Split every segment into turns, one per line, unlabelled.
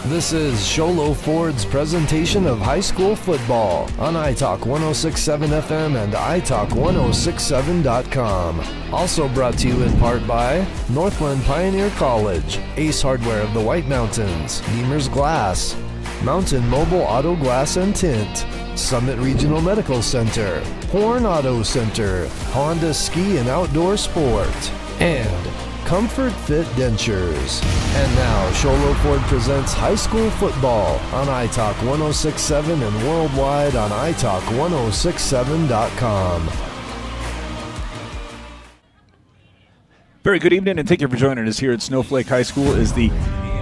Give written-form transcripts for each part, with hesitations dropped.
This is Sholo Ford's presentation of high school football on iTalk 106.7 FM and iTalk1067.com. Also brought to you in part by Northland Pioneer College, Ace Hardware of the White Mountains, Beamer's Glass, Mountain Mobile Auto Glass and Tint, Summit Regional Medical Center, Horn Auto Center, Honda Ski and Outdoor Sport, and Comfort Fit Dentures. And now, Sholo Ford presents high school football on iTalk 106.7 and worldwide on iTalk1067.com.
Very good evening, and thank you for joining us here at Snowflake High School as the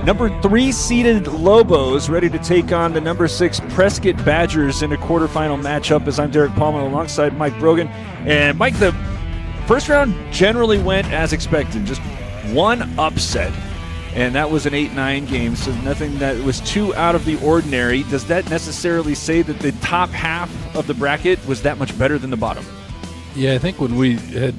number 3 seeded Lobos ready to take on the number 6 Prescott Badgers in a quarterfinal matchup. As I'm Derek Palmer alongside Mike Brogan. And Mike, the first round generally went as expected, just one upset, and that was an 8-9 game, so nothing that was too out of the ordinary. Does that necessarily say that the top half of the bracket was that much better than the bottom?
Yeah, I think when we had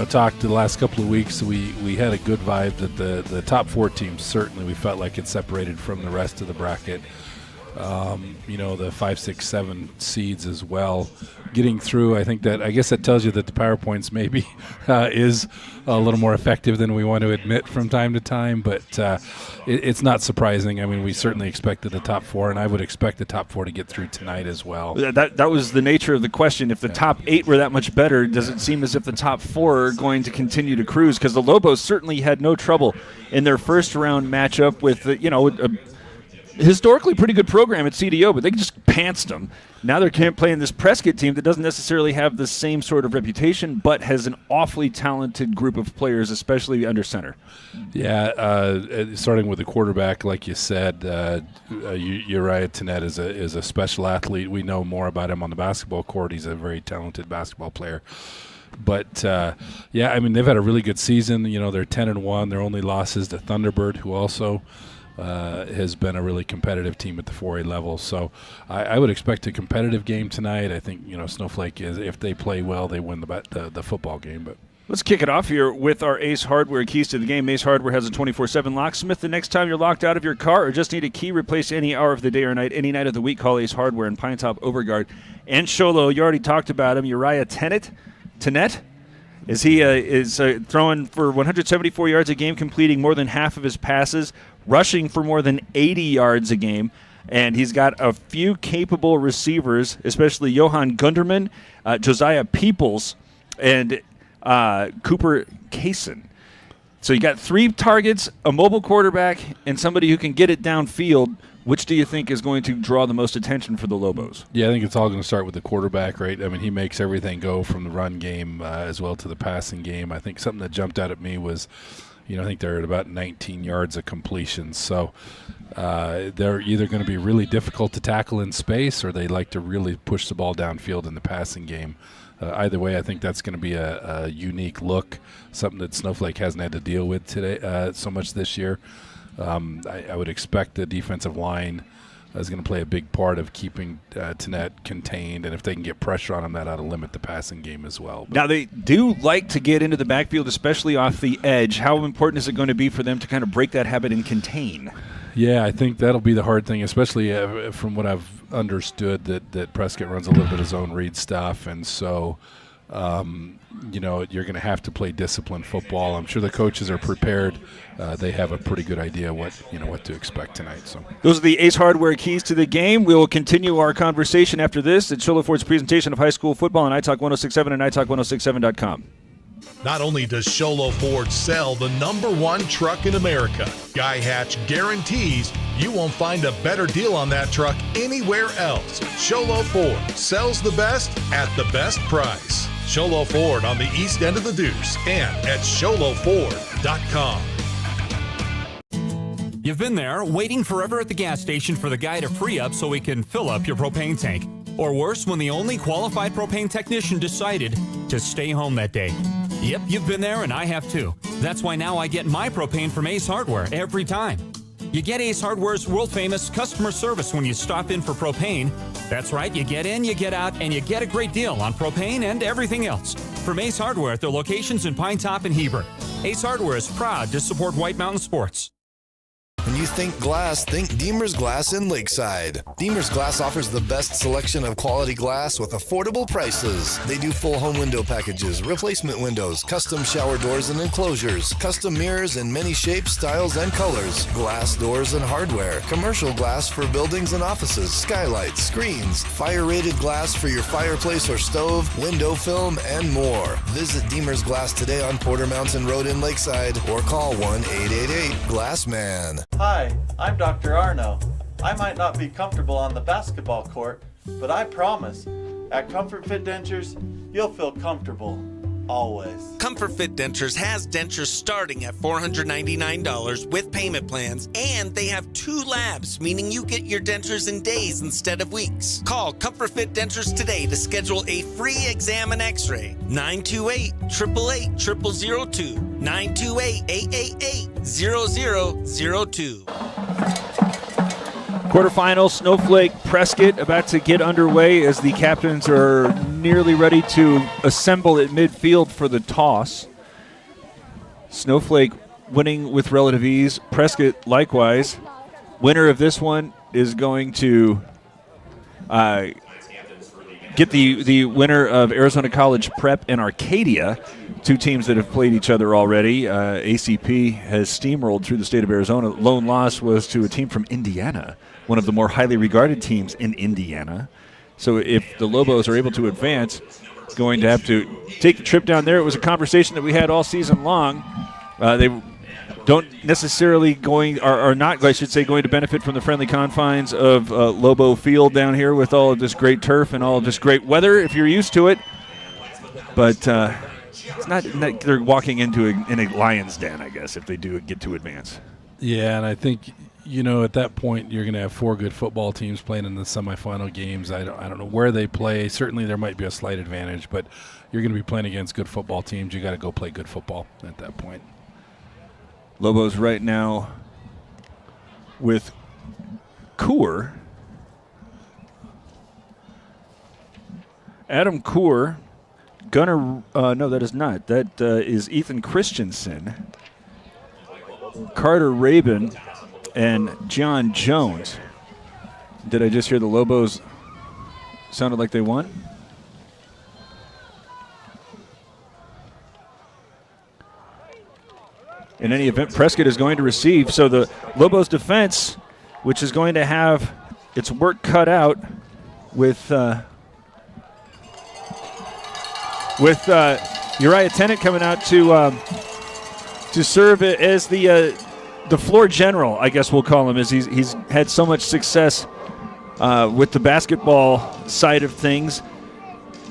talked the last couple of weeks, we had a good vibe that the top 4 teams, certainly we felt like it separated from the rest of the bracket. The 5, 6, 7 seeds as well getting through. I guess that tells you that the PowerPoints maybe is a little more effective than we want to admit from time to time, but it's not surprising. I mean, we certainly expected the top 4, and I would expect the top 4 to get through tonight as well.
That was the nature of the question. If the top 8 were that much better, does it seem as if the top 4 are going to continue to cruise? Because the Lobos certainly had no trouble in their first round matchup with a historically pretty good program at CDO, but they just pantsed them. Now they're playing this Prescott team that doesn't necessarily have the same sort of reputation, but has an awfully talented group of players, especially under center.
Yeah, starting with the quarterback, like you said, Uriah Tenet is a special athlete. We know more about him on the basketball court. He's a very talented basketball player. But, they've had a really good season. They're 10-1. Their only loss is to Thunderbird, who also has been a really competitive team at the 4A level. So I would expect a competitive game tonight. I think, Snowflake, if they play well, they win the football game. But
let's kick it off here with our Ace Hardware keys to the game. Ace Hardware has a 24/7 locksmith. The next time you're locked out of your car or just need a key replaced any hour of the day or night, any night of the week, call Ace Hardware in Pine Top, Overguard, and Sholo. You already talked about him, Uriah Tenet. Is he throwing for 174 yards a game, completing more than half of his passes, rushing for more than 80 yards a game, and he's got a few capable receivers, especially Johan Gunderman, Josiah Peoples, and Cooper Kaysen. So you got 3 targets, a mobile quarterback, and somebody who can get it downfield. Which do you think is going to draw the most attention for the Lobos? Yeah,
I think it's all going to start with the quarterback, right? I mean, he makes everything go from the run game as well to the passing game. I think something that jumped out at me was, I think they're at about 19 yards of completion. So they're either going to be really difficult to tackle in space or they like to really push the ball downfield in the passing game. Either way, I think that's going to be a unique look, something that Snowflake hasn't had to deal with today so much this year. I would expect the defensive line is going to play a big part of keeping Tenet contained, and if they can get pressure on him, that ought to limit the passing game as well. But
now, they do like to get into the backfield, especially off the edge. How important is it going to be for them to kind of break that habit and contain?
Yeah, I think that'll be the hard thing, especially from what I've understood, that Prescott runs a little bit of zone read stuff, and so you're going to have to play disciplined football. I'm sure the coaches are prepared. They have a pretty good idea what to expect tonight. So
those are the Ace Hardware keys to the game. We will continue our conversation after this. It's Sholo Ford's presentation of high school football on iTalk 106.7 and iTalk1067.com.
Not only does Sholo Ford sell the #1 truck in America, Guy Hatch guarantees you won't find a better deal on that truck anywhere else. Sholo Ford sells the best at the best price. Sholo Ford on the east end of the Deuce and at sholoford.com.
You've been there waiting forever at the gas station for the guy to free up so he can fill up your propane tank. Or worse, when the only qualified propane technician decided to stay home that day. Yep, you've been there and I have too. That's why now I get my propane from Ace Hardware every time. You get Ace Hardware's world-famous customer service when you stop in for propane. That's right, you get in, you get out, and you get a great deal on propane and everything else. From Ace Hardware at their locations in Pine Top and Heber. Ace Hardware is proud to support White Mountain Sports.
When you think glass, think Deemer's Glass in Lakeside. Deemer's Glass offers the best selection of quality glass with affordable prices. They do full home window packages, replacement windows, custom shower doors and enclosures, custom mirrors in many shapes, styles, and colors, glass doors and hardware, commercial glass for buildings and offices, skylights, screens, fire-rated glass for your fireplace or stove, window film, and more. Visit Deemer's Glass today on Porter Mountain Road in Lakeside or call 1-888-GLASSMAN.
Hi, I'm Dr. Arno. I might not be comfortable on the basketball court, but I promise, at Comfort Fit Dentures, you'll feel comfortable, always.
Comfort Fit Dentures has dentures starting at $499 with payment plans, and they have 2 labs, meaning you get your dentures in days instead of weeks. Call Comfort Fit Dentures today to schedule a free exam and x-ray. 928-888-0002. 928-888-0002.
Quarterfinals, Snowflake, Prescott about to get underway as the captains are nearly ready to assemble at midfield for the toss. Snowflake winning with relative ease. Prescott likewise. Winner of this one is going to get the winner of Arizona College Prep and Arcadia, 2 teams that have played each other already. ACP has steamrolled through the state of Arizona. Lone loss was to a team from Indiana, one of the more highly regarded teams in Indiana. So if the Lobos are able to advance, going to have to take the trip down there. It was a conversation that we had all season long. They don't necessarily are not, I should say, going to benefit from the friendly confines of Lobo Field down here with all of this great turf and all of this great weather, if you're used to it. But it's not they're walking into a lion's den, I guess, if they do get to advance.
Yeah, and I think, at that point, you're going to have 4 good football teams playing in the semifinal games. I don't know where they play. Certainly there might be a slight advantage, but you're going to be playing against good football teams. You got to go play good football at that point.
Lobos right now with Coor. Adam Coor. Gunnar, no, that is not. That is Ethan Christensen. Carter Rabin and John Jones. Did I just hear the Lobos sounded like they won? In any event, Prescott is going to receive. So the Lobos defense, which is going to have its work cut out with Uriah Tennant coming out to serve as the floor general, I guess we'll call him, as he's had so much success with the basketball side of things.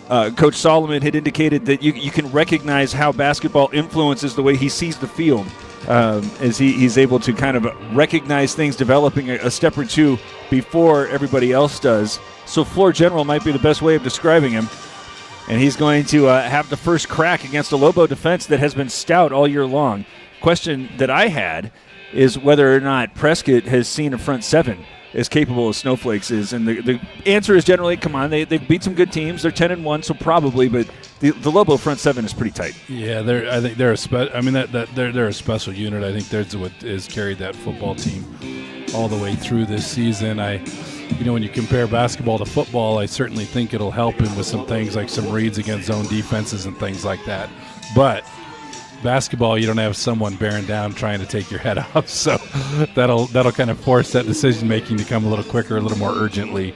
Coach Solomon had indicated that you can recognize how basketball influences the way he sees the field, as he's able to kind of recognize things developing a step or two before everybody else does. So floor general might be the best way of describing him. And he's going to have the first crack against a Lobo defense that has been stout all year long. Question that I had is whether or not Prescott has seen a front seven as capable as Snowflake's is. And the answer is generally, come on, they beat some good teams. They're 10-1, so probably, but the Lobo front seven is pretty tight. Yeah,
I think they're they're a special unit. I think that's what has carried that football team all the way through this season. When you compare basketball to football, I certainly think it'll help him with some things like some reads against zone defenses and things like that. But basketball, you don't have someone bearing down trying to take your head off, so that'll kind of force that decision making to come a little quicker, a little more urgently,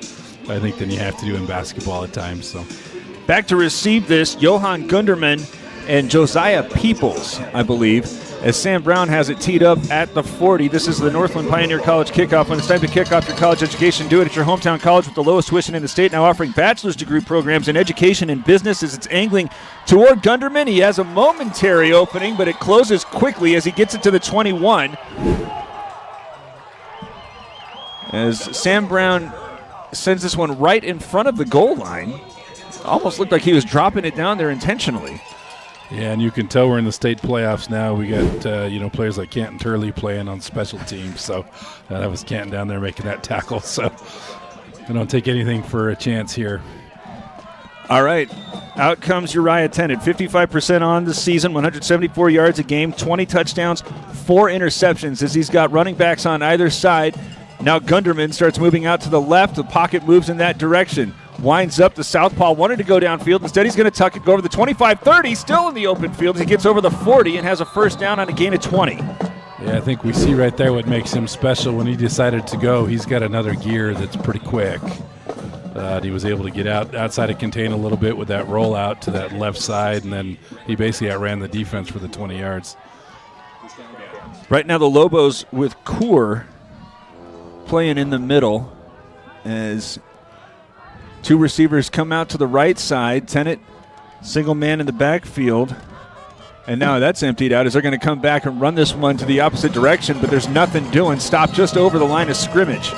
I think, than you have to do in basketball at times. So
back to receive this, Johan Gunderman and Josiah Peoples, I believe, as Sam Brown has it teed up at the 40. This is the Northland Pioneer College kickoff. When it's time to kick off your college education, do it at your hometown college with the lowest tuition in the state, now offering bachelor's degree programs in education and business as it's angling toward Gunderman. He has a momentary opening, but it closes quickly as he gets it to the 21. As Sam Brown sends this one right in front of the goal line. Almost looked like he was dropping it down there intentionally.
Yeah, and you can tell we're in the state playoffs now. We got players like Canton Turley playing on special teams. So that was Canton down there making that tackle. So I don't take anything for a chance here.
All right. Out comes Uriah Tennant, 55% on the season, 174 yards a game, 20 touchdowns, 4 interceptions as he's got running backs on either side. Now Gunderman starts moving out to the left. The pocket moves in that direction. Winds up the southpaw, wanted to go downfield. Instead, he's going to tuck it, go over the 25-30, still in the open field. He gets over the 40 and has a first down on a gain of 20.
Yeah, I think we see right there what makes him special. When he decided to go, he's got another gear that's pretty quick. He was able to get outside of contain a little bit with that rollout to that left side, and then he basically outran the defense for the 20 yards.
Right now the Lobos with Kaur playing in the middle as 2 receivers come out to the right side. Tennant, single man in the backfield. And now that's emptied out as they're going to come back and run this one to the opposite direction, but there's nothing doing. Stopped just over the line of scrimmage.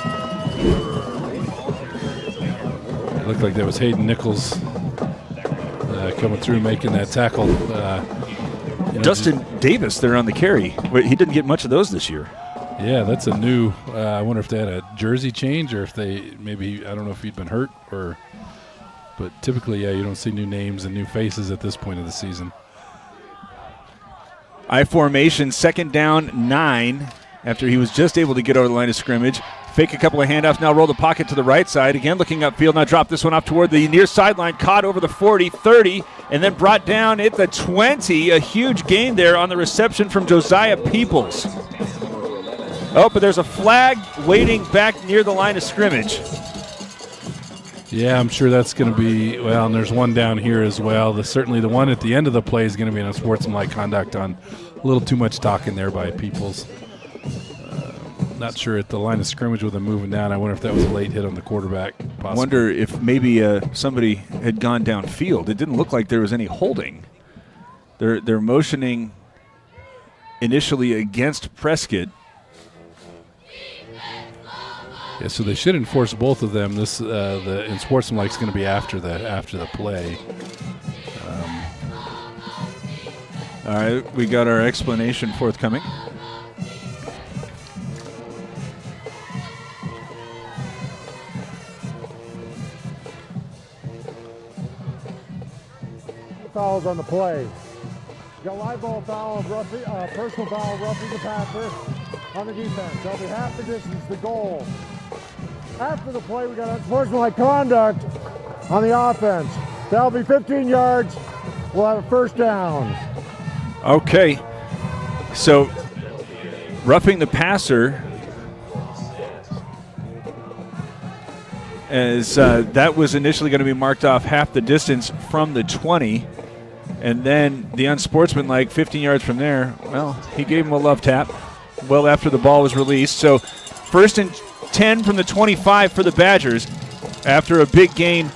It looked like that was Hayden Nichols coming through making that tackle.
Dustin Davis there on the carry. He didn't get much of those this year.
Yeah, that's a new. I wonder if they had a jersey change or if they maybe, I don't know if he'd been hurt or. But typically, yeah, you don't see new names and new faces at this point of the season.
I formation, 2nd down, 9 after he was just able to get over the line of scrimmage. Fake a couple of handoffs, now roll the pocket to the right side. Again, looking upfield, now drop this one off toward the near sideline. Caught over the 40, 30, and then brought down at the 20. A huge gain there on the reception from Josiah Peoples. Oh, but there's a flag waiting back near the line of scrimmage.
Yeah, I'm sure that's going to be, well, and there's one down here as well. Certainly the one at the end of the play is going to be an unsportsmanlike conduct on a little too much talking there by Peoples. Not sure at the line of scrimmage with him moving down. I wonder if that was a late hit on the quarterback. Possibly.
I wonder if maybe somebody had gone downfield. It didn't look like there was any holding. They're motioning initially against Prescott.
Yeah, so they should enforce both of them. This the unsportsmanlike is going to be after the play.
All right, we got our explanation forthcoming.
Fouls on the play. You got live ball foul of personal foul of roughing the passer on the defense. That'll be half the distance to goal. After the play, we got unsportsmanlike conduct on the offense. That'll be 15 yards. We'll have a first down.
Okay, so roughing the passer as that was initially going to be marked off half the distance from the 20. And then the unsportsmanlike 15 yards from there, well, he gave him a love tap well after the ball was released. So 1st and 10 from the 25 for the Badgers after a big gain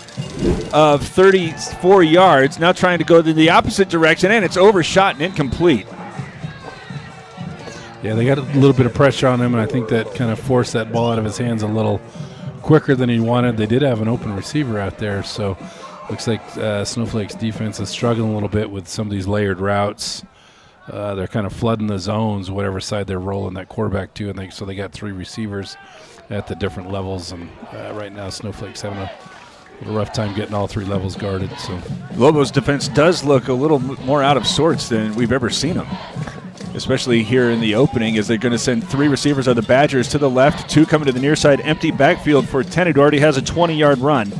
of 34 yards. Now trying to go in the opposite direction, and it's overshot and incomplete.
Yeah, they got a little bit of pressure on him, and I think that kind of forced that ball out of his hands a little quicker than he wanted. They did have an open receiver out there, so looks like Snowflake's defense is struggling a little bit with some of these layered routes. They're kind of flooding the zones, whatever side they're rolling that quarterback to, and so they got 3 receivers at the different levels. And right now, Snowflake's having a rough time getting all 3 levels guarded. So
Lobos' defense does look a little more out of sorts than we've ever seen them, especially here in the opening, as they're going to send 3 receivers of the Badgers to the left, 2 coming to the near side, empty backfield for Tennant, who already has a 20-yard run.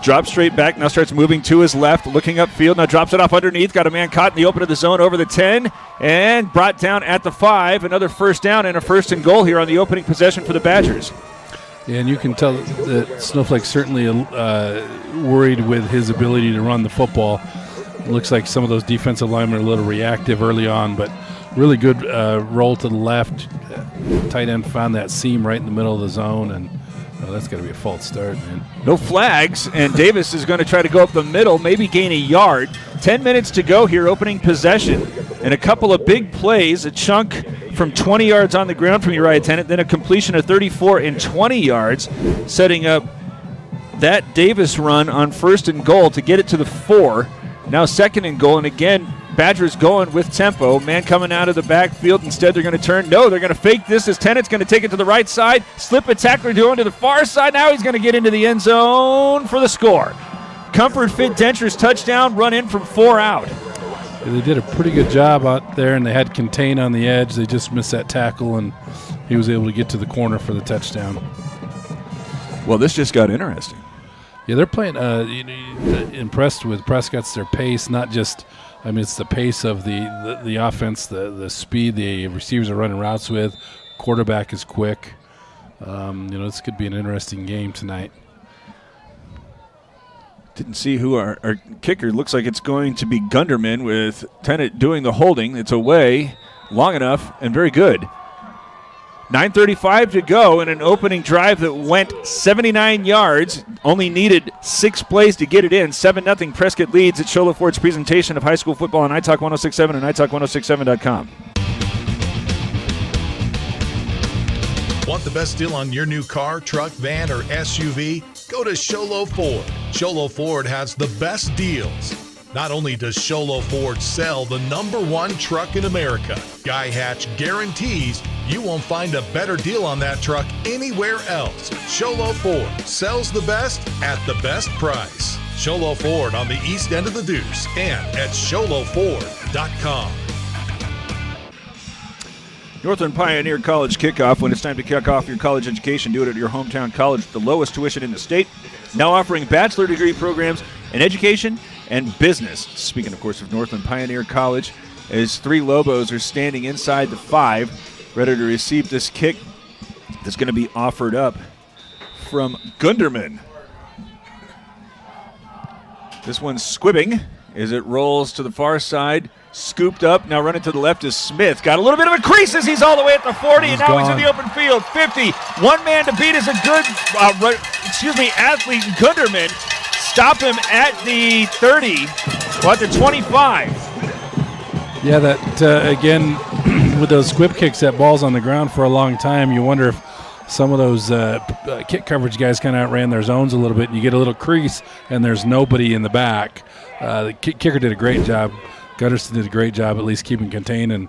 Drops straight back, now starts moving to his left, looking upfield, now drops it off underneath, got a man caught in the open of the zone over the 10, and brought down at the 5. Another first down and a 1st and goal here on the opening possession for the Badgers.
Yeah, and you can tell that Snowflake's certainly worried with his ability to run the football. It looks like some of those defensive linemen are a little reactive early on, but really good roll to the left. Tight end found that seam right in the middle of the zone, and that's got to be a false start, man.
No flags, and Davis is going to try to go up the middle, maybe gain a yard. 10 minutes to go here, opening possession, and a couple of big plays, a chunk from 20 yards on the ground from Uriah Tennant, then a completion of 34 and 20 yards, setting up that Davis run on 1st and goal to get it to the 4. Now 2nd and goal, and again, Badgers going with tempo. Man coming out of the backfield. Instead, they're going to turn. No, they're going to fake this as Tennant's going to take it to the right side. Slip a tackler going to the far side. Now he's going to get into the end zone for the score. Comfort Fit Dentures touchdown, run in from 4 out.
They did a pretty good job out there, and they had Contain on the edge. They just missed that tackle, and he was able to get to the corner for the touchdown.
Well, this just got interesting.
Yeah, they're playing impressed with Prescott's their pace, not just – I mean, it's the pace of the offense, the speed the receivers are running routes with. Quarterback is quick. This could be an interesting game tonight.
Didn't see who our kicker. Looks like it's going to be Gunderman with Tennant doing the holding. It's away long enough and very good. 9:35 to go in an opening drive that went 79 yards. Only needed 6 plays to get it in. 7-0 Prescott leads at Sholo Ford's presentation of high school football on iTalk 1067 and iTalk1067.com.
Want the best deal on your new car, truck, van, or SUV? Go to Sholo Ford. Sholo Ford has the best deals. Not only does Sholo Ford sell the #1 truck in America, Guy Hatch guarantees you won't find a better deal on that truck anywhere else. Sholo Ford sells the best at the best price. Sholo Ford on the east end of the Deuce and at sholoford.com.
Northland Pioneer College kickoff. When it's time to kick off your college education, do it at your hometown college with the lowest tuition in the state. Now offering bachelor degree programs in education and business. Speaking, of course, of Northland Pioneer College, as 3 Lobos are standing inside the 5, ready to receive this kick that's going to be offered up from Gunderman. This one's squibbing as it rolls to the far side. Scooped up, now running to the left is Smith. Got a little bit of a crease as he's all the way at the 40, and now he's in the open field. 50, one man to beat is a good, athlete, Gunderman. Stop him at the 30, at the 25.
Yeah, that, again, with those squib kicks, that ball's on the ground for a long time. You wonder if some of those kick coverage guys kind of outran their zones a little bit, and you get a little crease, and there's nobody in the back. The kicker did a great job. Gunderson did a great job at least keeping contained and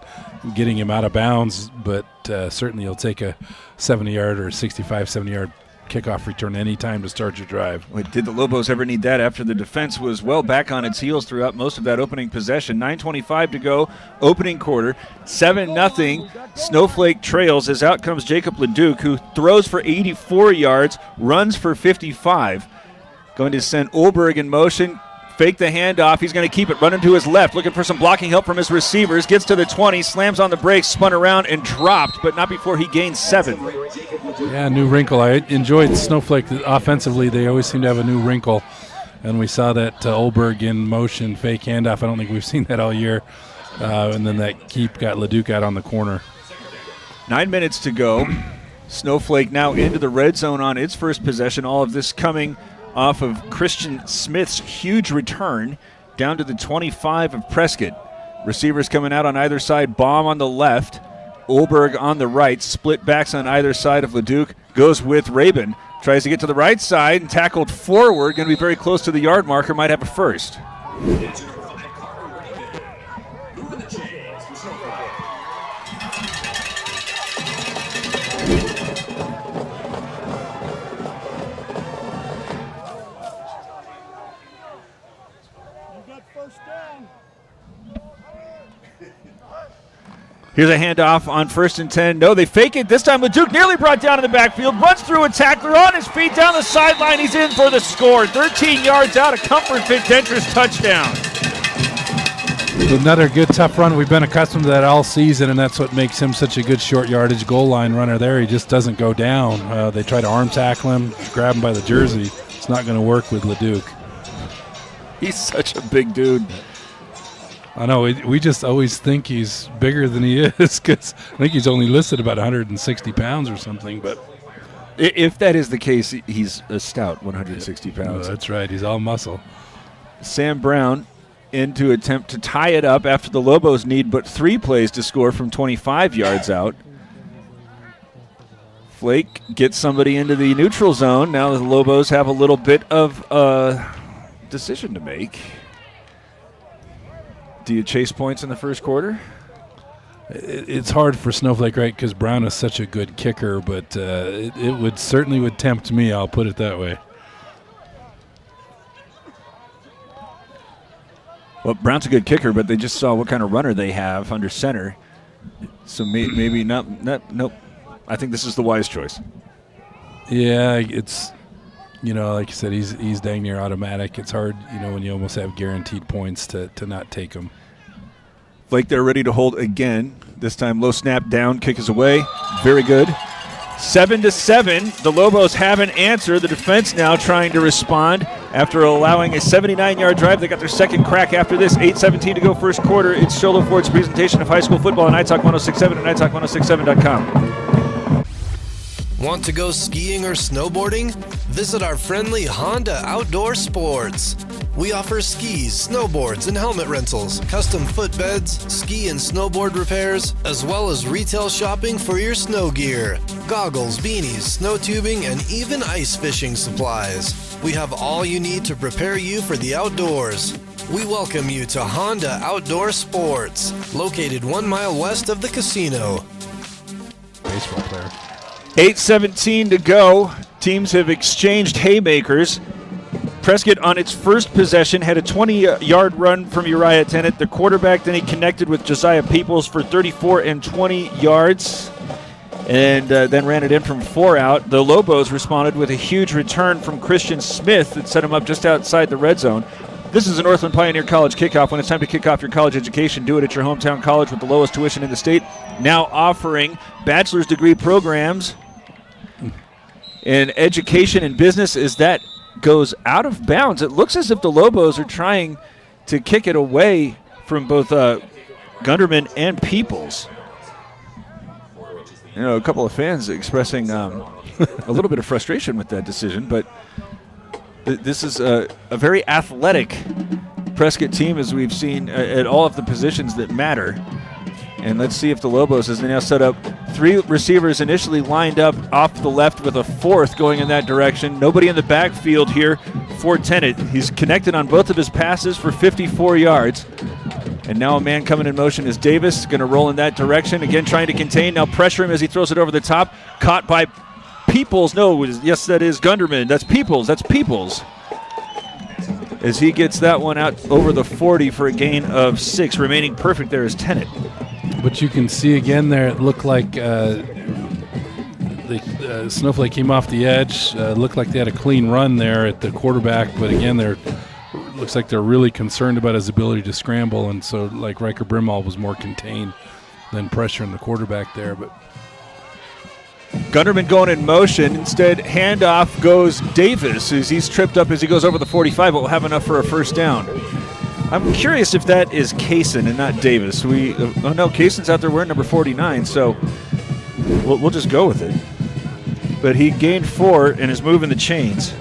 getting him out of bounds, but certainly you'll take a 70-yard or 65, 70-yard kickoff return any time to start your drive.
Did the Lobos ever need that after the defense was well back on its heels throughout most of that opening possession? 9:25 to go, opening quarter, 7-0. Snowflake trails as out comes Jacob Leduc, who throws for 84 yards, runs for 55. Going to send Olberg in motion. Fake the handoff. He's going to keep it running to his left, looking for some blocking help from his receivers. Gets to the 20, slams on the brakes, spun around and dropped, but not before he gains 7.
Yeah, new wrinkle. I enjoyed Snowflake offensively. They always seem to have a new wrinkle, and we saw that Olberg in motion, fake handoff. I don't think we've seen that all year. And then that keep got Leduc out on the corner.
9 minutes to go. Snowflake now into the red zone on its first possession. All of this coming off of Christian Smith's huge return down to the 25 of Prescott. Receivers coming out on either side. Baum on the left, Olberg on the right. Split backs on either side of Leduc. Goes with Rabin. Tries to get to the right side and tackled forward. Going to be very close to the yard marker. Might have a first. Here's a handoff on 1st and 10. No, they fake it. This time Leduc nearly brought down in the backfield. Runs through a tackler on his feet down the sideline. He's in for the score. 13 yards out. A Comfort Fit Dentures touchdown.
Another good, tough run. We've been accustomed to that all season, and that's what makes him such a good short yardage goal line runner there. He just doesn't go down. They try to arm tackle him, grab him by the jersey. It's not going to work with Leduc.
He's such a big dude.
I know, we just always think he's bigger than he is because I think he's only listed about 160 pounds or something. But
if that is the case, he's a stout 160 pounds.
That's right. He's all muscle.
Sam Brown in to attempt to tie it up after the Lobos need but 3 plays to score from 25 yards out. Flake gets somebody into the neutral zone. Now the Lobos have a little bit of a decision to make. Do you chase points in the first quarter?
It's hard for Snowflake, right, because Brown is such a good kicker, but it would certainly tempt me, I'll put it that way.
Well, Brown's a good kicker, but they just saw what kind of runner they have under center. So maybe not. Nope. I think this is the wise choice.
Yeah, it's, like you said, he's dang near automatic. It's hard, when you almost have guaranteed points to not take him.
Flake there ready to hold again. This time low snap down, kick is away. Very good. 7-7. The Lobos haven't answered. The defense now trying to respond after allowing a 79-yard drive. They got their second crack after this. 8:17 to go first quarter. It's Sholo Ford's presentation of high school football on iTalk 106.7 and iTalk1067.com.
Want to go skiing or snowboarding? Visit our friendly Honda Outdoor Sports. We offer skis, snowboards, and helmet rentals, custom footbeds, ski and snowboard repairs, as well as retail shopping for your snow gear, goggles, beanies, snow tubing, and even ice fishing supplies. We have all you need to prepare you for the outdoors. We welcome you to Honda Outdoor Sports, located 1 mile west of the casino.
Baseball player.
8:17 to go. Teams have exchanged haymakers. Prescott on its first possession had a 20-yard run from Uriah Tennant, the quarterback. Then he connected with Josiah Peoples for 34 and 20 yards and then ran it in from 4 out. The Lobos responded with a huge return from Christian Smith that set him up just outside the red zone. This is a Northland Pioneer College kickoff. When it's time to kick off your college education, do it at your hometown college with the lowest tuition in the state. Now offering bachelor's degree programs in education and business as that goes out of bounds. It looks as if the Lobos are trying to kick it away from both Gunderman and Peoples. A couple of fans expressing a little bit of frustration with that decision, but this is a very athletic Prescott team, as we've seen at all of the positions that matter. And let's see if the Lobos, as they now set up 3 receivers initially lined up off the left with a 4th going in that direction. Nobody in the backfield here for Tennant. He's connected on both of his passes for 54 yards. And now a man coming in motion is Davis, going to roll in that direction. Again, trying to contain. Now pressure him as he throws it over the top. Caught by Peoples. No, yes, that is Gunderman. That's Peoples. As he gets that one out over the 40 for a gain of 6. Remaining perfect there is Tennant.
But you can see again there, it looked like Snowflake came off the edge. Looked like they had a clean run there at the quarterback. But again, looks like they're really concerned about his ability to scramble. And so like Riker Brimall was more contained than pressuring the quarterback there. But
Gunderman going in motion. Instead, handoff goes Davis as he's tripped up as he goes over the 45, but will have enough for a first down. I'm curious if that is Kaysen and not Davis. No, Kaysen's out there wearing number 49, so we'll just go with it. But he gained 4 and is moving the chains.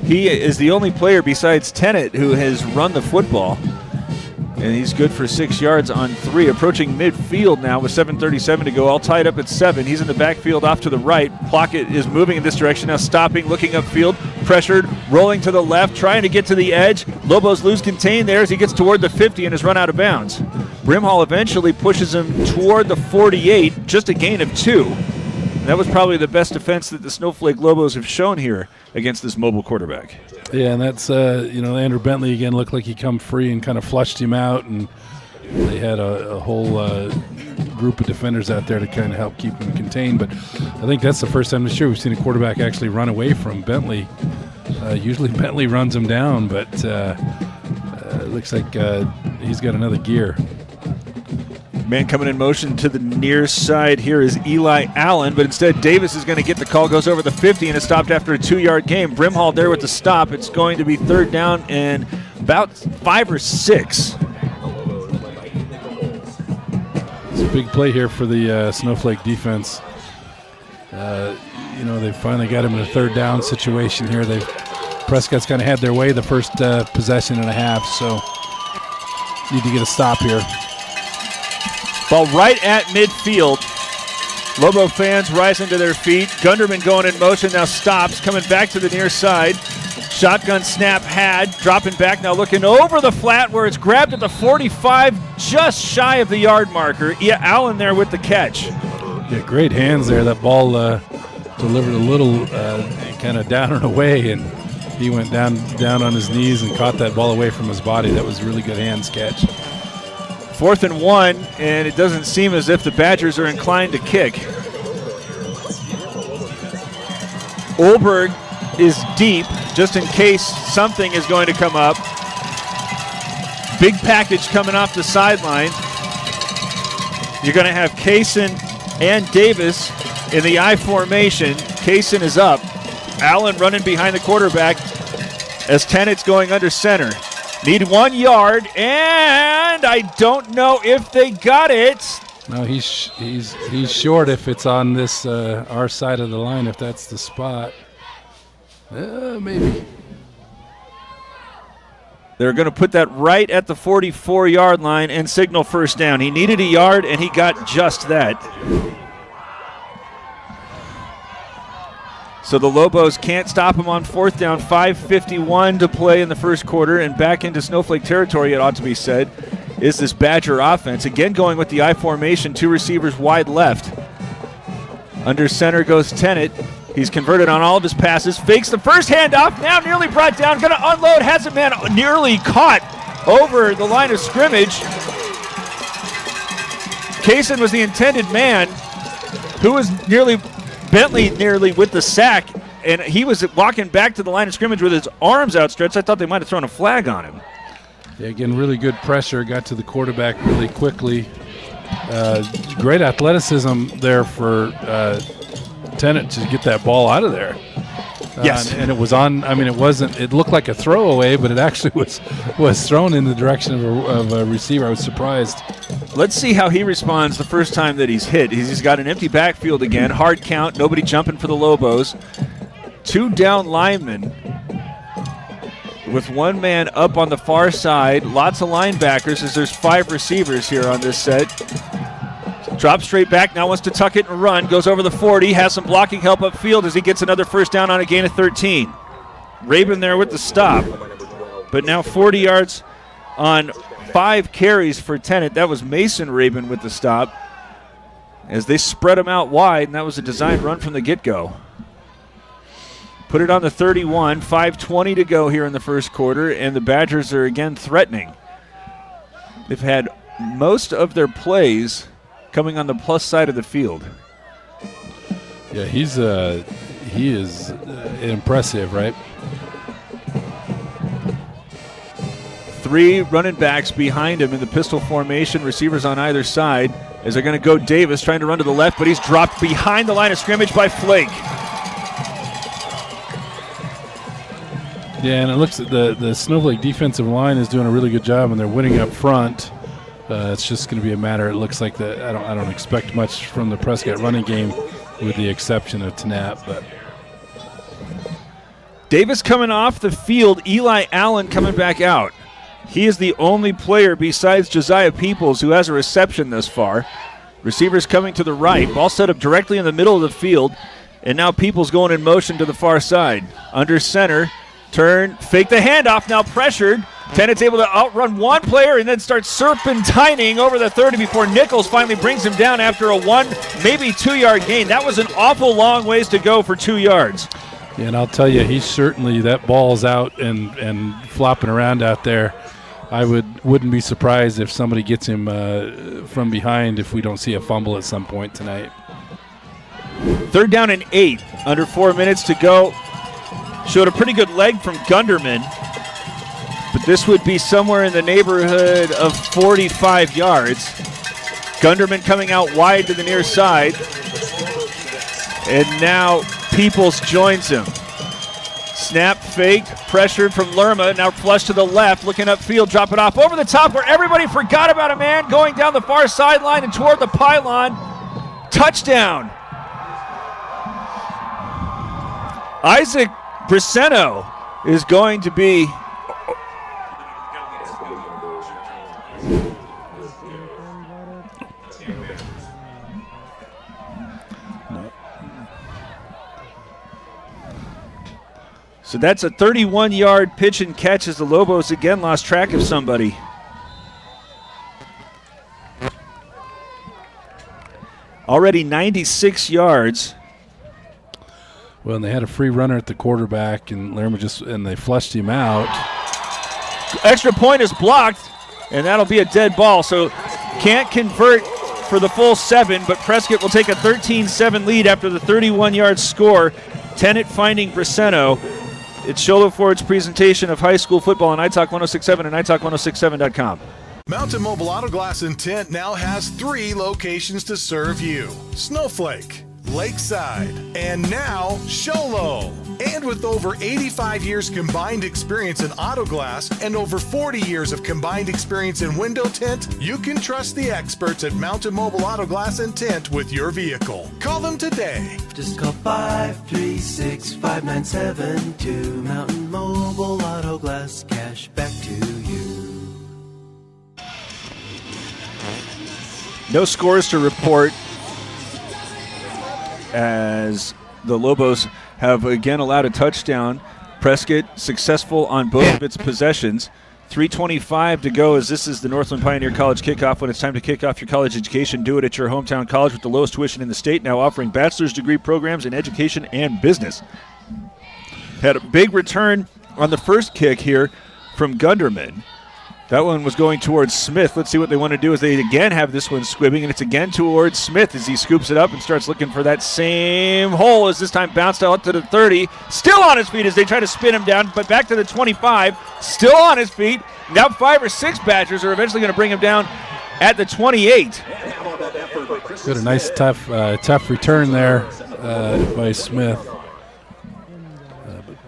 He is the only player besides Tennant who has run the football. And he's good for 6 yards on 3. Approaching midfield now with 7:37 to go. All tied up at 7. He's in the backfield off to the right. Plunkett is moving in this direction now, stopping, looking upfield, pressured, rolling to the left, trying to get to the edge. Lobos lose contain there as he gets toward the 50 and is run out of bounds. Brimhall eventually pushes him toward the 48, just a gain of 2. And that was probably the best defense that the Snowflake Lobos have shown here against this mobile quarterback.
Yeah, and that's, Andrew Bentley again looked like he come free and kind of flushed him out, and they had a whole group of defenders out there to kind of help keep him contained. But I think that's the first time this year we've seen a quarterback actually run away from Bentley. Usually Bentley runs him down, but it looks like he's got another gear.
Man coming in motion to the near side here is Eli Allen, but instead Davis is going to get the call, goes over the 50, and is stopped after a 2-yard gain. Brimhall there with the stop. It's going to be 3rd down and about 5 or 6.
It's a big play here for the Snowflake defense. They finally got him in a 3rd down situation here. Prescott's kind of had their way the first possession and a half, so need to get a stop here.
Ball right at midfield. Lobo fans rising to their feet. Gunderman going in motion, now stops, coming back to the near side. Shotgun snap had, dropping back, now looking over the flat where it's grabbed at the 45, just shy of the yard marker. Yeah, Allen there with the catch.
Yeah, great hands there. That ball delivered a little kind of down and away, and he went down on his knees and caught that ball away from his body. That was a really good hands catch.
4th and 1, and it doesn't seem as if the Badgers are inclined to kick. Olberg is deep, just in case something is going to come up. Big package coming off the sideline. You're going to have Kaysen and Davis in the I formation. Kaysen is up. Allen running behind the quarterback as Tennett's going under center. Need 1 yard, and I don't know if they got it.
No, he's short if it's on this our side of the line, if that's the spot. Maybe.
They're going to put that right at the 44-yard line and signal first down. He needed a yard, and he got just that. So the Lobos can't stop him on 4th down. 5:51 to play in the first quarter, and back into Snowflake territory, it ought to be said, is this Badger offense. Again going with the I formation, 2 receivers wide left. Under center goes Tennant. He's converted on all of his passes. Fakes the first handoff. Now nearly brought down. Going to unload. Has a man nearly caught over the line of scrimmage. Kaysen was the intended man, who was Bentley nearly with the sack, and he was walking back to the line of scrimmage with his arms outstretched. I thought they might have thrown a flag on him.
Yeah, again, really good pressure. Got to the quarterback really quickly. Great athleticism there for Tennant to get that ball out of there.
Yes.
And it was on, it looked like a throwaway, but it actually was thrown in the direction of a receiver. I was surprised.
Let's see how he responds the first time that he's hit. He's got an empty backfield again. Hard count. Nobody jumping for the Lobos. 2 down linemen with 1 man up on the far side. Lots of linebackers as there's 5 receivers here on this set. Drops straight back, now wants to tuck it and run. Goes over the 40, has some blocking help upfield as he gets another first down on a gain of 13. Rabin there with the stop. But now 40 yards on 5 carries for Tennant. That was Mason Rabin with the stop as they spread him out wide, and that was a designed run from the get-go. Put it on the 31, 5:20 to go here in the first quarter, and the Badgers are again threatening. They've had most of their plays coming on the plus side of the field.
Yeah, he is impressive, right?
3 running backs behind him in the pistol formation, receivers on either side, as they're going to go Davis trying to run to the left, but he's dropped behind the line of scrimmage by Flake.
Yeah, and it looks at the Snowflake defensive line is doing a really good job, and they're winning up front. It's just going to be a matter. It looks like I don't expect much from the Prescott running game, with the exception of Tanap. But
Davis coming off the field. Eli Allen coming back out. He is the only player besides Josiah Peoples who has a reception thus far. Receivers coming to the right. Ball set up directly in the middle of the field, and now Peoples going in motion to the far side. Under center, turn, fake the handoff. Now pressured. Tennant's able to outrun 1 player and then starts serpentining over the 30 before Nichols finally brings him down after a 1, maybe 2-yard gain. That was an awful long ways to go for 2 yards.
Yeah, and I'll tell you, he's certainly, that ball's out and flopping around out there. I wouldn't be surprised if somebody gets him from behind if we don't see a fumble at some point tonight.
3rd down and 8, under 4 minutes to go. Showed a pretty good leg from Gunderman, but this would be somewhere in the neighborhood of 45 yards. Gunderman coming out wide to the near side, and now Peoples joins him. Snap fake, pressured from Lerma, now flush to the left, looking upfield, drop it off over the top where everybody forgot about a man going down the far sideline and toward the pylon. Touchdown. Isaac Briseno is going to be so that's a 31-yard pitch and catch as the Lobos again lost track of somebody. Already 96 yards.
Well, and they had a free runner at the quarterback, and they flushed him out.
Extra point is blocked, and that'll be a dead ball. So can't convert for the full 7, but Prescott will take a 13-7 lead after the 31-yard score. Tennant finding Briseno. It's Sholo Ford's presentation of high school football on iTalk 106.7 and iTalk106.7.com.
Mountain Mobile Auto Glass and Tint now has 3 locations to serve you. Snowflake, Lakeside, and now Sholo. And with over 85 years combined experience in auto glass and over 40 years of combined experience in window tint, you can trust the experts at Mountain Mobile Auto Glass and Tint with your vehicle. Call them today.
Just call 536-5972. Mountain Mobile Auto Glass, cash back to you.
No scores to report as the Lobos have again allowed a touchdown. Prescott successful on both of its possessions. 3:25 to go as this is the Northland Pioneer College kickoff. When it's time to kick off your college education, do it at your hometown college with the lowest tuition in the state, now offering bachelor's degree programs in education and business. Had a big return on the first kick here from Gunderman. That one was going towards Smith. Let's see what they want to do as they again have this one squibbing, and it's again towards Smith as he scoops it up and starts looking for that same hole as this time bounced out to the 30. Still on his feet as they try to spin him down, but back to the 25. Still on his feet. Now 5 or 6 Badgers are eventually going to bring him down at the 28.
Got a nice tough return there by Smith.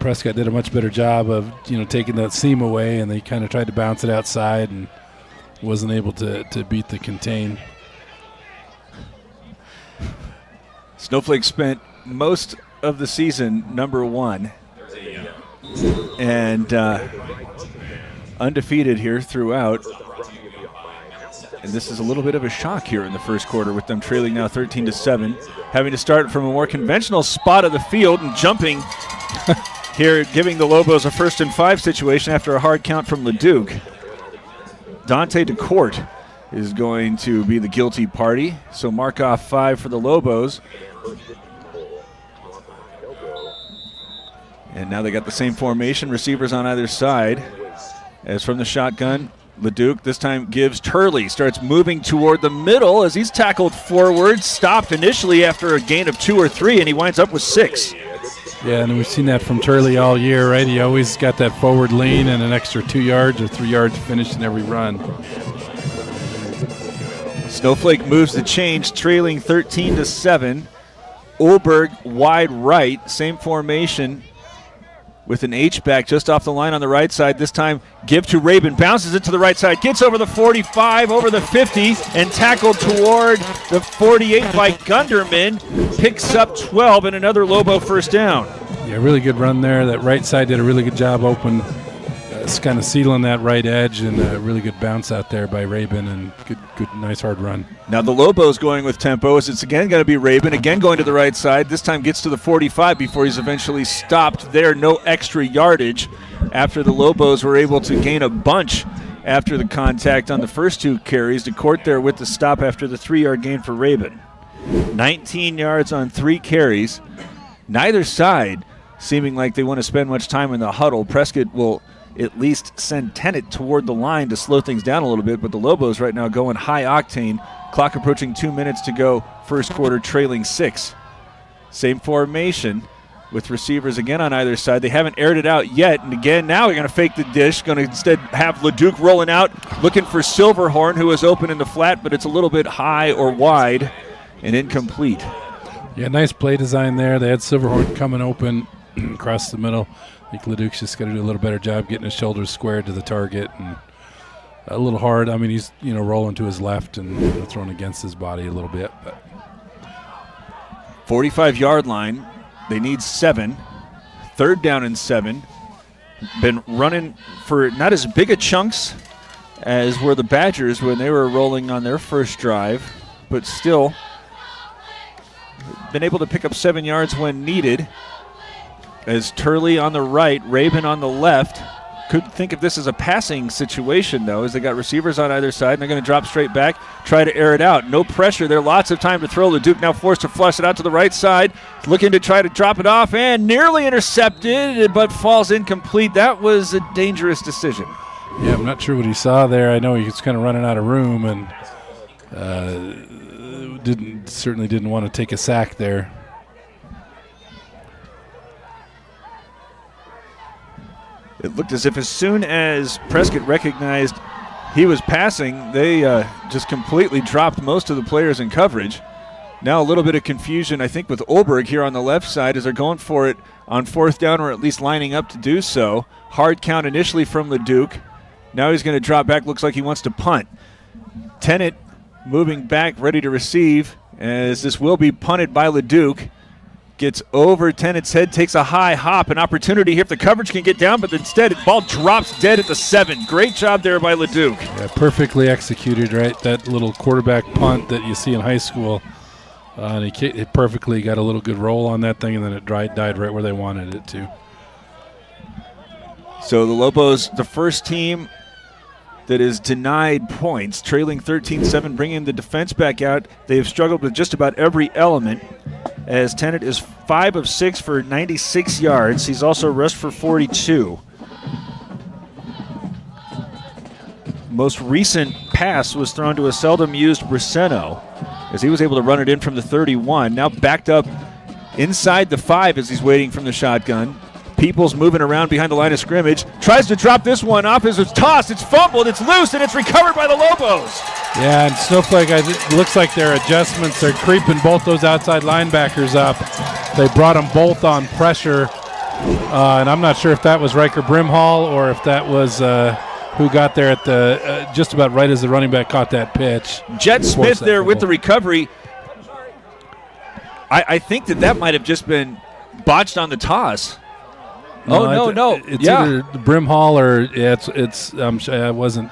Prescott did a much better job of taking that seam away, and they kind of tried to bounce it outside and wasn't able to beat the contain.
Snowflake spent most of the season number 1 and undefeated here throughout. And this is a little bit of a shock here in the first quarter with them trailing now 13-7, having to start from a more conventional spot of the field and jumping here, giving the Lobos a 1st and 5 situation after a hard count from Leduc. Dante DeCourt is going to be the guilty party, so mark off 5 for the Lobos. And now they got the same formation, receivers on either side. As from the shotgun, Leduc this time gives Turley, starts moving toward the middle as he's tackled forward, stopped initially after a gain of 2 or 3, and he winds up with 6.
Yeah, and we've seen that from Turley all year, right? He always got that forward lean and an extra 2 yards or 3 yards finished in every run.
Snowflake moves the change, trailing 13-7. Ulberg wide right, same formation with an H-back just off the line on the right side. This time, give to Rabin, bounces it to the right side, gets over the 45, over the 50, and tackled toward the 48 by Gunderman. Picks up 12 and another Lobo first down.
Yeah, really good run there. That right side did a really good job open, kind of sealing that right edge, and a really good bounce out there by Rabin, and good, nice hard run.
Now the Lobos going with tempo as it's again going to be Rabin, again going to the right side. This time gets to the 45 before he's eventually stopped there. No extra yardage after the Lobos were able to gain a bunch after the contact on the first 2 carries. DeCourt there with the stop after the 3-yard gain for Rabin. 19 yards on 3 carries. Neither side seeming like they want to spend much time in the huddle. Prescott will at least send Tennant toward the line to slow things down a little bit, but the Lobos right now going high octane. Clock approaching 2 minutes to go, first quarter trailing 6. Same formation with receivers again on either side. They haven't aired it out yet, and again now they're going to fake the dish, going to instead have Leduc rolling out, looking for Silverhorn, who is open in the flat, but it's a little bit high or wide and incomplete.
Yeah, nice play design there. They had Silverhorn coming open across the middle. I think Leduc's just got to do a little better job getting his shoulders squared to the target, and a little hard. I mean, he's rolling to his left and thrown against his body a little bit. But
45-yard line. They need 7. 3rd down and 7. Been running for not as big a chunks as were the Badgers when they were rolling on their first drive, but still been able to pick up 7 yards when needed. As Turley on the right, Rabin on the left, could think of this as a passing situation, though, as they got receivers on either side, and they're going to drop straight back, try to air it out. No pressure there, lots of time to throw. LeDuc now forced to flush it out to the right side, looking to try to drop it off, and nearly intercepted, but falls incomplete. That was a dangerous decision.
Yeah, I'm not sure what he saw there. I know he was kind of running out of room, and certainly didn't want to take a sack there.
It looked as if as soon as Prescott recognized he was passing, they just completely dropped most of the players in coverage. Now a little bit of confusion, I think, with Olberg here on the left side as they're going for it on fourth down, or at least lining up to do so. Hard count initially from LeDuc. Now he's going to drop back. Looks like he wants to punt. Tennant moving back, ready to receive, as this will be punted by LeDuc. Gets over Tennant's head, takes a high hop, an opportunity here if the coverage can get down, but instead the ball drops dead at the 7. Great job there by LeDuc.
Yeah, perfectly executed, right? That little quarterback punt that you see in high school. And he perfectly got a little good roll on that thing, and then it died right where they wanted it to.
So the Lobos, the first team that is denied points, trailing 13-7, bringing the defense back out. They have struggled with just about every element, as Tennant is 5 of 6 for 96 yards. He's also rushed for 42. Most recent pass was thrown to a seldom used Braceno, as he was able to run it in from the 31. Now backed up inside the 5 as he's waiting from the shotgun. Peoples moving around behind the line of scrimmage. Tries to drop this one off as it's tossed. It's fumbled. It's loose, and it's recovered by the Lobos.
Yeah, and Snowflake, it looks like their adjustments, they're creeping both those outside linebackers up. They brought them both on pressure, and I'm not sure if that was Riker Brimhall or if that was who got there at the just about right as the running back caught that pitch.
Jet Smith there with the recovery. I think that might have just been botched on the toss. No.
It's either Brimhall or it wasn't.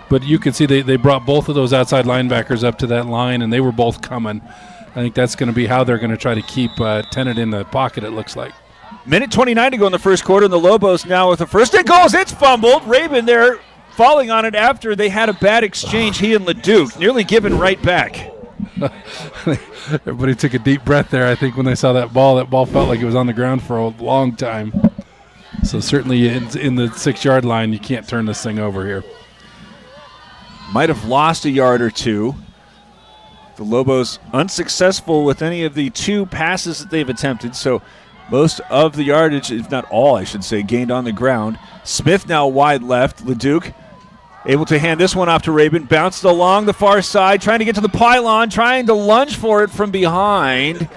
But you can see they brought both of those outside linebackers up to that line, and they were both coming. I think that's going to be how they're going to try to keep Tennant in the pocket, it looks like.
Minute 29 to go in the first quarter, and the Lobos now with the first and goals. It's fumbled. Rabin there falling on it after they had a bad exchange, he and LeDuc, nearly given right back.
Everybody took a deep breath there, I think, when they saw that ball. That ball felt like it was on the ground for a long time. So certainly in the 6-yard line, you can't turn this thing over here.
Might have lost a yard or two. The Lobos unsuccessful with any of the 2 passes that they've attempted, so most of the yardage, if not all, I should say, gained on the ground. Smith now wide left. LeDuc able to hand this one off to Rabin. Bounced along the far side, trying to get to the pylon, trying to lunge for it from behind.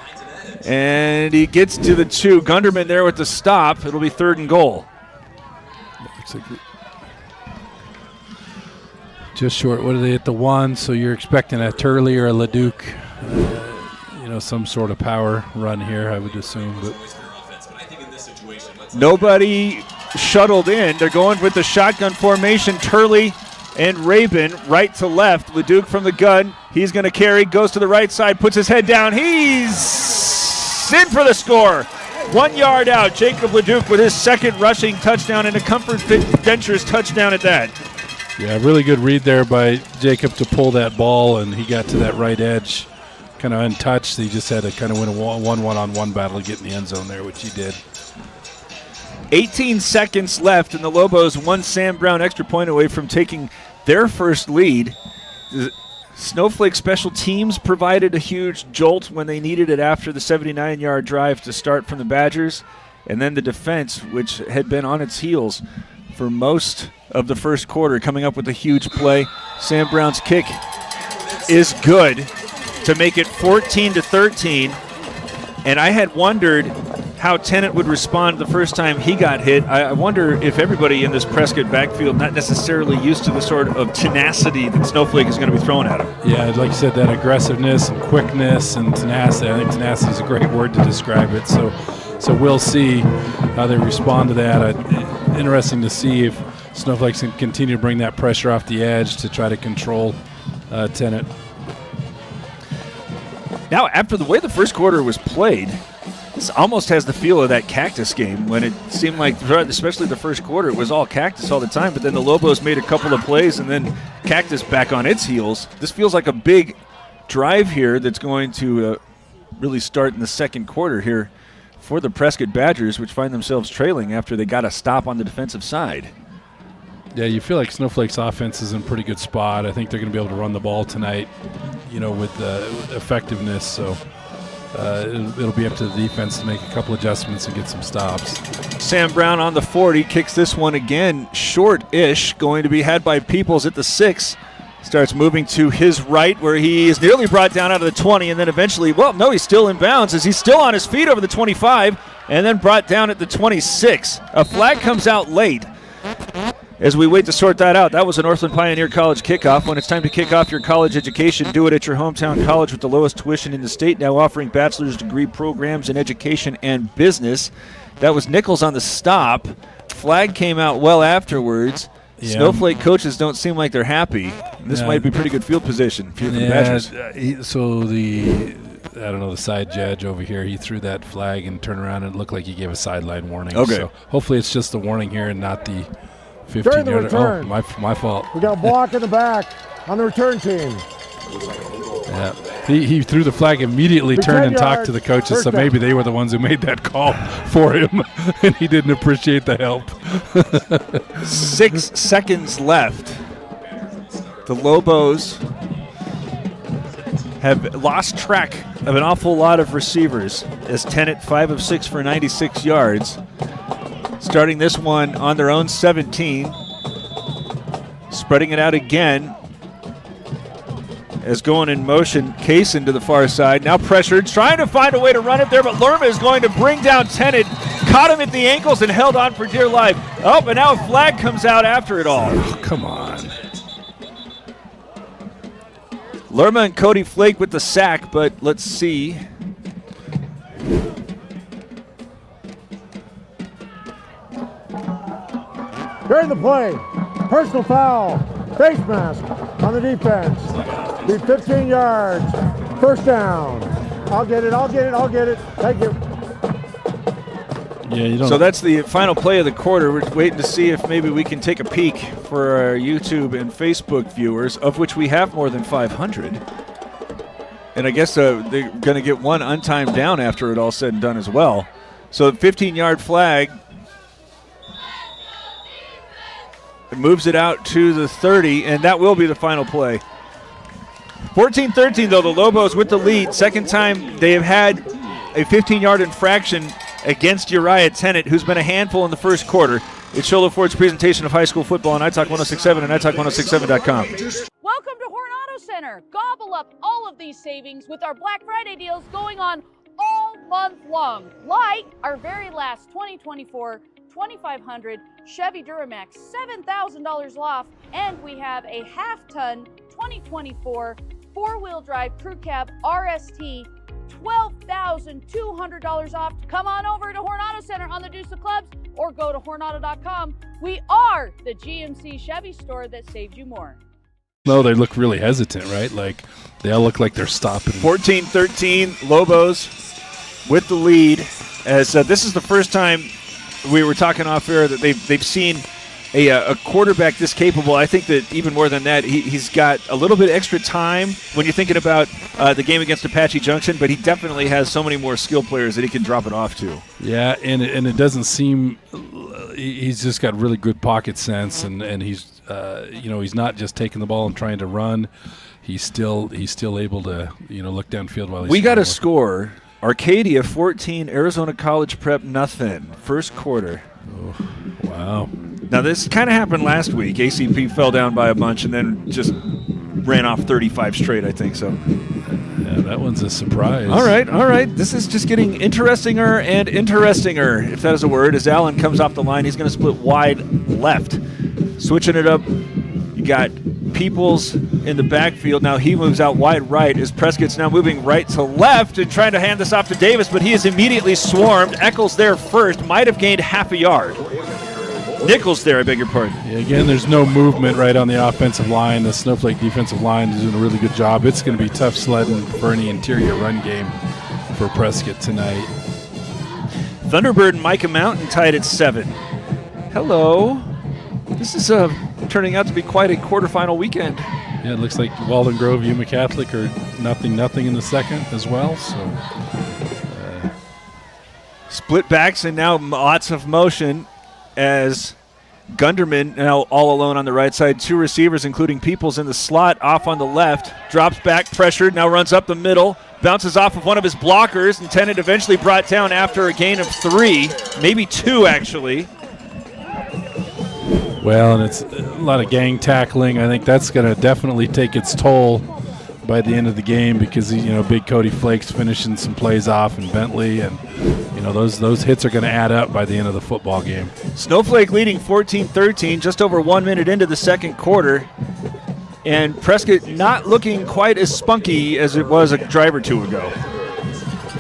And he gets to the 2. Gunderman there with the stop. It'll be 3rd and goal.
Just short. What are they at the 1? So you're expecting a Turley or a LeDuc, some sort of power run here, I would assume. But
nobody shuttled in. They're going with the shotgun formation. Turley and Rabin right to left. LeDuc from the gun. He's going to carry, goes to the right side, puts his head down. He's in for the score. 1 yard out. Jacob LeDuc with his 2nd rushing touchdown and a Comfort Fit Dentures touchdown at that.
Yeah, really good read there by Jacob to pull that ball, and he got to that right edge kind of untouched. He just had to kind of win a 1-1-on-1 battle to get in the end zone there, which he did.
18 seconds left, and the Lobos 1 Sam Brown extra point away from taking their first lead. The Snowflake special teams provided a huge jolt when they needed it after the 79-yard drive to start from the Badgers, and then the defense, which had been on its heels for most of the first quarter, coming up with a huge play. Sam Brown's kick is good to make it 14-13, and I had wondered how Tennant would respond the first time he got hit. I wonder if everybody in this Prescott backfield not necessarily used to the sort of tenacity that Snowflake is going to be throwing at him.
Yeah, like you said, that aggressiveness and quickness and tenacity. I think tenacity is a great word to describe it. So we'll see how they respond to that. Interesting to see if Snowflake can continue to bring that pressure off the edge to try to control Tennant.
Now, after the way the first quarter was played, This almost has the feel of that Cactus game when it seemed like, especially the first quarter, it was all Cactus all the time, but then the Lobos made a couple of plays and then Cactus back on its heels. This feels like a big drive here that's going to really start in the second quarter here for the Prescott Badgers, which find themselves trailing after they got a stop on the defensive side.
Yeah, you feel like Snowflake's offense is in a pretty good spot. I think they're going to be able to run the ball tonight, with effectiveness. So it'll be up to the defense to make a couple adjustments and get some stops.
Sam Brown on the 40 kicks this one again, short-ish, going to be had by Peoples at the 6. Starts moving to his right where he is nearly brought down out of the 20 and then eventually, he's still in bounds as he's still on his feet over the 25 and then brought down at the 26. A flag comes out late. As we wait to sort that out, that was a Northland Pioneer College kickoff. When it's time to kick off your college education, do it at your hometown college with the lowest tuition in the state, now offering bachelor's degree programs in education and business. That was Nichols on the stop. Flag came out well afterwards. Yeah. Snowflake coaches don't seem like they're happy. This might be pretty good field position for the Badgers.
The side judge over here, he threw that flag and turned around and it looked like he gave a sideline warning.
Okay.
So hopefully it's just the warning here and not the 15
During the
yard.
return.
Oh, my fault.
We got a block in the back on the return team.
Yeah. He threw the flag, immediately turned and talked to the coaches, so
down.
maybe they were the ones who made that call for him, and he didn't appreciate the help.
6 seconds left. The Lobos have lost track of an awful lot of receivers as Tennant 5 of 6 for 96 yards. Starting this one on their own 17. Spreading it out again. As going in motion, Kaysen to the far side. Now pressured, trying to find a way to run it there, but Lerma is going to bring down Tennant. Caught him at the ankles and held on for dear life. Oh, but now a flag comes out after it all.
Oh, come on.
Lerma and Cody Flake with the sack, but let's see.
During the play, personal foul, face mask on the defense. Be 15 yards, first down. I'll get it. Thank you.
Yeah, you don't.
So that's the final play of the quarter. We're waiting to see if maybe we can take a peek for our YouTube and Facebook viewers, of which we have more than 500. And I guess they're going to get one untimed down after it all said and done as well. So 15-yard flag. It moves it out to the 30, and that will be the final play. 14-13, though, the Lobos with the lead. Second time they have had a 15-yard infraction against Uriah Tennant, who's been a handful in the first quarter. It's Sholo Ford's presentation of high school football on iTalk 1067 and iTalk1067.com.
Welcome to Horn Auto Center. Gobble up all of these savings with our Black Friday deals going on all month long, like our very last 2024 2500 Chevy Duramax, $7,000 off, and we have a half-ton 2024 four-wheel drive crew cab RST, $12,200 off. Come on over to Horn Auto Center on the Deuce of Clubs or go to hornauto.com. We are the GMC Chevy store that saved you more.
No, they look really hesitant, right? Like they all look like they're stopping.
14-13, Lobos with the lead. As this is the first time we were talking off air that they've seen a quarterback this capable. I think that even more than that, he's got a little bit extra time when you're thinking about the game against Apache Junction, but he definitely has so many more skill players that he can drop it off to.
Yeah, and it doesn't seem he's just got really good pocket sense, and he's he's not just taking the ball and trying to run. He's still able to look downfield while he's.
We got a score. Arcadia 14, Arizona College Prep nothing. First quarter.
Oh, wow.
Now this kind of happened last week. ACP fell down by a bunch and then just ran off 35 straight, I think so.
Yeah, that one's a surprise.
All right. This is just getting interestinger and interestinger, if that is a word, as Allen comes off the line. He's going to split wide left. Switching it up, you got Peoples in the backfield. Now he moves out wide right as Prescott's now moving right to left and trying to hand this off to Davis, but he is immediately swarmed. Eccles there first, might have gained half a yard. Nichols there, I beg your pardon.
Yeah, again, there's no movement right on the offensive line. The Snowflake defensive line is doing a really good job. It's going to be tough sledding for any interior run game for Prescott tonight.
Thunderbird and Micah Mountain tied at 7. Hello. This is turning out to be quite a quarterfinal weekend.
Yeah, it looks like Walden Grove, Yuma Catholic are 0-0 in the second as well. So
split backs and now lots of motion as Gunderman now all alone on the right side. 2 receivers, including Peoples in the slot, off on the left. Drops back, pressured, now runs up the middle. Bounces off of one of his blockers. Intended eventually brought down after a gain of 3, maybe 2 actually.
Well, and it's a lot of gang tackling. I think that's going to definitely take its toll by the end of the game because, Big Cody Flakes finishing some plays off and Bentley, and, those hits are going to add up by the end of the football game.
Snowflake leading 14-13, just over 1 minute into the second quarter. And Prescott not looking quite as spunky as it was a drive or 2 ago.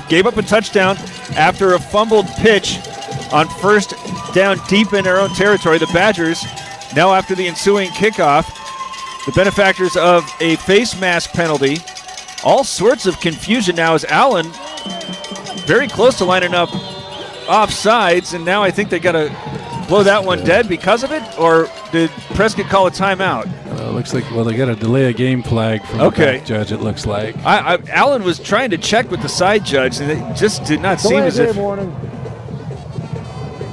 Gave up a touchdown after a fumbled pitch on first down deep in their own territory. The Badgers, now after the ensuing kickoff, the benefactors of a face mask penalty. All sorts of confusion now as Allen very close to lining up offsides, and now I think they got to blow that one dead because of it, or did Prescott call a timeout?
Looks like, they got a delay a game flag from the back judge, it looks like.
Allen was trying to check with the side judge, and it just did not seem as if...
Warning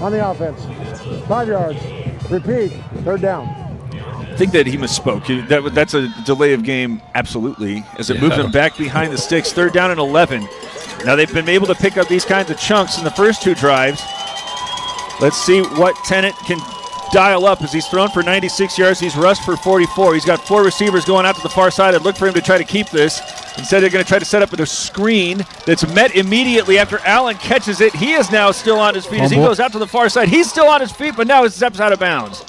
on the offense. 5 yards. Repeat. 3rd down.
I think that he misspoke. That's a delay of game, absolutely, as it moves them back behind the sticks. 3rd down and 11. Now they've been able to pick up these kinds of chunks in the first 2 drives. Let's see what Tennant can dial up as he's thrown for 96 yards. He's rushed for 44. He's got 4 receivers going out to the far side. I'd look for him to try to keep this. Instead, they're going to try to set up a screen that's met immediately after Allen catches it. He is now still on his feet as he goes out to the far side. He's still on his feet, but now he steps out of bounds.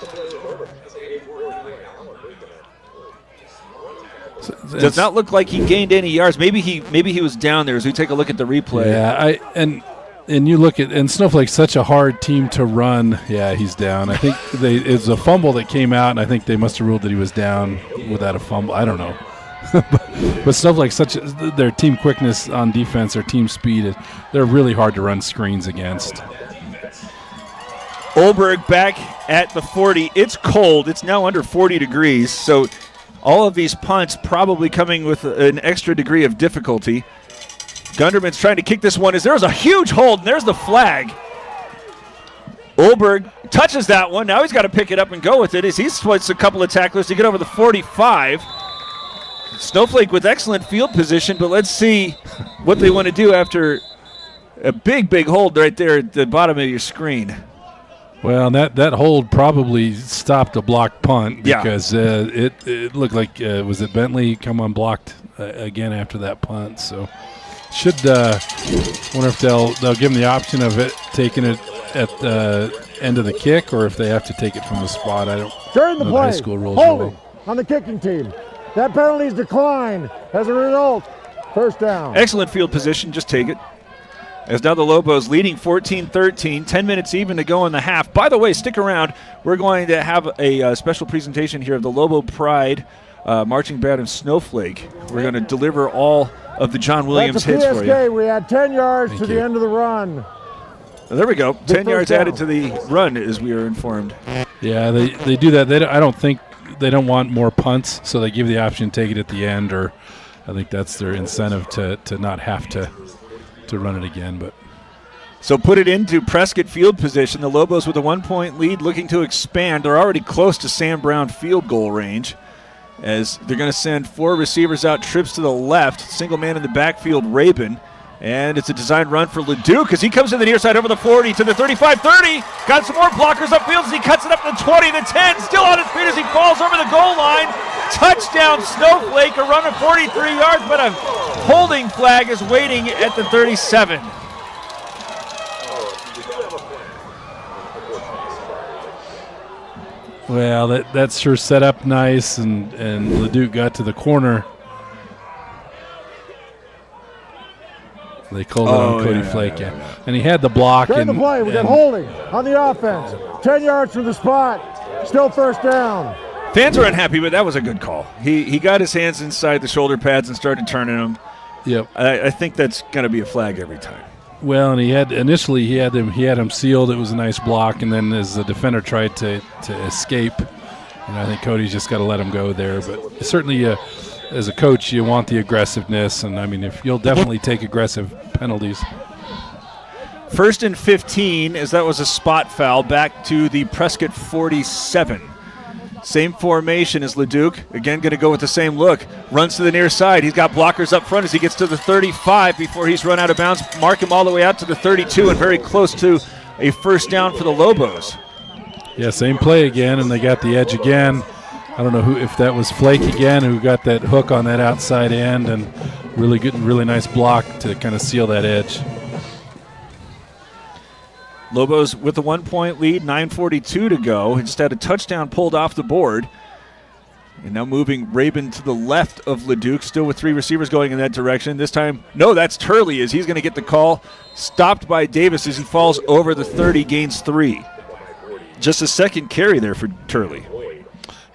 Does not look like he gained any yards. Maybe he was down there as we take a look at the replay.
Yeah, and you look at, and Snowflake's such a hard team to run. Yeah, he's down. I think it's a fumble that came out, and I think they must have ruled that he was down without a fumble. I don't know. but Snowflake's their team quickness on defense, their team speed, they're really hard to run screens against.
Olberg back at the 40. It's cold. It's now under 40 degrees, so all of these punts probably coming with an extra degree of difficulty. Gunderman's trying to kick this one as there's a huge hold, and there's the flag. Olberg touches that one. Now he's got to pick it up and go with it as he splits a couple of tacklers to get over the 45. Snowflake with excellent field position, but let's see what they want to do after a big hold right there at the bottom of your screen.
Well, that hold probably stopped a blocked punt because it looked like, was it Bentley come unblocked again after that punt? So should wonder if they'll give him the option of it taking it at the end of the kick or if they have to take it from the spot. I don't
During the
know
play,
the high school rules
holding on the kicking team. That penalty's declined as a result. 1st down.
Excellent field position. Just take it. As now the Lobos leading 14-13, 10 minutes even to go in the half. By the way, stick around. We're going to have a special presentation here of the Lobo Pride Marching Band of Snowflake. We're going to deliver all of the John Williams hits for you.
We had 10 yards to the end of the run.
There we go. 10 yards added to the run, as we are informed.
Yeah, they do that. I don't think they don't want more punts, so they give the option to take it at the end, or I think that's their incentive to not have to run it again. But
so put it into Prescott field position. The Lobos with a 1-point lead looking to expand. They're already close to Sam Brown field goal range as they're going to send 4 receivers out, trips to the left, single man in the backfield, Rabin. And it's a designed run for Leduc as he comes to the near side over the 40 to the 35-30. Got some more blockers upfield as he cuts it up to the 20, the 10. Still on his feet as he falls over the goal line. Touchdown Snowflake, a run of 43 yards, but a holding flag is waiting at the 37.
Well, that's sure set up nice, and Leduc got to the corner. They called it on Cody Flake, and he had the block.
During the play, we got holding on the offense. 10 yards from the spot, still 1st down.
Fans are unhappy, but that was a good call. He got his hands inside the shoulder pads and started turning them.
Yep.
I think that's going to be a flag every time.
Well, and he had him sealed. It was a nice block, and then as the defender tried to escape, and I think Cody's just got to let him go there. But certainly, as a coach, you want the aggressiveness, and I mean, if you'll definitely take aggressive penalties.
1st and 15, as that was a spot foul, back to the Prescott 47. Same formation as Leduc. Again, going to go with the same look. Runs to the near side. He's got blockers up front as he gets to the 35 before he's run out of bounds. Mark him all the way out to the 32 and very close to a first down for the Lobos.
Yeah, same play again, and they got the edge again. I don't know if that was Flake again, who got that hook on that outside end, and really good, really nice block to kind of seal that edge.
Lobos with a 1-point lead, 9:42 to go. He just had a touchdown pulled off the board. And now moving Rabin to the left of Leduc, still with 3 receivers going in that direction. This time, no, that's Turley as he's going to get the call. Stopped by Davis as he falls over the 30, gains 3. Just a second carry there for Turley.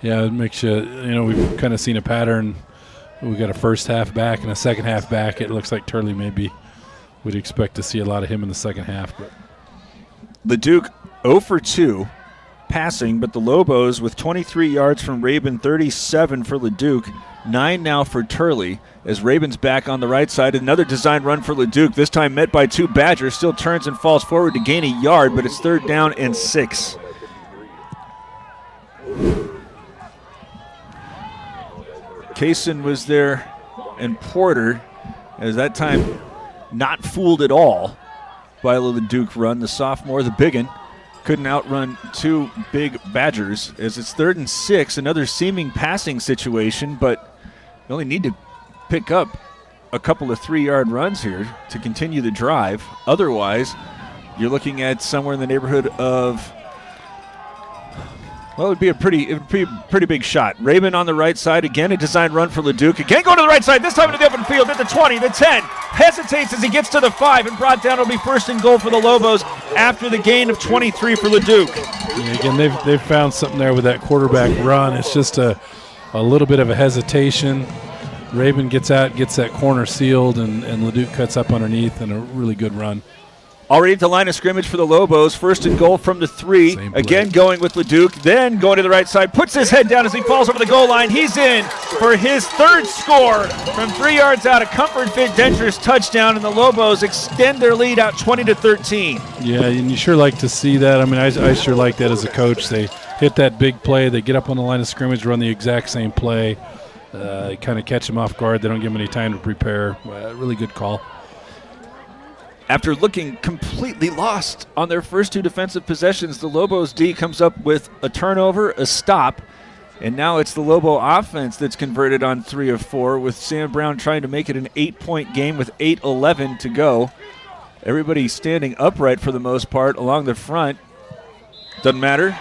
Yeah, it makes you, we've kind of seen a pattern. We got a first half back and a second half back. It looks like Turley maybe would expect to see a lot of him in the second half. But
Leduc 0 for 2 passing, but the Lobos with 23 yards from Rabin, 37 for Leduc, 9 now for Turley as Rabin's back on the right side. Another design run for Leduc, this time met by 2 Badgers, still turns and falls forward to gain a yard, but it's 3rd down and 6. Kaysen was there and Porter, as that time not fooled at all by the Leduc run. The sophomore, the biggin, couldn't outrun 2 big Badgers as it's 3rd and 6, another seeming passing situation, but you only need to pick up a couple of 3-yard runs here to continue the drive. Otherwise, you're looking at somewhere in the neighborhood of, well, it would be a pretty big shot. Rabin on the right side. Again, a design run for Leduc. Again, going to the right side. This time into the open field at the 20, the 10. Hesitates as he gets to the 5 and brought down. It'll be 1st and goal for the Lobos after the gain of 23 for Leduc.
Yeah, again, they've found something there with that quarterback run. It's just a little bit of a hesitation. Rabin gets out, gets that corner sealed, and Leduc cuts up underneath, and a really good run.
Already at the line of scrimmage for the Lobos. 1st and goal from the 3. Again going with Leduc. Then going to the right side. Puts his head down as he falls over the goal line. He's in for his 3rd score from 3 yards out. A Comfort Fit Dentures touchdown. And the Lobos extend their lead out 20-13.
Yeah, and you sure like to see that. I mean, I sure like that as a coach. They hit that big play. They get up on the line of scrimmage, run the exact same play. Kind of catch them off guard. They don't give them any time to prepare. Really good call.
After looking completely lost on their first 2 defensive possessions, the Lobos D comes up with a turnover, a stop, and now it's the Lobo offense that's converted on 3 of 4, with Sam Brown trying to make it an 8-point game with 8:11 to go. Everybody standing upright for the most part along the front. Doesn't matter,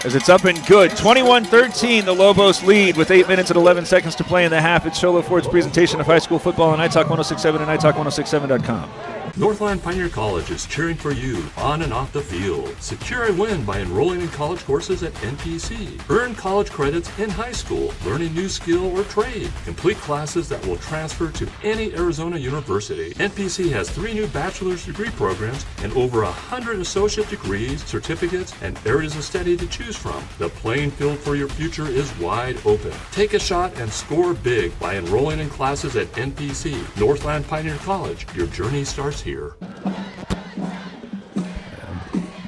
as it's up and good. 21-13, the Lobos lead with 8 minutes and 11 seconds to play in the half. It's Sholo Ford's presentation of high school football on iTalk 1067 and iTalk1067.com.
Northland Pioneer College is cheering for you on and off the field. Secure a win by enrolling in college courses at NPC. Earn college credits in high school, learning new skill or trade. Complete classes that will transfer to any Arizona university. NPC has 3 new bachelor's degree programs and over 100 associate degrees, certificates, and areas of study to choose from. The playing field for your future is wide open. Take a shot and score big by enrolling in classes at NPC. Northland Pioneer College. Your journey starts here.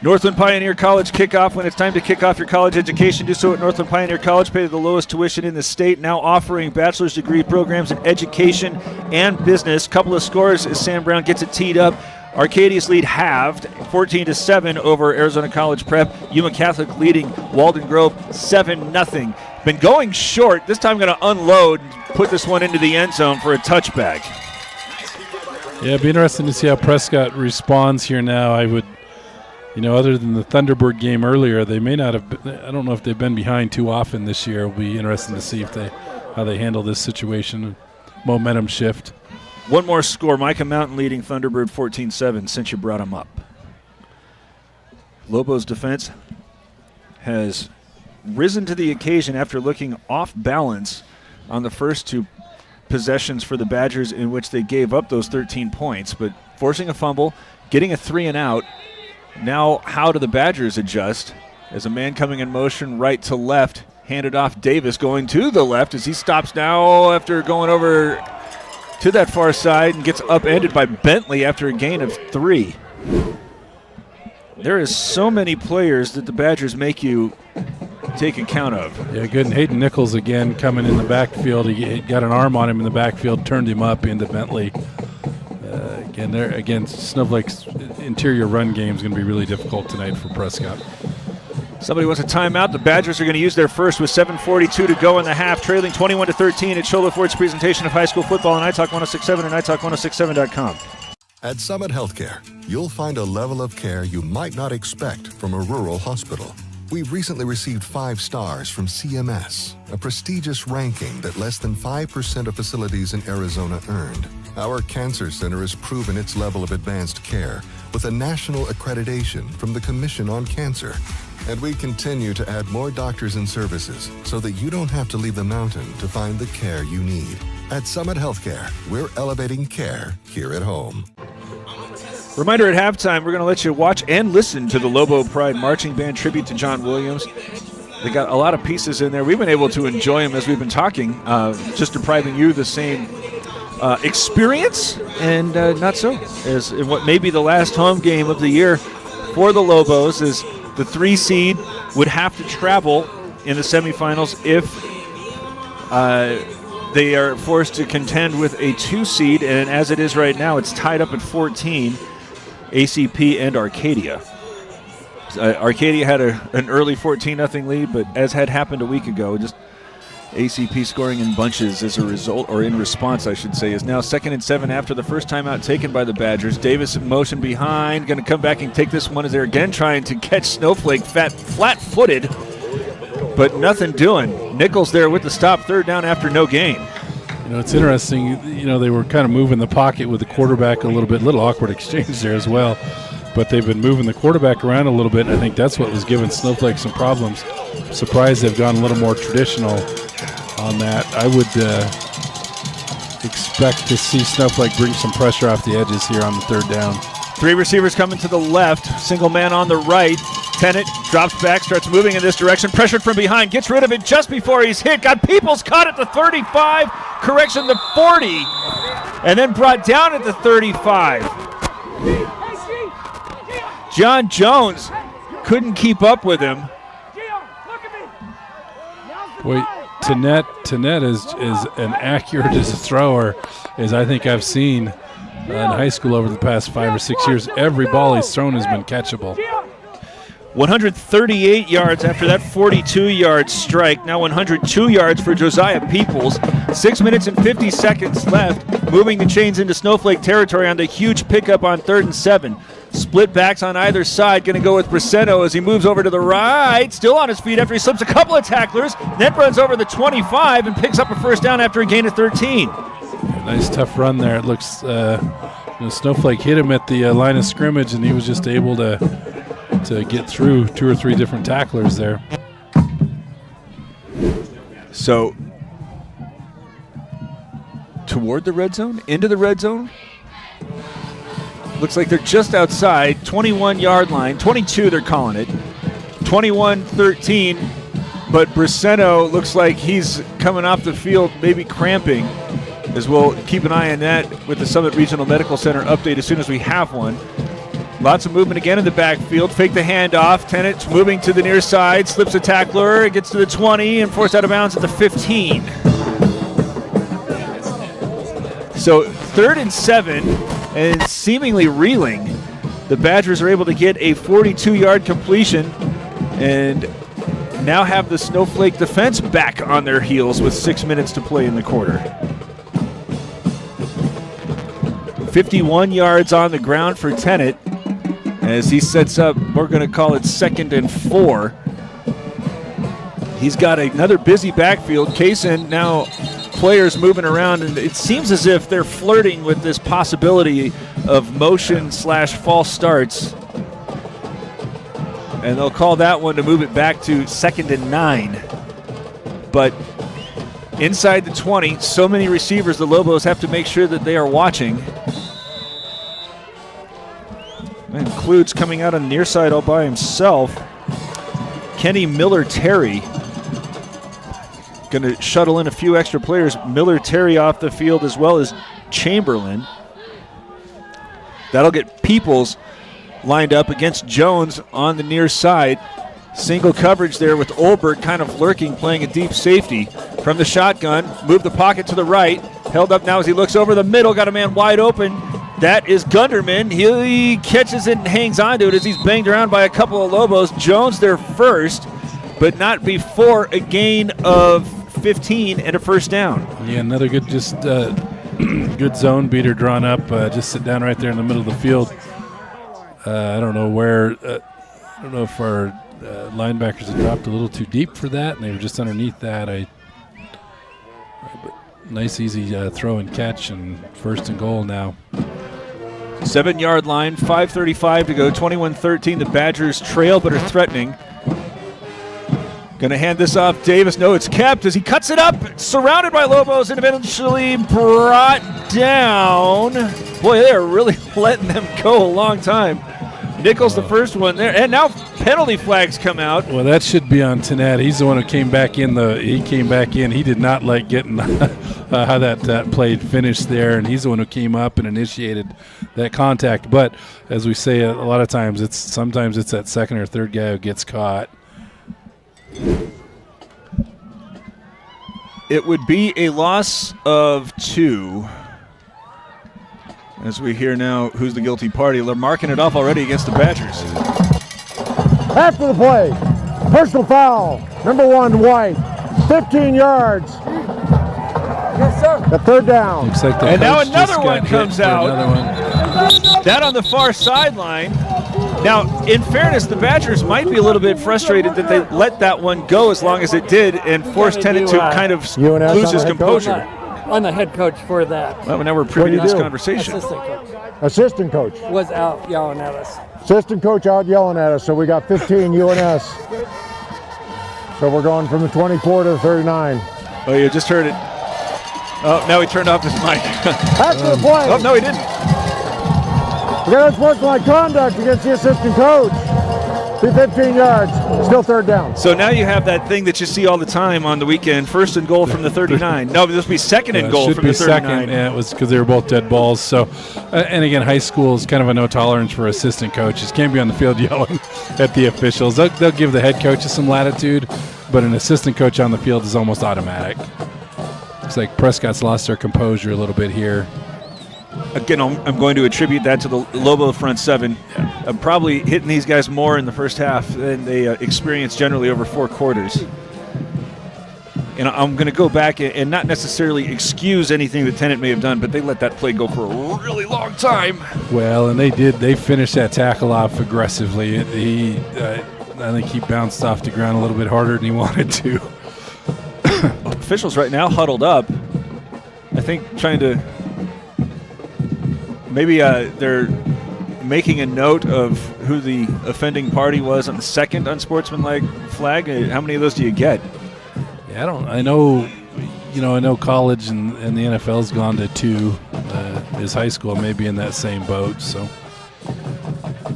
Northland Pioneer College kickoff. When it's time to kick off your college education, do so at Northland Pioneer College. Pay the lowest tuition in the state. Now offering bachelor's degree programs in education and business. Couple of scores as Sam Brown gets it teed up. Arcadia's lead halved, 14-7 over Arizona College Prep. Yuma Catholic leading Walden Grove 7-0. Been going short. This time going to unload and put this one into the end zone for a touchback.
Yeah, it'd be interesting to see how Prescott responds here now. I would, other than the Thunderbird game earlier, they may not have been, I don't know if they've been behind too often this year. It'll be interesting to see how they handle this situation. Momentum shift.
One more score. Micah Mountain leading Thunderbird 14-7 since you brought them up. Lobos defense has risen to the occasion after looking off balance on the first 2 possessions for the Badgers in which they gave up those 13 points, but forcing a fumble, getting a 3 and out. Now how do the Badgers adjust? As a man coming in motion right to left, handed off Davis going to the left as he stops now after going over to that far side and gets upended by Bentley after a gain of 3. There is so many players that the Badgers make you take account of.
Yeah, good. And Hayden Nichols again coming in the backfield. He got an arm on him in the backfield, turned him up into Bentley. Again, Snowflake's interior run game is going to be really difficult tonight for Prescott.
Somebody wants a timeout. The Badgers are going to use their first with 7:42 to go in the half, trailing 21-13 at Shola Ford's presentation of high school football on iTalk 106.7 and iTalk106.7.com.
At Summit Healthcare, you'll find a level of care you might not expect from a rural hospital. We've recently received 5 stars from CMS, a prestigious ranking that less than 5% of facilities in Arizona earned. Our cancer center has proven its level of advanced care with a national accreditation from the Commission on Cancer. And we continue to add more doctors and services so that you don't have to leave the mountain to find the care you need. At Summit Healthcare, we're elevating care here at home.
Reminder at halftime, we're going to let you watch and listen to the Lobo Pride Marching Band tribute to John Williams. They got a lot of pieces in there. We've been able to enjoy them as we've been talking, just depriving you the same experience and not so as in what may be the last home game of the year for the Lobos is the 3 seed would have to travel in the semifinals if they are forced to contend with a 2 seed, and as it is right now, it's tied up at 14, ACP and Arcadia. Arcadia had an early 14-0 lead, but as had happened a week ago, just ACP scoring in bunches as a result, or in response, I should say, is now 2nd and 7 after the first timeout taken by the Badgers. Davis in motion behind, going to come back and take this one as they're again trying to catch Snowflake flat-footed, but nothing doing. Nichols there with the stop, 3rd down after no gain.
You know, it's interesting, they were kind of moving the pocket with the quarterback a little awkward exchange there as well. But they've been moving the quarterback around a little bit, and I think that's what was giving Snowflake some problems. Surprised they've gone a little more traditional on that. I would expect to see Snowflake bring some pressure off the edges here on the 3rd down.
3 receivers coming to the left, single man on the right. Tennant drops back, starts moving in this direction, pressured from behind, gets rid of it just before he's hit. Got Peoples caught at the 35, correction, the 40, and then brought down at the 35. John Jones couldn't keep up with him.
Boy, Tannett is an accurate as a thrower as I think I've seen in high school over the past 5 or 6 years. Every ball he's thrown has been catchable.
138 yards after that 42-yard strike. Now 102 yards for Josiah Peoples. 6 minutes and 50 seconds left. Moving the chains into Snowflake territory on the huge pickup on 3rd and 7. Split backs on either side. Going to go with Bracetto as he moves over to the right. Still on his feet after he slips a couple of tacklers. Then runs over the 25 and picks up a 1st down after a gain of 13.
Nice tough run there. It looks Snowflake hit him at the line of scrimmage, and he was just able to get through 2 or 3 different tacklers there.
So, toward the red zone? Into the red zone? Looks like they're just outside, 21-yard line. 22 they're calling it. 21-13, but Bracetto looks like he's coming off the field, maybe cramping, as we'll keep an eye on that with the Summit Regional Medical Center update as soon as we have one. Lots of movement again in the backfield. Fake the handoff. Tennant moving to the near side. Slips a tackler. Gets to the 20 and forced out of bounds at the 15. So 3rd and 7 and seemingly reeling. The Badgers are able to get a 42-yard completion and now have the Snowflake defense back on their heels with 6 minutes to play in the quarter. 51 yards on the ground for Tennant as he sets up, we're going to call it 2nd and 4. He's got another busy backfield. Kaysen now players moving around, and it seems as if they're flirting with this possibility of motion/false starts. And they'll call that one to move it back to 2nd and 9. But inside the 20, so many receivers, the Lobos have to make sure that they are watching. includes coming out on the near side all by himself, Kenny Miller-Terry. Going to shuttle in a few extra players. Miller-Terry off the field as well as Chamberlain. That'll get Peoples lined up against Jones on the near side. Single coverage there with Olbert kind of lurking, playing a deep safety. From the shotgun, move the pocket to the right. Held up now as he looks over the middle, got a man wide open. That is Gunderman. He catches it and hangs on to it as he's banged around by a couple of Lobos. Jones there first, but not before a gain of 15 and a first down.
Yeah, another good, just good zone beater drawn up. Just sit down right there in the middle of the field. I don't know where. I don't know if our linebackers had dropped a little too deep for that, and they were just underneath that. Nice, easy throw and catch, and first and goal now.
7-yard line, 5:35 to go, 21-13. The Badgers trail but are threatening. Going to hand this off Davis. No, it's kept as he cuts it up. Surrounded by Lobos and eventually brought down. Boy, they're really letting them go a long time. Nichols the first one there. And now penalty flags come out.
Well, that should be on Tanat. He's the one who came back in. He came back in. He did not like getting how that play finished there, and he's the one who came up and initiated that contact. But as we say a lot of times, sometimes it's that second or third guy who gets caught.
It would be a loss of 2. As we hear now who's the guilty party. They're marking it off already against the Badgers.
After the play, personal foul, number 1, White, 15 yards. Yes, sir. The third down.
Looks like
and now another one comes out. That on the far sideline. Now, in fairness, the Badgers might be a little bit frustrated that they let that one go as long as it did and forced Tennant to kind of lose his composure.
I'm the head coach for that.
Well, now we're privy to this conversation.
Assistant coach.
Assistant coach.
Was out yelling at us.
Assistant coach out yelling at us, so we got 15 UNS. So we're going from the 24 to the 39.
Oh, you just heard it. Oh, now he turned off his mic.
After the play.
Oh, no, he didn't.
We got unsportsmanlike conduct against the assistant coach. 15 yards, still third down.
So now you have that thing that you see all the time on the weekend, first and goal from the 39. No, this will be second and goal from the 39.
Second, yeah, it was because they were both dead balls. So, and again, high school is kind of a no tolerance for assistant coaches. Can't be on the field yelling at the officials. They'll give the head coaches some latitude, but an assistant coach on the field is almost automatic. Looks like Prescott's lost their composure a little bit here.
Again, I'm going to attribute that to the Lobo front seven. I'm probably hitting these guys more in the first half than they experience generally over 4 quarters. And I'm going to go back and not necessarily excuse anything that Tennant may have done, but they let that play go for a really long time.
Well, and they did. They finished that tackle off aggressively. I think he bounced off the ground a little bit harder than he wanted to.
Officials right now huddled up. I think trying to maybe they're making a note of who the offending party was on the second unsportsmanlike flag. How many of those do you get?
Yeah, I know college and the NFL's gone to 2. Is high school maybe in that same boat? So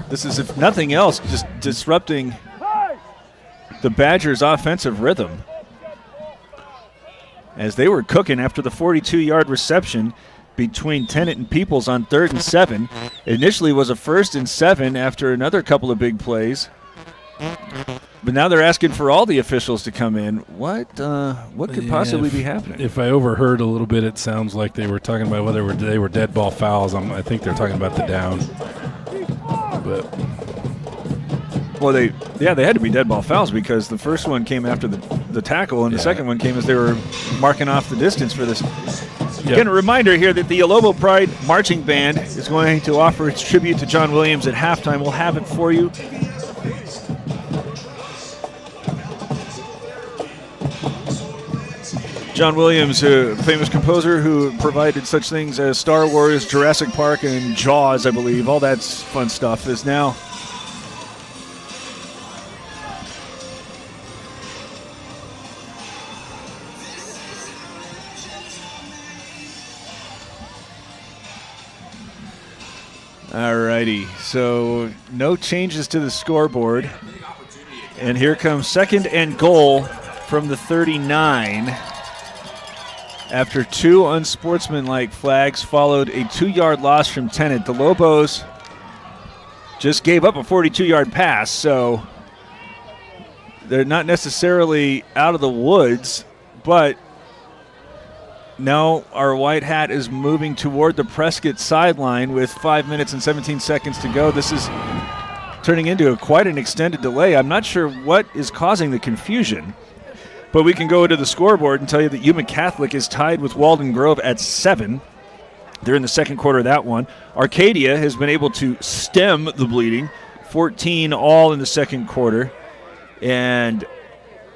this is, if nothing else, just disrupting the Badgers' offensive rhythm, as they were cooking after the 42-yard reception between Tennant and Peoples on 3rd and 7. Initially was a 1st and 7 after another couple of big plays. But now they're asking for all the officials to come in. What could possibly be happening?
If I overheard a little bit, it sounds like they were talking about whether they were dead ball fouls. I think they're talking about the down. But
well, they had to be dead ball fouls because the first one came after the tackle, and the second one came as they were marking off the distance for this. Again, a reminder here that the Lobo Pride Marching Band is going to offer its tribute to John Williams at halftime. We'll have it for you. John Williams, a famous composer who provided such things as Star Wars, Jurassic Park, and Jaws, I believe. All that's fun stuff is now All righty, so no changes to the scoreboard. And here comes 2nd and goal from the 39. After 2 unsportsmanlike flags followed a 2-yard loss from Tennant. The Lobos just gave up a 42-yard pass, so they're not necessarily out of the woods, but now our white hat is moving toward the Prescott sideline with 5 minutes and 17 seconds to go. This is turning into quite an extended delay. I'm not sure what is causing the confusion, but we can go to the scoreboard and tell you that Yuma Catholic is tied with Walden Grove at 7. They're in the second quarter of that one. Arcadia has been able to stem the bleeding, 14 all in the second quarter. And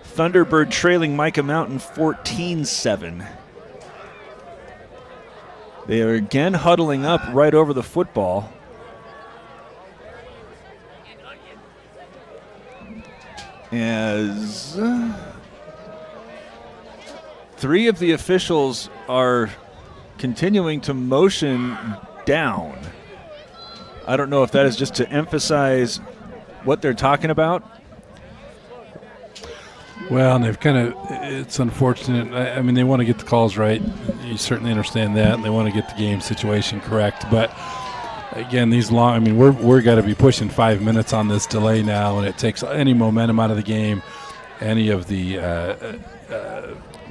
Thunderbird trailing Micah Mountain 14-7. They are again huddling up right over the football. As 3 of the officials are continuing to motion down. I don't know if that is just to emphasize what they're talking about.
Well, and they've it's unfortunate. I mean, they want to get the calls right. You certainly understand that, and they want to get the game situation correct. But again, we're got to be pushing 5 minutes on this delay now, and it takes any momentum out of the game, any of the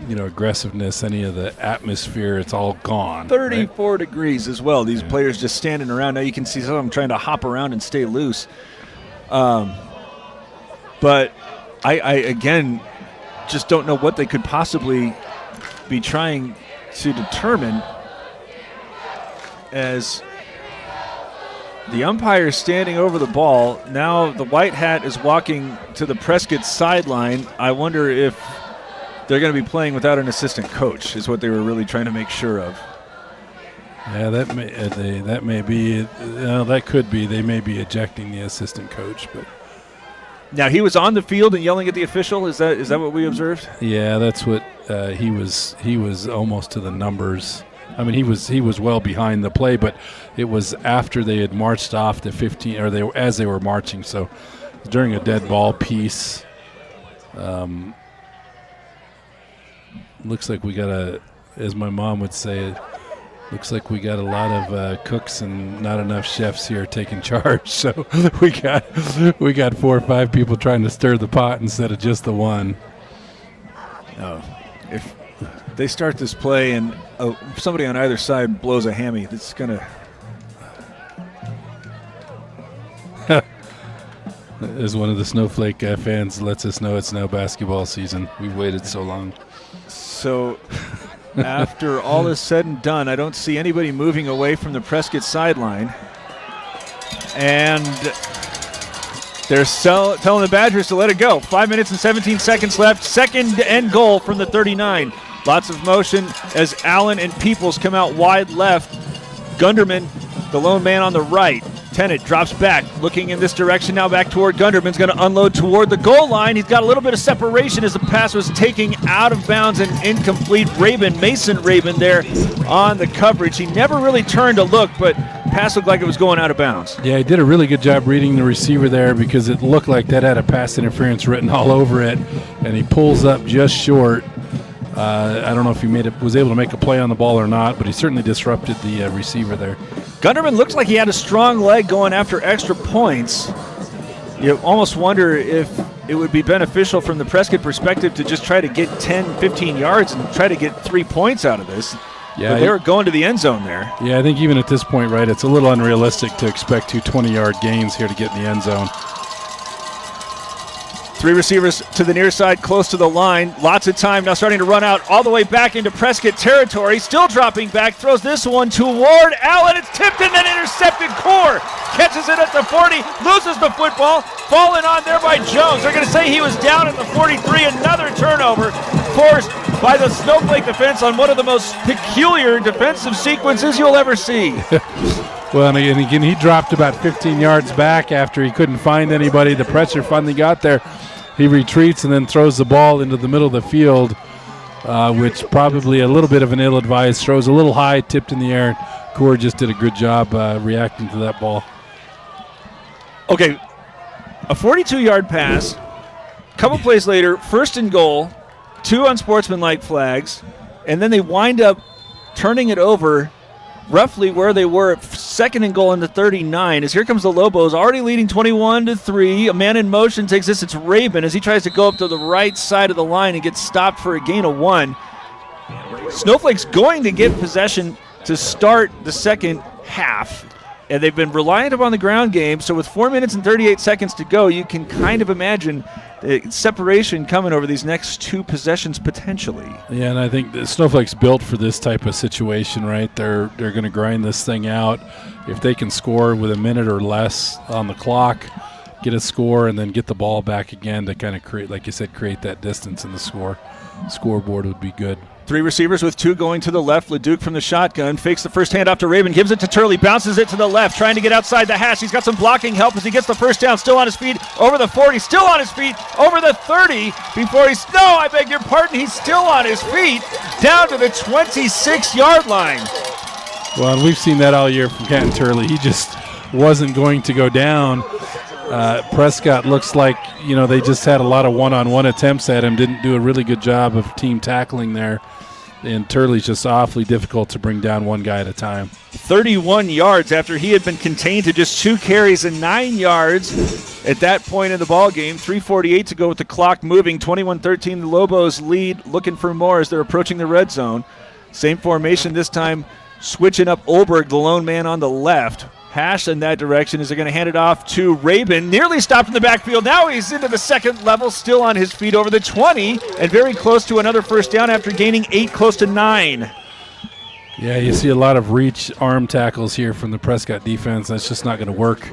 aggressiveness, any of the atmosphere. It's all gone.
34
right?
degrees as well. These players just standing around. Now you can see some of them trying to hop around and stay loose. But I again just don't know what they could possibly be trying to determine, as the umpire is standing over the ball. Now the white hat is walking to the Prescott sideline. I wonder if they're going to be playing without an assistant coach, is what they were really trying to make sure of.
Yeah, that may be. That could be. They may be ejecting the assistant coach, but.
Now, he was on the field and yelling at the official. Is that what we observed?
Yeah, that's what he was. He was almost to the numbers. I mean, he was well behind the play, but it was after they had marched off the 15, or as they were marching. So during a dead ball piece, looks like we got as my mom would say, looks like we got a lot of cooks and not enough chefs here taking charge. So we got 4 or 5 people trying to stir the pot instead of just the one.
Oh, if they start this play and somebody on either side blows a hammy, that's gonna.
As one of the Snowflake fans lets us know, it's now basketball season. We've waited so long. So. After all is said and done, I don't see anybody moving away from the Prescott sideline.
And they're telling the Badgers to let it go. 5 minutes and 17 seconds left. 2nd and goal from the 39. Lots of motion as Allen and Peoples come out wide left. Gunderman, the lone man on the right. Tennant drops back, looking in this direction now, back toward Gunderman's going to unload toward the goal line. He's got a little bit of separation as the pass was taking out of bounds and incomplete. Mason Rabin there on the coverage. He never really turned to look, but pass looked like it was going out of bounds.
Yeah, he did a really good job reading the receiver there, because it looked like that had a pass interference written all over it, and he pulls up just short. I don't know if he was able to make a play on the ball or not, but he certainly disrupted the receiver there.
Gunderman looks like he had a strong leg going after extra points. You almost wonder if it would be beneficial from the Prescott perspective to just try to get 10, 15 yards and try to get 3 points out of this. Yeah, but they were going to the end zone there.
Yeah, I think even at this point, right, it's a little unrealistic to expect 2 20-yard gains here to get in the end zone.
3 receivers to the near side, close to the line. Lots of time now, starting to run out all the way back into Prescott territory. Still dropping back, throws this one toward Allen. It's tipped and then intercepted. Core catches it at the 40, loses the football. Fallen on there by Jones. They're going to say he was down at the 43. Another turnover forced by the Snowflake defense on one of the most peculiar defensive sequences you'll ever see.
Well, and again, he dropped about 15 yards back after he couldn't find anybody. The pressure finally got there. He retreats and then throws the ball into the middle of the field. which probably a little bit of an ill-advised throws a little high, tipped in the air. Core just did a good job reacting to that ball.
Okay, a 42-yard pass. Couple plays later, 1st and goal, 2 unsportsmanlike flags, and then they wind up turning it over roughly where they were at 2nd and goal in the 39. As here comes the Lobos, already leading 21-3. A man in motion takes this. It's Rabin as he tries to go up to the right side of the line and gets stopped for a gain of 1. Snowflake's going to get possession to start the second half. And they've been reliant upon the ground game, so with 4 minutes and 38 seconds to go, you can kind of imagine the separation coming over these next 2 possessions potentially.
Yeah, and I think the Snowflake's built for this type of situation, right? They're going to grind this thing out. If they can score with a minute or less on the clock, get a score, and then get the ball back again to kind of create, like you said, create that distance in the scoreboard would be good.
3 receivers with 2 going to the left. Leduc from the shotgun fakes the first handoff to Rabin, gives it to Turley, bounces it to the left, trying to get outside the hash. He's got some blocking help as he gets the first down, still on his feet, over the 40, still on his feet, over the 30, before he's, no, I beg your pardon, he's still on his feet, down to the 26-yard line.
Well, and we've seen that all year from Canton Turley. He just wasn't going to go down. Prescott looks like, they just had a lot of one-on-one attempts at him, didn't do a really good job of team tackling there. And Turley's just awfully difficult to bring down one guy at a time.
31 yards after he had been contained to just 2 carries and 9 yards at that point in the ball game. 3:48 to go with the clock moving. 21-13, the Lobos lead, looking for more as they're approaching the red zone. Same formation this time, switching up Olberg, the lone man on the left. Hash in that direction as they're going to hand it off to Rabin. Nearly stopped in the backfield. Now he's into the second level, still on his feet over the 20, and very close to another first down after gaining 8, close to 9.
Yeah, you see a lot of reach arm tackles here from the Prescott defense. That's just not going to work.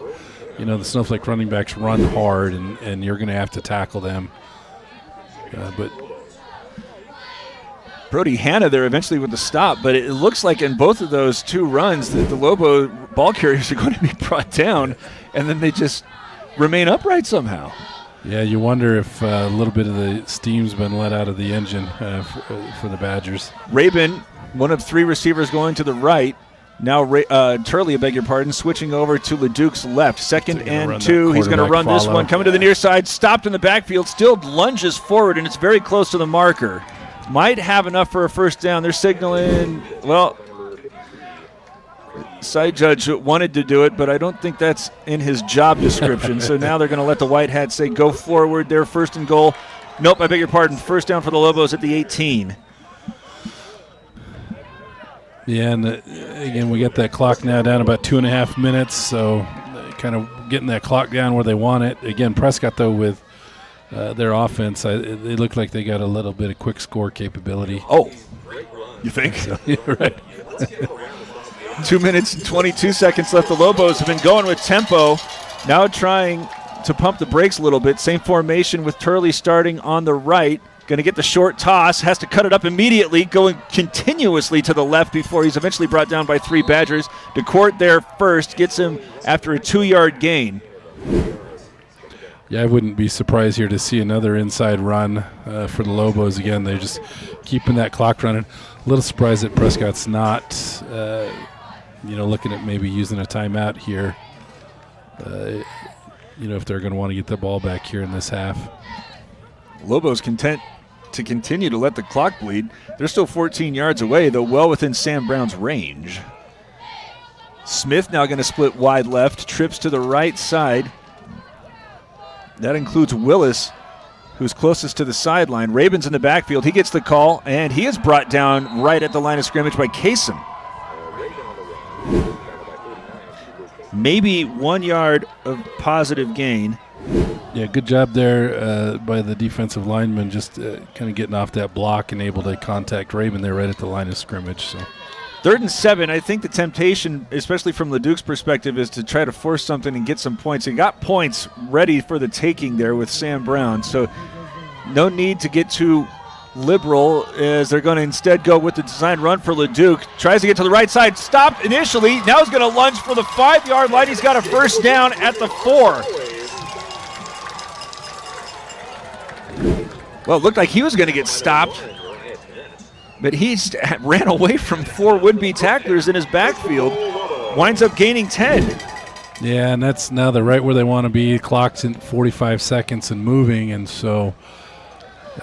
The Snowflake running backs run hard, and you're going to have to tackle them. But
Brody Hanna there eventually with the stop, but it looks like in both of those 2 runs that the Lobo ball carriers are going to be brought down, and then they just remain upright somehow.
Yeah, you wonder if a little bit of the steam's been let out of the engine for the Badgers.
Rabin, one of 3 receivers going to the right. Now Turley, I beg your pardon, switching over to Leduc's left. 2nd and 2. He's going to run this one. Coming to the near side, stopped in the backfield, still lunges forward, and it's very close to the marker. Might have enough for a first down. They're signaling, well, side judge wanted to do it, but I don't think that's in his job description. So now they're going to let the white hat say go forward. They're 1st and goal. Nope, I beg your pardon. First down for the Lobos at the 18.
Yeah, and again, we got that clock now down about 2.5 minutes, so kind of getting that clock down where they want it. Again, Prescott, though, with their offense, they look like they got a little bit of quick score capability.
Oh, you think?
So, yeah, right.
2 minutes and 22 seconds left. The Lobos have been going with tempo, now trying to pump the brakes a little bit. Same formation with Turley starting on the right. Going to get the short toss, has to cut it up immediately, going continuously to the left before he's eventually brought down by 3 Badgers. DeCourt there first, gets him after a 2-yard gain.
Yeah, I wouldn't be surprised here to see another inside run for the Lobos again. They're just keeping that clock running. A little surprised that Prescott's not, looking at maybe using a timeout here. If they're going to want to get the ball back here in this half.
Lobos content to continue to let the clock bleed. They're still 14 yards away, though well within Sam Brown's range. Smith now going to split wide left, trips to the right side. That includes Willis, who's closest to the sideline. Rabin's in the backfield. He gets the call, and he is brought down right at the line of scrimmage by Kasem. Maybe 1 yard of positive gain.
Yeah, good job there by the defensive lineman, just kind of getting off that block and able to contact Rabin there right at the line of scrimmage. So
3rd and 7, I think the temptation, especially from Leduc's perspective, is to try to force something and get some points. He got points ready for the taking there with Sam Brown, so no need to get too liberal as they're going to instead go with the design run for Leduc. Tries to get to the right side, stopped initially, now he's going to lunge for the 5-yard line. He's got a first down at the 4. Well, it looked like he was going to get stopped. but he's ran away from 4 would-be tacklers in his backfield, winds up gaining 10.
Yeah, and that's now they're right where they want to be. Clock's in 45 seconds and moving, and so,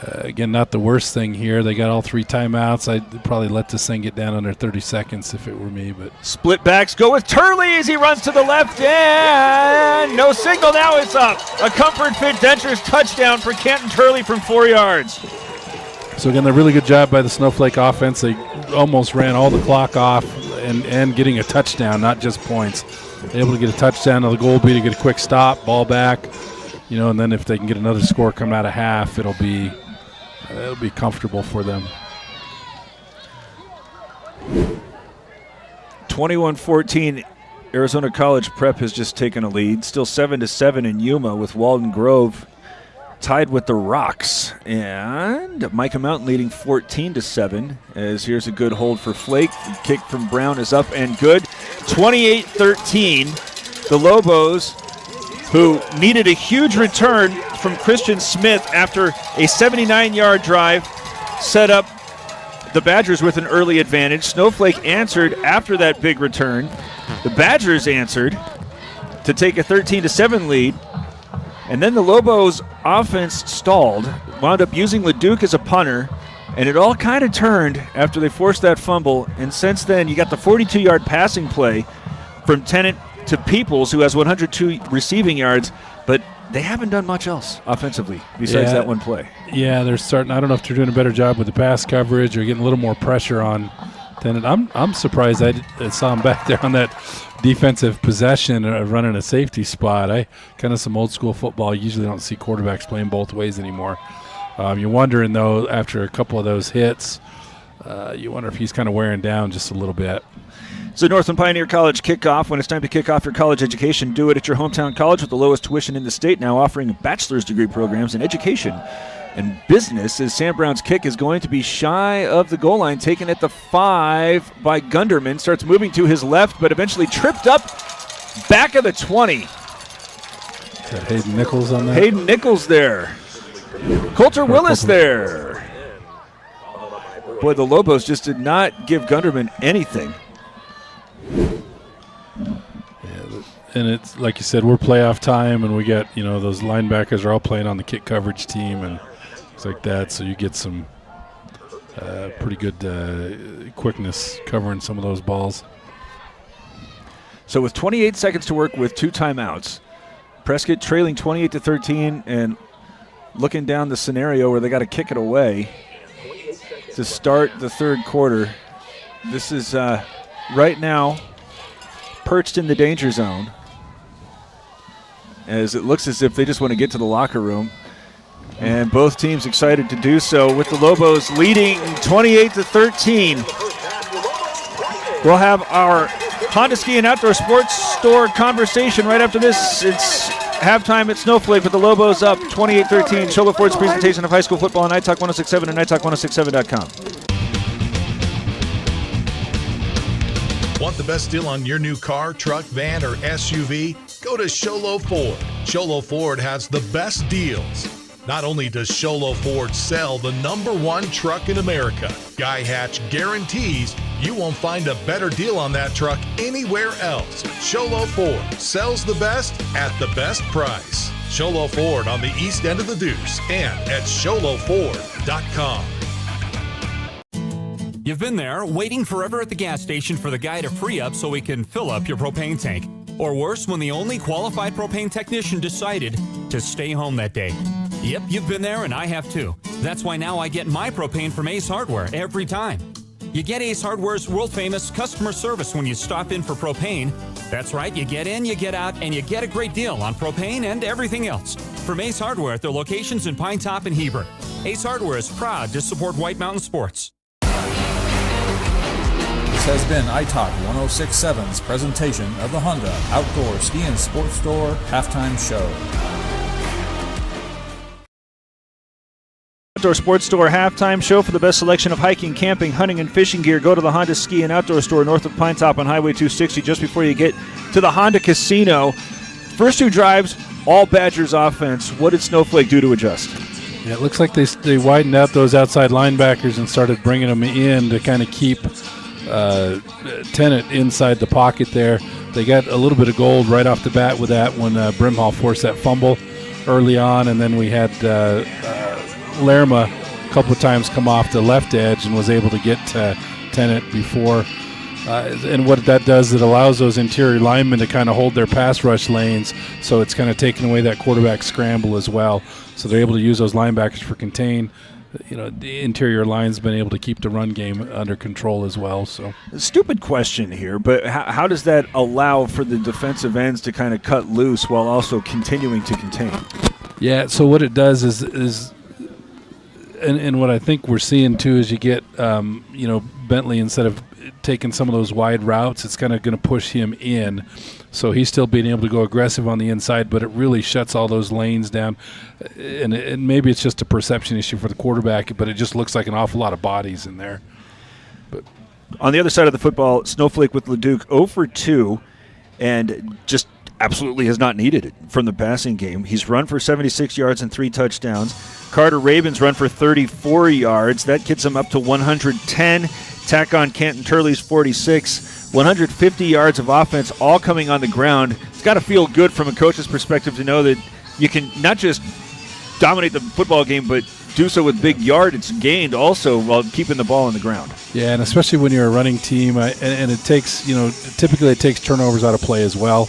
again, not the worst thing here. They got all 3 timeouts. I'd probably let this thing get down under 30 seconds if it were me. But
split backs go with Turley as he runs to the left, and no signal. Now it's up. A Comfort Fit Dentures touchdown for Canton Turley from 4 yards.
So, again, a really good job by the Snowflake offense. They almost ran all the clock off and getting a touchdown, not just points. Able to get a touchdown. Now the goal will be to get a quick stop, ball back, and then if they can get another score coming out of half, it'll be comfortable for them.
21-14, Arizona College Prep has just taken a lead. Still 7-7 in Yuma with Walden Grove tied with the Rocks. And Micah Mountain leading 14-7 as here's a good hold for Flake. The kick from Brown is up and good. 28-13, the Lobos, who needed a huge return from Christian Smith after a 79-yard drive, set up the Badgers with an early advantage. Snowflake answered after that big return. The Badgers answered to take a 13-7 lead. And then the Lobos offense stalled, wound up using LeDuc as a punter, and it all kind of turned after they forced that fumble. And since then, you got the 42-yard passing play from Tennant to Peoples, who has 102 receiving yards, but they haven't done much else offensively besides that one play.
Yeah, they're starting. I don't know if they're doing a better job with the pass coverage or getting a little more pressure on Tennant. I'm surprised I saw him back there on that defensive possession running a safety spot. Kind of some old school football. You usually don't see quarterbacks playing both ways anymore. You're wondering, though, after a couple of those hits, you wonder if he's kind of wearing down just a little bit.
So Northland Pioneer College kickoff. When it's time to kick off your college education, do it at your hometown college with the lowest tuition in the state, now offering bachelor's degree programs in education and business. As Sam Brown's kick is going to be shy of the goal line, taken at the 5 by Gunderman. Starts moving to his left, but eventually tripped up back of the 20.
Is that Hayden Nichols on that?
Hayden Nichols there. Coulter Willis there. Boy, the Lobos just did not give Gunderman anything.
And it's like you said, we're playoff time, and we got, those linebackers are all playing on the kick coverage team and things like that. So you get some pretty good quickness covering some of those balls.
So with 28 seconds to work with 2 timeouts, Prescott trailing 28-13 and looking down the scenario where they got to kick it away to start the third quarter. This is right now perched in the danger zone, as it looks as if they just want to get to the locker room. And both teams excited to do so, with the Lobos leading 28-13. We'll have our Honda Ski and Outdoor Sports Store conversation right after this. It's halftime at Snowflake with the Lobos up 28-13. Shola Ford's presentation of high school football on iTalk 106.7 and iTalk106.7.com.
Want the best deal on your new car, truck, van, or SUV? Go to Sholo Ford. Sholo Ford has the best deals. Not only does Sholo Ford sell the #1 truck in America, Guy Hatch guarantees you won't find a better deal on that truck anywhere else. Sholo Ford sells the best at the best price. Sholo Ford on the east end of the Deuce and at sholoford.com.
You've been there, waiting forever at the gas station for the guy to free up so he can fill up your propane tank. Or worse, when the only qualified propane technician decided to stay home that day. Yep, you've been there, and I have too. That's why now I get my propane from Ace Hardware every time. You get Ace Hardware's world-famous customer service when you stop in for propane. That's right, you get in, you get out, and you get a great deal on propane and everything else. From Ace Hardware at their locations in Pine Top and Heber. Ace Hardware is proud to support White Mountain Sports.
This has been iTalk 106.7's presentation of the Honda Outdoor Ski and Sports Store Halftime Show.
Outdoor Sports Store halftime show. For the best selection of hiking, camping, hunting, and fishing gear, go to the Honda Ski and Outdoor Store north of Pine Top on Highway 260 just before you get to the Honda Casino. First 2 drives, all Badgers offense. What did Snowflake do to adjust?
Yeah, it looks like they widened out those outside linebackers and started bringing them in to kind of keep Tennant inside the pocket there. They got a little bit of gold right off the bat with that when Brimhall forced that fumble early on, and then we had Lerma a couple of times come off the left edge and was able to get Tennant before. And what that does, it allows those interior linemen to kind of hold their pass rush lanes, so it's kind of taking away that quarterback scramble as well. So they're able to use those linebackers for contain. The interior line's been able to keep the run game under control as well. So,
stupid question here, but how does that allow for the defensive ends to kind of cut loose while also continuing to contain?
Yeah, so what it does is and what I think we're seeing too is you get Bentley, instead of taking some of those wide routes, it's kind of going to push him in. So he's still being able to go aggressive on the inside, but it really shuts all those lanes down. And maybe it's just a perception issue for the quarterback, but it just looks like an awful lot of bodies in there. But
on the other side of the football, Snowflake with Leduc 0 for 2, and just absolutely has not needed it from the passing game. He's run for 76 yards and 3 touchdowns. Carter Rabin's run for 34 yards. That gets him up to 110. Tack on Canton Turley's 46. 150 yards of offense, all coming on the ground. It's got to feel good from a coach's perspective to know that you can not just dominate the football game, but do so with big yardage gained also while keeping the ball on the ground.
Yeah, and especially when you're a running team, and it takes, typically it takes turnovers out of play as well.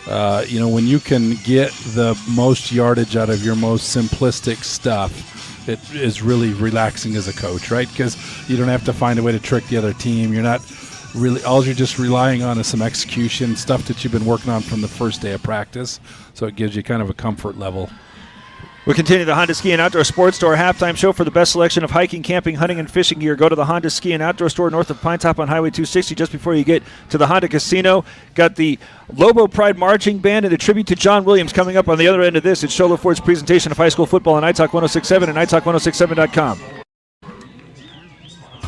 When you can get the most yardage out of your most simplistic stuff, it is really relaxing as a coach, right? Because you don't have to find a way to trick the other team. You're not really, all you're just relying on is some execution, stuff that you've been working on from the first day of practice. So it gives you kind of a comfort level.
We continue the Honda Ski and Outdoor Sports Store halftime show. For the best selection of hiking, camping, hunting, and fishing gear, go to the Honda Ski and Outdoor Store north of Pine Top on Highway 260 just before you get to the Honda Casino. Got the Lobo Pride Marching Band and a tribute to John Williams coming up on the other end of this. It's Sholo Ford's presentation of high school football on iTalk 1067 and iTalk1067.com.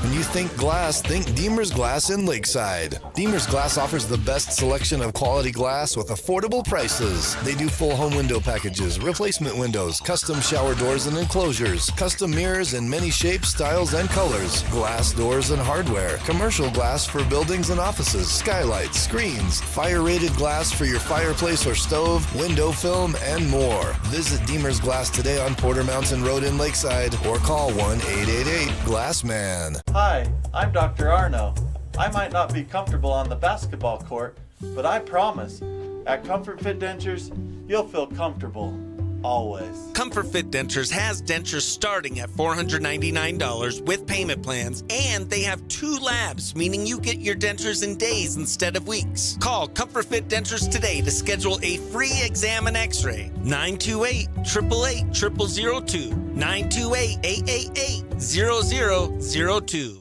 When you think glass, think Deemer's Glass in Lakeside. Deemer's Glass offers the best selection of quality glass with affordable prices. They do full home window packages, replacement windows, custom shower doors and enclosures, custom mirrors in many shapes, styles, and colors, glass doors and hardware, commercial glass for buildings and offices, skylights, screens, fire-rated glass for your fireplace or stove, window film, and more. Visit Deemer's Glass today on Porter Mountain Road in Lakeside or call 1-888-GLASSMAN.
Hi, I'm Dr. Arno. I might not be comfortable on the basketball court, but I promise, at Comfort Fit Dentures, you'll feel comfortable, always.
Comfort Fit Dentures has dentures starting at $499 with payment plans, and they have 2 labs, meaning you get your dentures in days instead of weeks. Call Comfort Fit Dentures today to schedule a free exam and x-ray. 928-888-0002. 928-888-0002.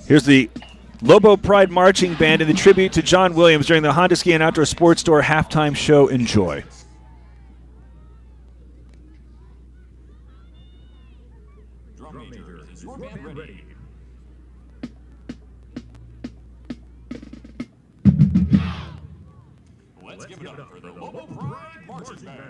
Here's the Lobo Pride Marching Band and the tribute to John Williams during the Honda Ski and Outdoor Sports Store halftime show. Enjoy.
Let's give it up for the Lobo Pride Marching Band.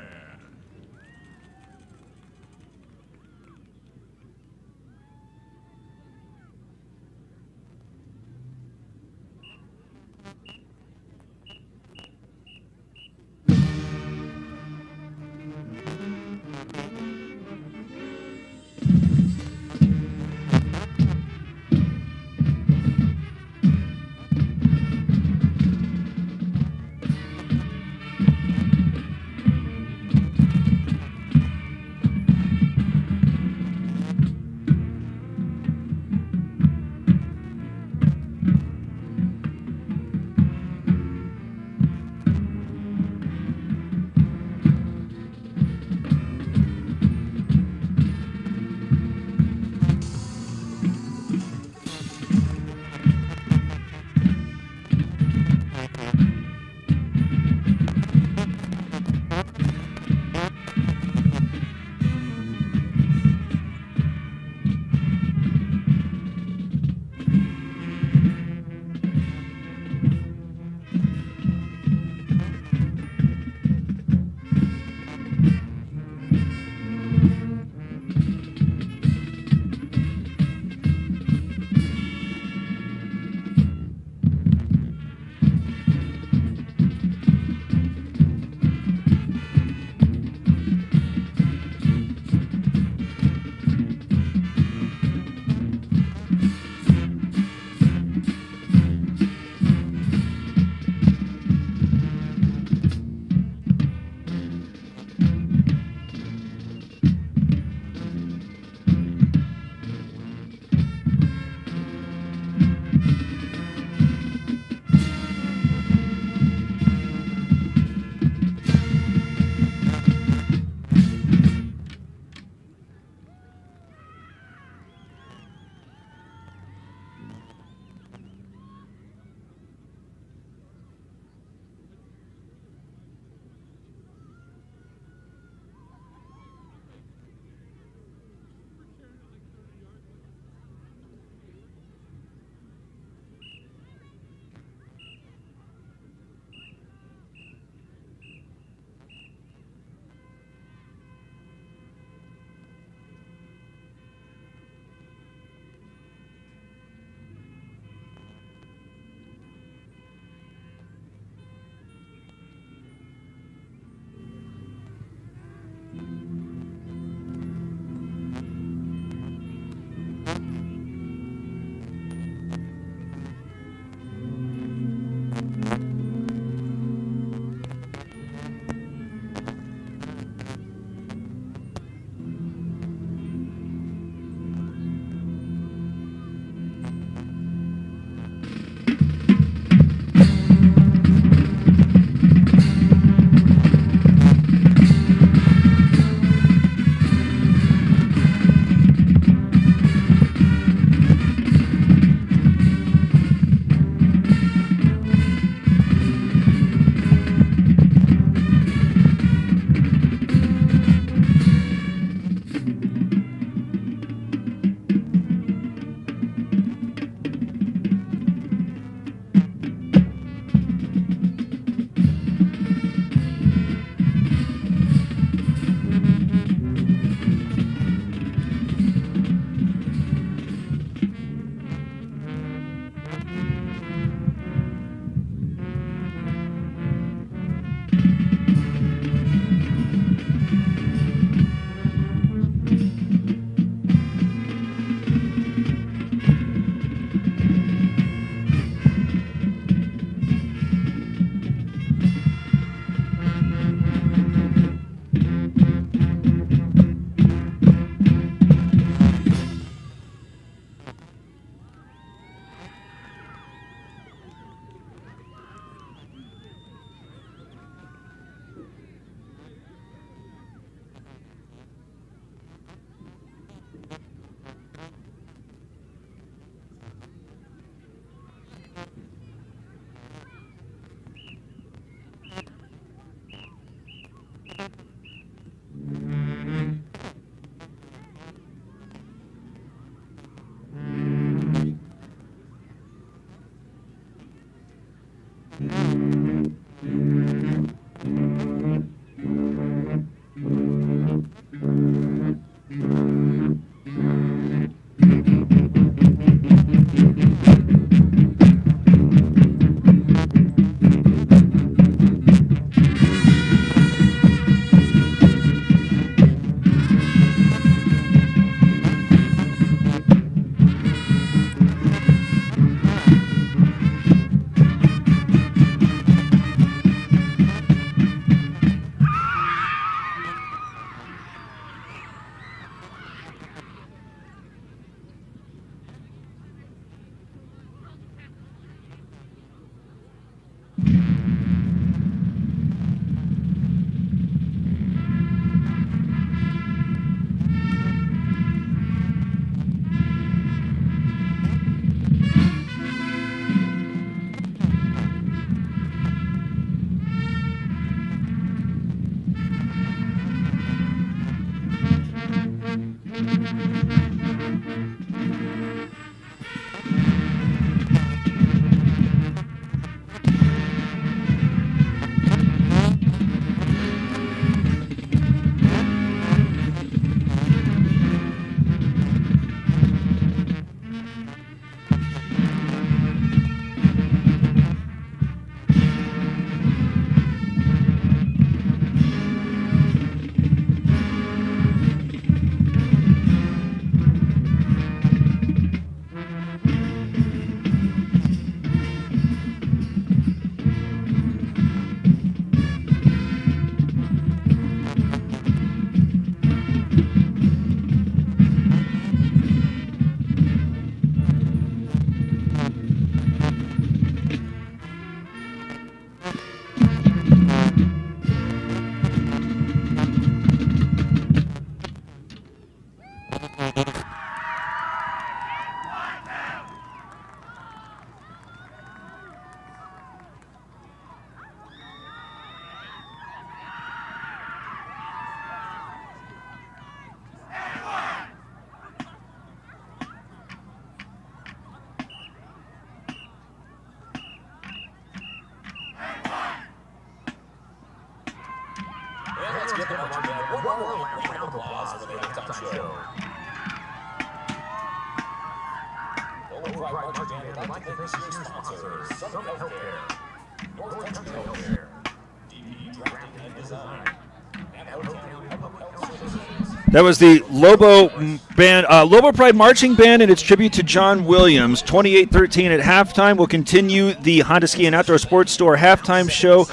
That was the Lobo Band, Lobo Pride Marching Band, and its tribute to John Williams. 28-13 at halftime. We'll continue the Honda Ski and Outdoor Sports Store halftime show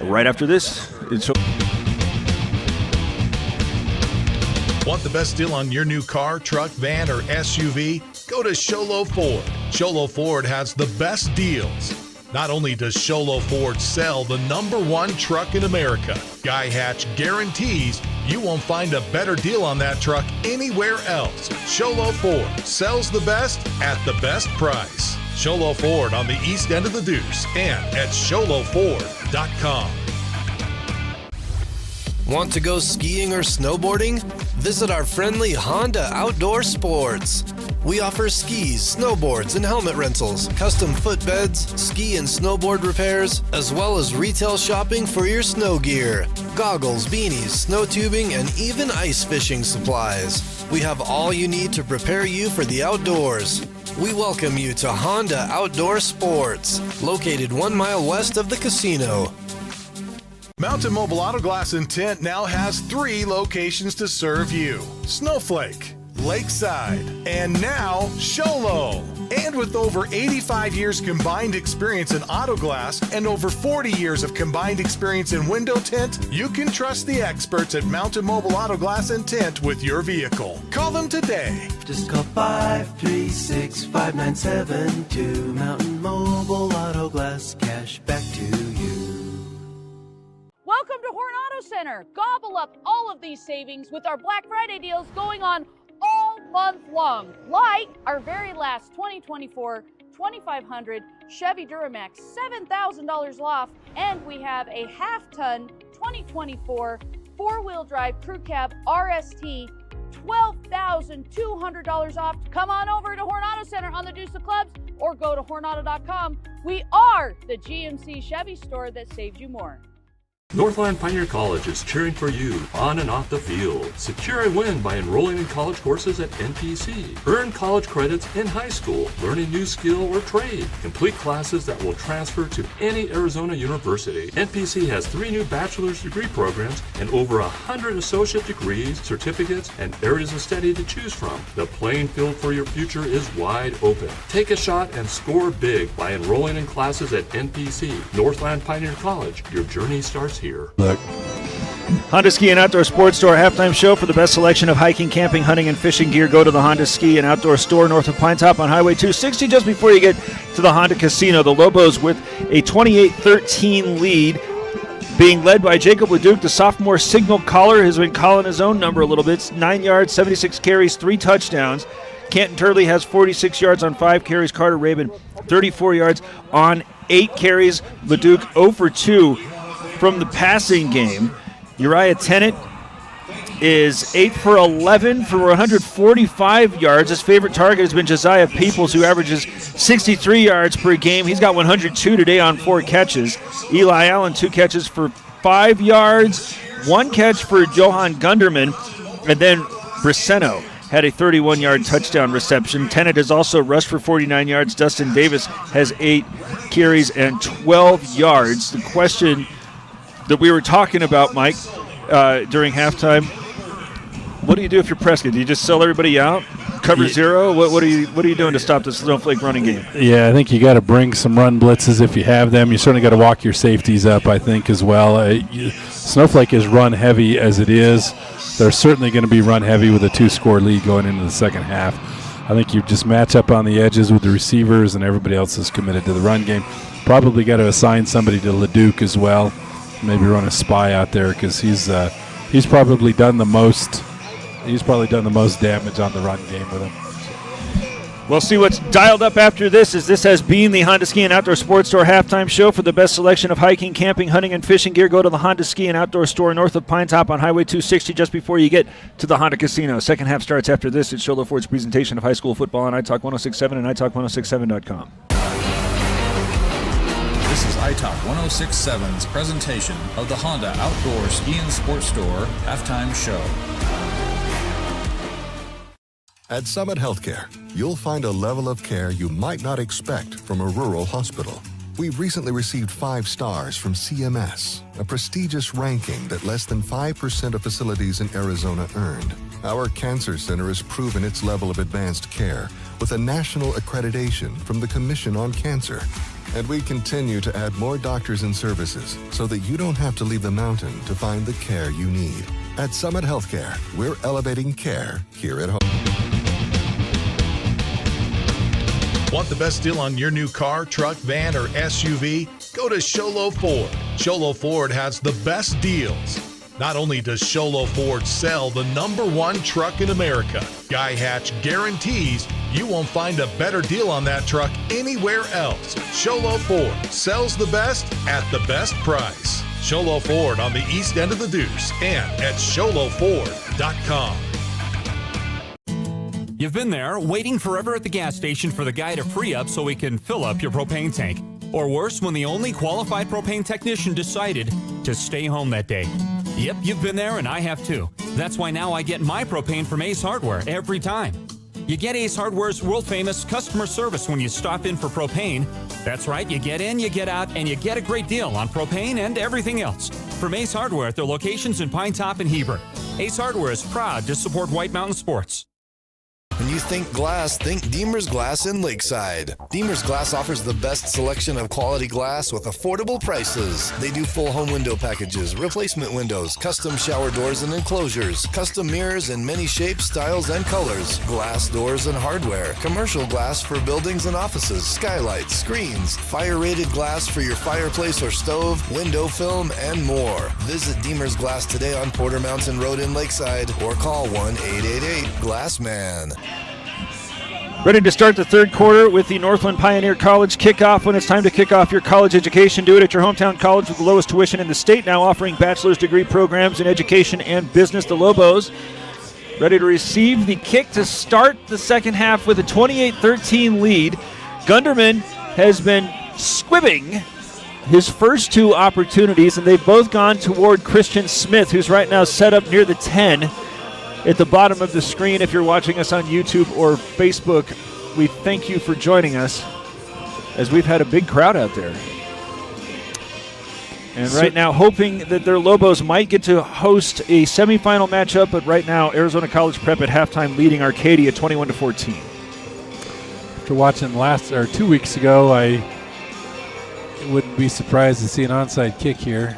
right after this.
Want the best deal on your new car, truck, van, or SUV? Go to Sholo Ford. Sholo Ford has the best deals. Not only does Sholo Ford sell the #1 truck in America, Guy Hatch guarantees you won't find a better deal on that truck anywhere else. Sholo Ford sells the best at the best price. Sholo Ford on the east end of the Deuce and at sholoford.com.
Want to go skiing or snowboarding? Visit our friendly Honda Outdoor Sports. We offer skis, snowboards, and helmet rentals, custom footbeds, ski and snowboard repairs, as well as retail shopping for your snow gear, goggles, beanies, snow tubing, and even ice fishing supplies. We have all you need to prepare you for the outdoors. We welcome you to Honda Outdoor Sports, located 1 mile west of the casino.
Mountain Mobile Auto Glass and Tint now has 3 locations to serve you: Snowflake, Lakeside, and now Sholo. And with over 85 years combined experience in auto glass and over 40 years of combined experience in window tint, you can trust the experts at Mountain Mobile Auto Glass and Tint with your vehicle. Call them today.
Just call 536-5972. Mountain Mobile Auto Glass, cash back to you.
Welcome to Horn Auto Center. Gobble up all of these savings with our Black Friday deals going on all month long, like our very last 2024 2500 Chevy Duramax, $7,000 off, and we have a half-ton 2024 four-wheel drive crew cab RST, $12,200 off. Come on over to Horn Auto Center on the Deuce of Clubs or go to hornauto.com. We are the GMC Chevy store that saves you more.
Northland Pioneer College is cheering for you on and off the field. Secure a win by enrolling in college courses at NPC. Earn college credits in high school, learn a new skill or trade. Complete classes that will transfer to any Arizona university. NPC has 3 new bachelor's degree programs and over 100 associate degrees, certificates, and areas of study to choose from. The playing field for your future is wide open. Take a shot and score big by enrolling in classes at NPC. Northland Pioneer College. Your journey starts here.
Look. Honda Ski and Outdoor Sports Store halftime show for the best selection of hiking, camping, hunting, and fishing gear. Go to the Honda Ski and Outdoor Store north of Pine Top on Highway 260 just before you get to the Honda Casino. The Lobos with a 28-13 lead, being led by Jacob Leduc. The sophomore signal caller has been calling his own number a little bit. It's 9 yards, 76 carries, 3 touchdowns. Canton Turley has 46 yards on 5 carries. Carter Rabin 34 yards on 8 carries. Leduc 0 for 2 from the passing game. Uriah Tennant is 8 for 11 for 145 yards. His favorite target has been Josiah Peoples, who averages 63 yards per game. He's got 102 today on 4 catches. Eli Allen, 2 catches for 5 yards, 1 catch for Johan Gunderman, and then Briseno had a 31-yard touchdown reception. Tennant has also rushed for 49 yards. Dustin Davis has 8 carries and 12 yards. The question that we were talking about, Mike, during halftime, what do you do if you're Prescott? Do you just sell everybody out? Cover zero? What are you doing to stop the Snowflake running game?
Yeah, I think you got to bring some run blitzes if you have them. You certainly got to walk your safeties up, I think, as well. Snowflake is run heavy as it is. They're certainly going to be run heavy with a 2-score lead going into the second half. I think you just match up on the edges with the receivers, and everybody else is committed to the run game. Probably got to assign somebody to Leduc as well. Maybe run a spy out there because he's probably done the most. He's probably done the most damage on the run game with him.
We'll see what's dialed up after this, as this has been the Honda Ski and Outdoor Sports Store halftime show for the best selection of hiking, camping, hunting, and fishing gear. Go to the Honda Ski and Outdoor Store north of Pine Top on Highway 260 just before you get to the Honda Casino. Second half starts after this. It's Sholo Ford's presentation of high school football on iTalk 106.7 and iTalk1067.com.
This is iTalk 106.7's presentation of the Honda Outdoor Ski and Sports Store halftime show.
At Summit Healthcare, you'll find a level of care you might not expect from a rural hospital. We've recently received 5 stars from CMS, a prestigious ranking that less than 5% of facilities in Arizona earned. Our cancer center has proven its level of advanced care with a national accreditation from the Commission on Cancer. And we continue to add more doctors and services so that you don't have to leave the mountain to find the care you need. At Summit Healthcare, we're elevating care here at home.
Want the best deal on your new car, truck, van, or SUV? Go to Sholo Ford. Sholo Ford has the best deals. Not only does Sholo Ford sell the #1 truck in America, Guy Hatch guarantees you won't find a better deal on that truck anywhere else. Sholo Ford sells the best at the best price. Sholo Ford on the east end of the Deuce and at sholoford.com.
You've been there, waiting forever at the gas station for the guy to free up so he can fill up your propane tank. Or worse, when the only qualified propane technician decided to stay home that day. Yep, you've been there and I have too. That's why now I get my propane from Ace Hardware every time. You get Ace Hardware's world-famous customer service when you stop in for propane. That's right, you get in, you get out, and you get a great deal on propane and everything else. From Ace Hardware at their locations in Pine Top and Heber. Ace Hardware is proud to support White Mountain Sports.
When you think glass, think Deemer's Glass in Lakeside. Deemer's Glass offers the best selection of quality glass with affordable prices. They do full home window packages, replacement windows, custom shower doors and enclosures, custom mirrors in many shapes, styles, and colors, glass doors and hardware, commercial glass for buildings and offices, skylights, screens, fire-rated glass for your fireplace or stove, window film, and more. Visit Deemer's Glass today on Porter Mountain Road in Lakeside or call 1-888-GLASSMAN.
Ready to start the third quarter with the Northland Pioneer College kickoff. When it's time to kick off your college education, do it at your hometown college with the lowest tuition in the state, now offering bachelor's degree programs in education and business. The Lobos ready to receive the kick to start the second half with a 28-13 lead. Gunderman has been squibbing his first 2 opportunities, and they've both gone toward Christian Smith, who's right now set up near the 10. At the bottom of the screen, if you're watching us on YouTube or Facebook, we thank you for joining us as we've had a big crowd out there. And right now, hoping that their Lobos might get to host a semifinal matchup, but right now, Arizona College Prep at halftime leading Arcadia 21-14.
After watching 2 weeks ago, I wouldn't be surprised to see an onside kick here.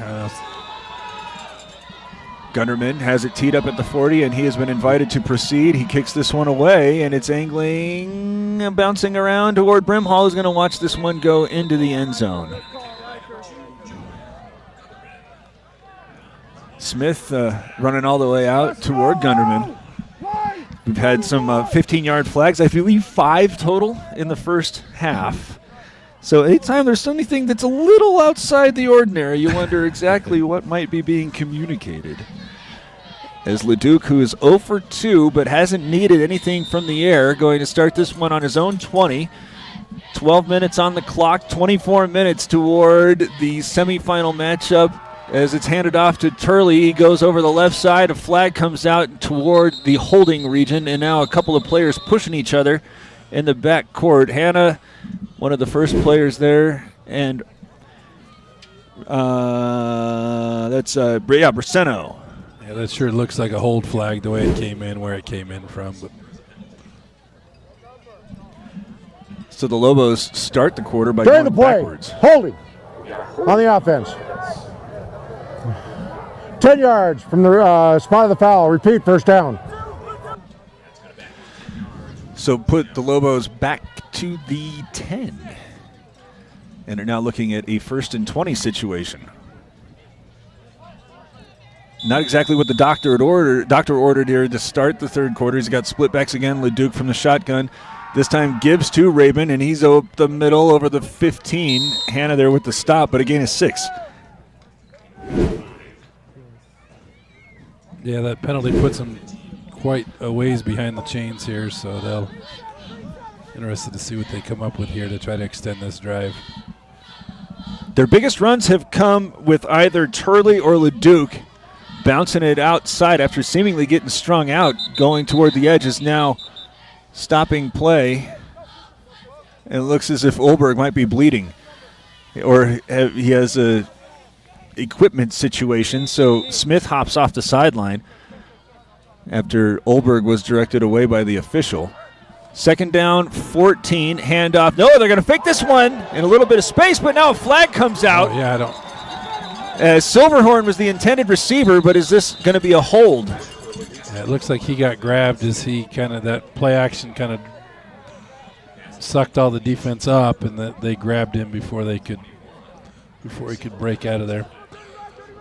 Gunderman has it teed up at the 40, and he has been invited to proceed. He kicks this one away, and it's angling, bouncing around toward Brimhall, who's going to watch this one go into the end zone. Smith running all the way out toward Gunderman. We've had some 15-yard flags, I believe 5 total in the first half. So anytime there's something that's a little outside the ordinary, you wonder exactly what might be being communicated. As Leduc, who is 0 for 2 but hasn't needed anything from the air, going to start this one on his own 20. 12 minutes on the clock, 24 minutes toward the semifinal matchup. As it's handed off to Turley, he goes over the left side. A flag comes out toward the holding region, and now a couple of players pushing each other in the back court. Hannah, one of the first players there, and that's Braceno.
Yeah, that sure looks like a hold flag the way it came in, where it came in from. But
so the Lobos start the quarter by
during
going
the play,
backwards.
Holding on the offense. 10 yards from the spot of the foul. Repeat, first down.
So put the Lobos back to the 10. And are now looking at a 1st and 20 situation. Not exactly what the doctor ordered here to start the third quarter. He's got split backs again. Leduc from the shotgun. This time Gibbs to Rabin, and he's up the middle over the 15. Hannah there with the stop, but a gain of 6.
Yeah, that penalty puts them quite a ways behind the chains here, so they'll interested to see what they come up with here to try to extend this drive.
Their biggest runs have come with either Turley or Leduc bouncing it outside after seemingly getting strung out. Going toward the edge is now stopping play. And it looks as if Olberg might be bleeding, or he has a equipment situation. So Smith hops off the sideline after Olberg was directed away by the official. 2nd down, 14, handoff. No, they're going to fake this one in a little bit of space, but now a flag comes out.
Oh, yeah, I don't.
Silverhorn was the intended receiver, but is this going to be a hold?
Yeah, it looks like he got grabbed as he that play action sucked all the defense up, and that they grabbed him before he could break out of there.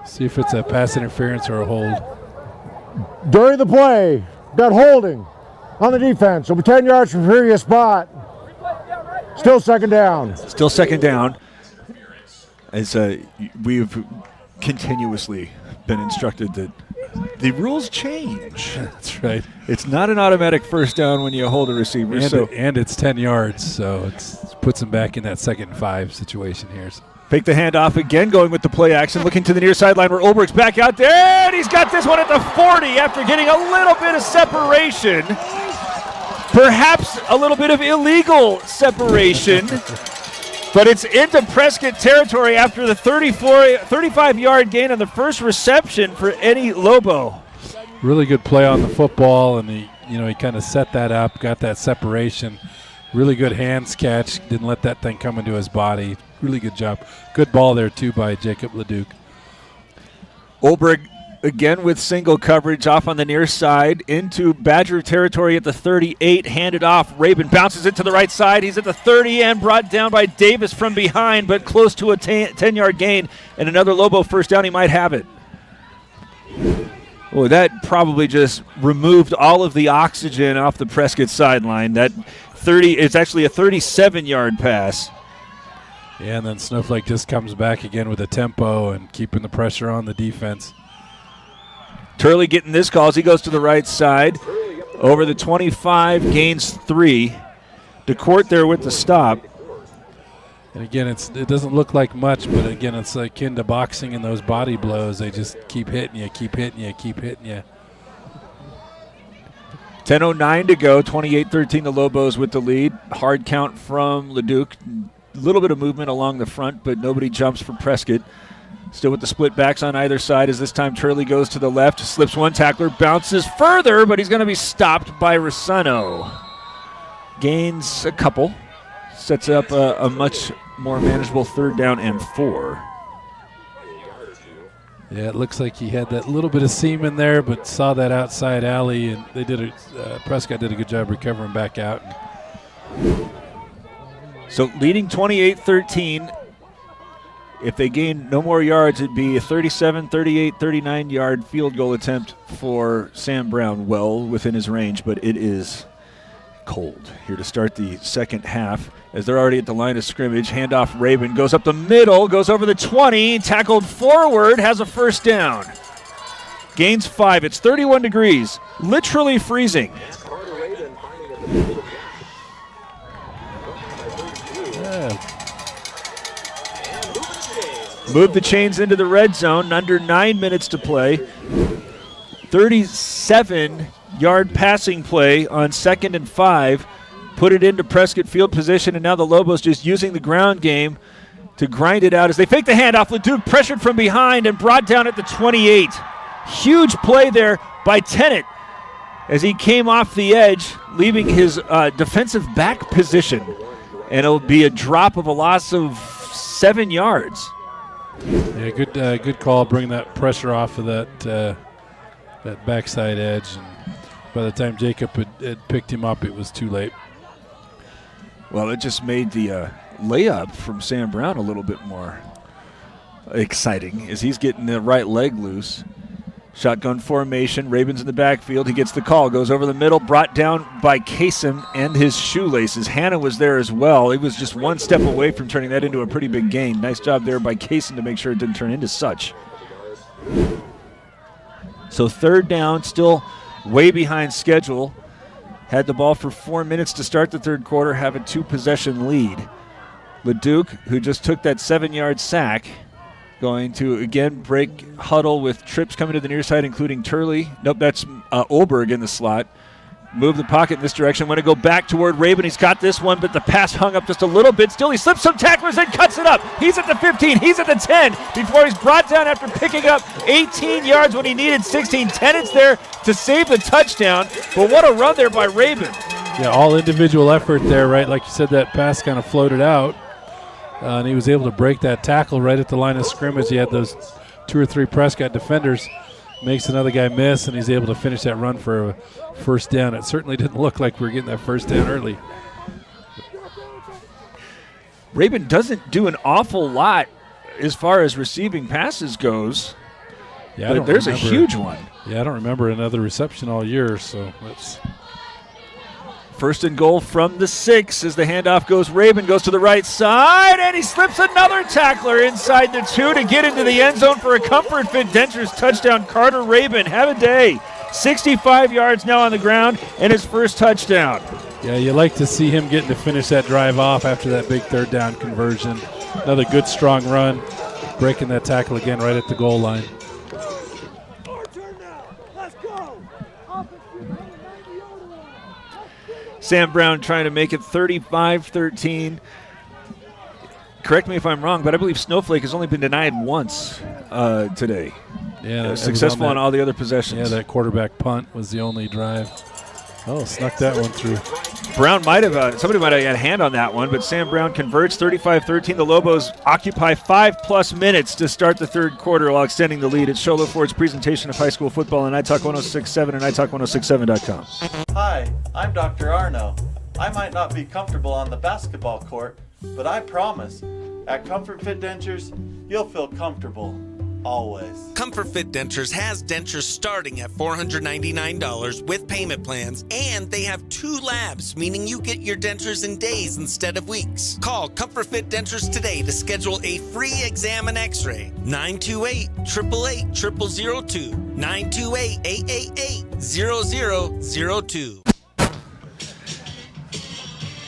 See if it's a pass interference or a hold.
During the play, got holding on the defense. It'll be 10 yards from previous spot. Still 2nd down.
Still 2nd down. As we've continuously been instructed that the rules change.
That's right.
It's not an automatic 1st down when you hold a receiver.
And it's 10 yards, so it puts him back in that 2nd and 5 situation here. So.
Fake the handoff again, going with the play action, looking to the near sideline where Olberg's back out there, and he's got this one at the 40 after getting a little bit of separation. Perhaps a little bit of illegal separation, but it's into Prescott territory after the 35-yard gain on the first reception for Eddie Lobo.
Really good play on the football, and he kind of set that up, got that separation. Really good hands catch, didn't let that thing come into his body. Really good job. Good ball there, too, by Jacob Leduc.
Olberg again with single coverage off on the near side into Badger territory at the 38. Handed off. Rabin bounces it to the right side. He's at the 30 and brought down by Davis from behind, but close to a 10-yard gain. And another Lobo 1st down. He might have it. Well, that probably just removed all of the oxygen off the Prescott sideline. That 30, it's actually a 37-yard pass.
Yeah, and then Snowflake just comes back again with a tempo and keeping the pressure on the defense.
Turley getting this call as he goes to the right side. Over the 25, gains 3. DeCourt there with the stop.
And again, it doesn't look like much, but again, it's akin to boxing and those body blows. They just keep hitting you, keep hitting you, keep hitting you.
10:09 to go, 28-13 the Lobos with the lead. Hard count from Leduc. A little bit of movement along the front, but nobody jumps for Prescott. Still with the split backs on either side as this time Turley goes to the left, slips one tackler, bounces further, but he's going to be stopped by Rossano. Gains a couple. Sets up a much more manageable 3rd down and 4.
Yeah, it looks like he had that little bit of seam in there, but saw that outside alley, and Prescott did a good job recovering back out.
So leading 28-13. If they gain no more yards, it'd be a 37, 38, 39-yard field goal attempt for Sam Brown, well within his range, but it is cold here to start the 2nd half as they're already at the line of scrimmage. Handoff, Rabin goes up the middle, goes over the 20, tackled forward, has a 1st down. Gains 5. It's 31 degrees, literally freezing. Move the chains into the red zone. Under 9 minutes to play. 37-yard passing play on 2nd and 5. Put it into Prescott field position, and now the Lobos just using the ground game to grind it out as they fake the handoff. Leduc pressured from behind and brought down at the 28. Huge play there by Tennant as he came off the edge, leaving his defensive back position. And it'll be a drop of a loss of 7 yards.
Yeah, good call, bringing that pressure off of that backside edge. And by the time Jacob had picked him up, it was too late.
Well, it just made the layup from Sam Brown a little bit more exciting as he's getting the right leg loose. Shotgun formation, Ravens in the backfield. He gets the call, goes over the middle, brought down by Kasem and his shoelaces. Hannah was there as well. He was just one step away from turning that into a pretty big gain. Nice job there by Kasem to make sure it didn't turn into such. So 3rd down, still way behind schedule. Had the ball for 4 minutes to start the 3rd quarter, have a 2-possession lead. LeDuc, who just took that 7-yard sack, going to again break huddle with trips coming to the near side, including Turley. Nope, that's Olberg in the slot. Move the pocket in this direction. Want to go back toward Rabin. He's got this one, but the pass hung up just a little bit. Still, he slips some tacklers and cuts it up. He's at the 15. He's at the 10 before he's brought down after picking up 18 yards when he needed 16. Tennant's there to save the touchdown, but what a run there by Rabin.
Yeah, all individual effort there, right? Like you said, that pass kind of floated out, and he was able to break that tackle right at the line of scrimmage. He had those 2 or 3 Prescott defenders, makes another guy miss, and he's able to finish that run for a first down. It certainly didn't look like we were getting that first down early.
Rabin doesn't do an awful lot as far as receiving passes goes.
Yeah,
but there's a huge one.
Yeah, I don't remember another reception all year, so let's.
First and goal from the 6 as the handoff goes. Rabin goes to the right side, and he slips another tackler inside the 2 to get into the end zone for a Comfort Fit Dentures touchdown. Carter Rabin, have a day. 65 yards now on the ground, and his first touchdown.
Yeah, you like to see him getting to finish that drive off after that big third down conversion. Another good, strong run, breaking that tackle again right at the goal line.
Sam Brown trying to make it 35-13. Correct me if I'm wrong, but I believe Snowflake has only been denied once today.
Yeah,
successful on all the other possessions.
Yeah, that quarterback punt was the only drive. Oh, snuck that one through.
Brown might have, somebody might have had a hand on that one, but Sam Brown converts 35-13. The Lobos occupy 5+ minutes to start the third quarter while extending the lead. It's Sholo Ford's presentation of high school football on iTalk 106.7 and iTalk1067.com.
Hi, I'm Dr. Arno. I might not be comfortable on the basketball court, but I promise, at Comfort Fit Dentures, you'll feel comfortable. Always.
Comfort Fit Dentures has dentures starting at $499 with payment plans, and they have 2 labs, meaning you get your dentures in days instead of weeks. Call Comfort Fit Dentures today to schedule a free exam and x-ray. 928-888-0002. 928-888-0002.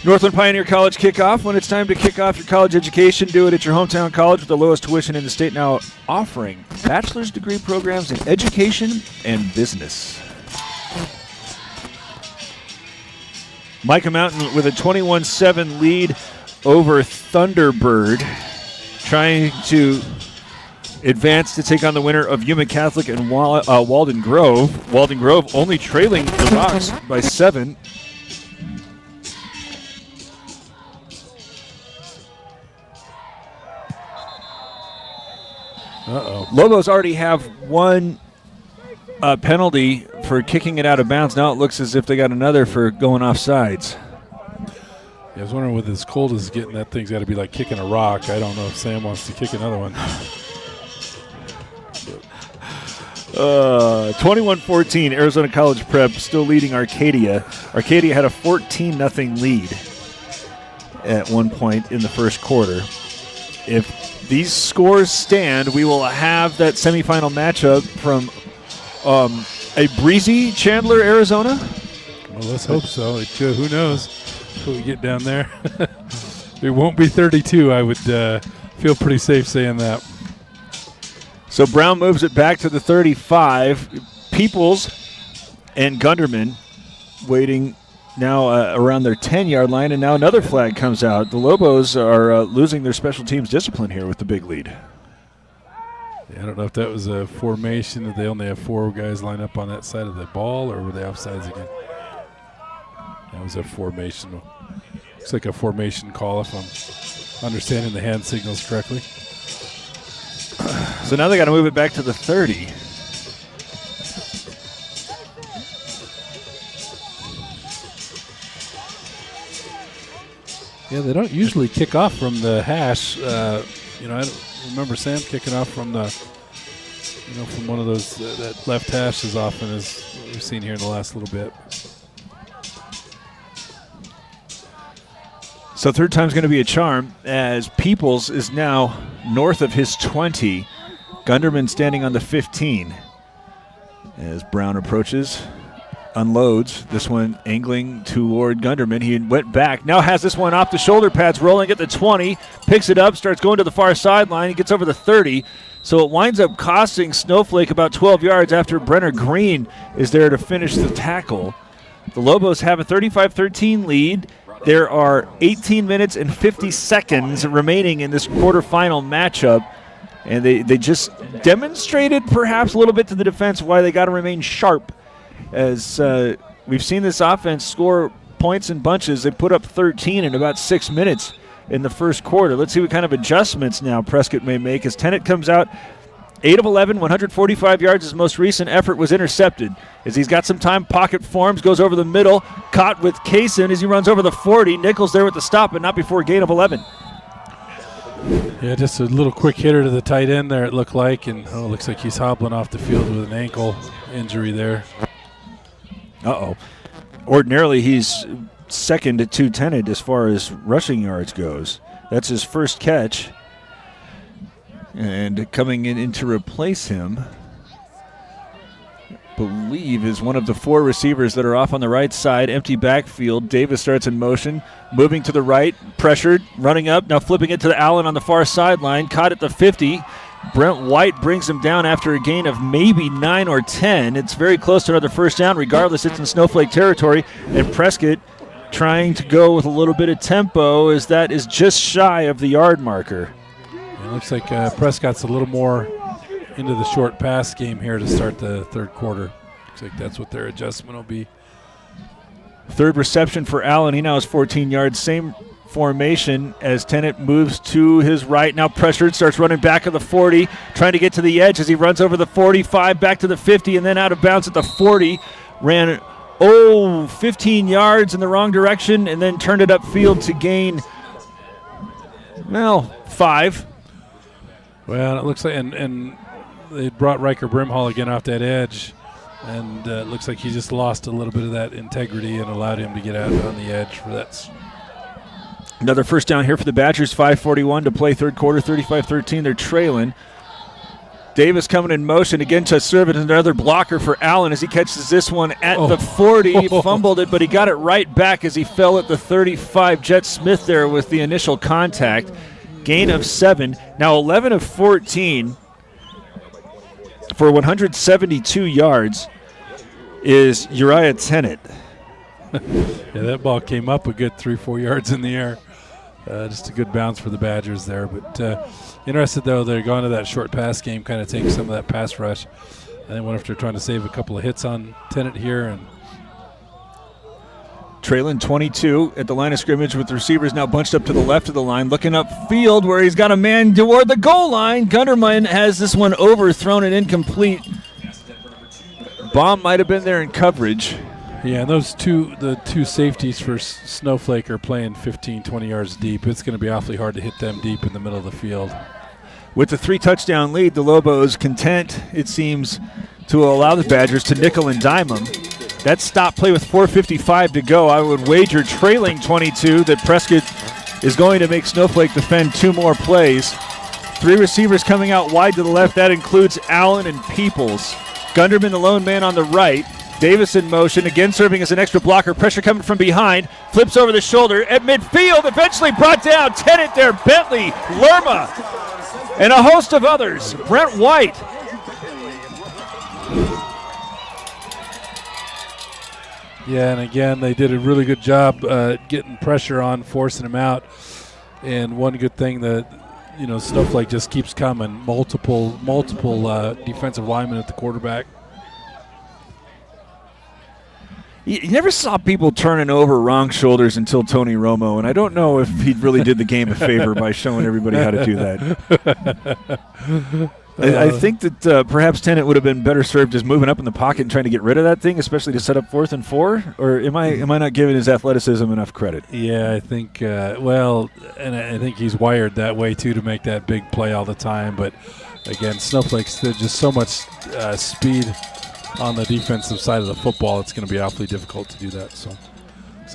Northland Pioneer College kickoff. When it's time to kick off your college education, do it at your hometown college with the lowest tuition in the state, now offering bachelor's degree programs in education and business. Micah Mountain with a 21-7 lead over Thunderbird, trying to advance to take on the winner of Yuma Catholic and Walden Grove. Walden Grove only trailing the Rocks by 7. Lobos already have one penalty for kicking it out of bounds. Now it looks as if they got another for going off sides.
Yeah, I was wondering with as cold as getting, that thing's got to be like kicking a rock. I don't know if Sam wants to kick another one.
21-14, Arizona College Prep still leading Arcadia. Arcadia had a 14-0 lead at one point in the first quarter. If these scores stand, we will have that semifinal matchup from a breezy Chandler, Arizona.
Well, let's hope so. Who knows what we get down there. It won't be 32. I would feel pretty safe saying that.
So Brown moves it back to the 35. Peoples and Gunderman waiting now around their 10-yard line, and now another flag comes out. The Lobos are losing their special teams discipline here with the big lead.
Yeah, I don't know if that was a formation, that they only have 4 guys lined up on that side of the ball, or were they offsides again? That was a formation. Looks like a formation call if I'm understanding the hand signals correctly.
So now they got to move it back to the 30.
Yeah, they don't usually kick off from the hash. I don't remember Sam kicking off from the, from one of those, that left hash as often as we've seen here in the last little bit.
So third time's going to be a charm, as Peoples is now north of his 20. Gunderman standing on the 15 as Brown approaches. unloads. This one angling toward Gunderman. He went back. Now has this one off the shoulder pads, rolling at the 20. Picks it up, starts going to the far sideline. He gets over the 30. So it winds up costing Snowflake about 12 yards after Brenner Green is there to finish the tackle. The Lobos have a 35-13 lead. There are 18 minutes and 50 seconds remaining in this quarterfinal matchup. And they just demonstrated perhaps a little bit to the defense why they got to remain sharp. As we've seen this offense score points in bunches. They put up 13 in about 6 minutes in the first quarter. Let's see what kind of adjustments now Prescott may make as Tennant comes out 8 of 11, 145 yards. His most recent effort was intercepted. As he's got some time, pocket forms, goes over the middle, caught with Kaysen as he runs over the 40. Nichols there with the stop, but not before a gain of 11.
Yeah, just a little quick hitter to the tight end there, it looked like. And it looks like he's hobbling off the field with an ankle injury there.
Uh-oh. Ordinarily, he's second to Tennant as far as rushing yards goes. That's his first catch. And coming in to replace him, believe, is one of the 4 receivers that are off on the right side. Empty backfield. Davis starts in motion, moving to the right, pressured, running up, now flipping it to Allen on the far sideline, caught at the 50. Brent White brings him down after a gain of maybe 9 or 10. It's very close to another first down. Regardless, it's in Snowflake territory, and Prescott trying to go with a little bit of tempo as that is just shy of the yard marker.
It looks like Prescott's a little more into the short pass game here to start the third quarter. Looks like that's what their adjustment will be.
Third reception for Allen. He now has 14 yards. Same formation as Tennant moves to his right. Now pressured, starts running back at the 40, trying to get to the edge as he runs over the 45, back to the 50, and then out of bounds at the 40. Ran 15 yards in the wrong direction, and then turned it upfield to gain, 5.
Well, it looks like, and they brought Riker Brimhall again off that edge, and it looks like he just lost a little bit of that integrity and allowed him to get out on the edge for that.
Another first down here for the Badgers, 5:41 to play third quarter, 35-13. They're trailing. Davis coming in motion again to serve it as another blocker for Allen as he catches this one at the 40. He fumbled it, but he got it right back as he fell at the 35. Jet Smith there with the initial contact. Gain of 7. Now 11 of 14 for 172 yards is Uriah Tennant.
Yeah, that ball came up a good 3-4 yards in the air. Just a good bounce for the Badgers there. But interested, though, they're going to that short pass game, kind of take some of that pass rush. And I wonder if they're trying to save a couple of hits on Tennant here. And
trailing 22 at the line of scrimmage with the receivers now bunched up to the left of the line, looking upfield where he's got a man toward the goal line. Gunderman has this one overthrown and incomplete. Baum might have been there in coverage.
Yeah, and the two safeties for Snowflake are playing 15, 20 yards deep. It's going to be awfully hard to hit them deep in the middle of the field.
With the 3-touchdown lead, the Lobos content, it seems, to allow the Badgers to nickel and dime them. That stop play with 4:55 to go. I would wager trailing 22 that Prescott is going to make Snowflake defend 2 more plays. 3 receivers coming out wide to the left. That includes Allen and Peoples. Gunderman, the lone man on the right. Davis in motion, again serving as an extra blocker. Pressure coming from behind. Flips over the shoulder at midfield. Eventually brought down. Tennant there. Bentley, Lerma, and a host of others. Brent White.
Yeah, and again, they did a really good job getting pressure on, forcing him out. And one good thing that, Snowflake just keeps coming. Multiple defensive linemen at the quarterback.
You never saw people turning over wrong shoulders until Tony Romo, and I don't know if he really did the game a favor by showing everybody how to do that. I think that perhaps Tennant would have been better served just moving up in the pocket and trying to get rid of that thing, especially to set up 4th and 4. Or am I not giving his athleticism enough credit?
Yeah, I think. And I think he's wired that way too to make that big play all the time. But again, Snowflake's just so much speed on the defensive side of the football. It's going to be awfully difficult to do that. So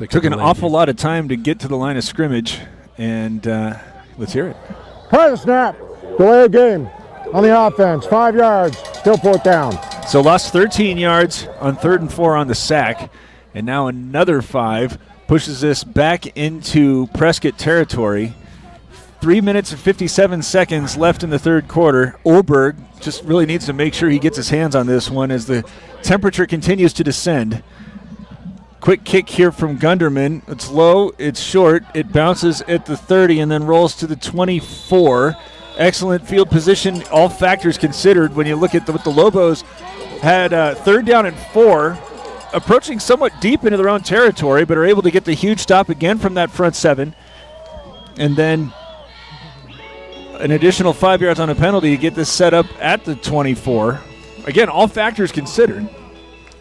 it took an awful lot of time to get to the line of scrimmage, and let's hear it.
Try the snap. Delay a game. On the offense, 5 yards, still 4th down.
So lost 13 yards on 3rd and 4 on the sack, and now another 5 pushes this back into Prescott territory. 3 minutes and 57 seconds left in the third quarter. Olberg just really needs to make sure he gets his hands on this one as the temperature continues to descend. Quick kick here from Gunderman. It's low, it's short, it bounces at the 30 and then rolls to the 24. Excellent field position, all factors considered. When you look at what the Lobos had 3rd down and 4, approaching somewhat deep into their own territory, but are able to get the huge stop again from that front 7. And then an additional 5 yards on a penalty to get this set up at the 24. Again, all factors considered.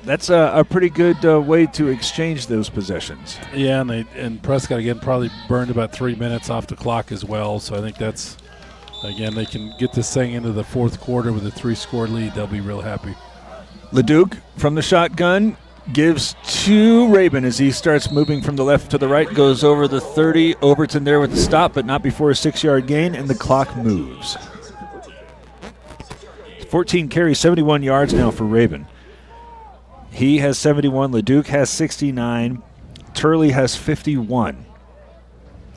That's a pretty good way to exchange those possessions.
Yeah, and Prescott, again, probably burned about 3 minutes off the clock as well. So I think that's, again, they can get this thing into the fourth quarter with a 3-score lead. They'll be real happy.
Leduc from the shotgun gives to Rabin as he starts moving from the left to the right, goes over the 30. Overton there with the stop, but not before a 6-yard gain, and the clock moves. 14 carries, 71 yards now for Rabin. He has 71, Leduc has 69, Turley has 51.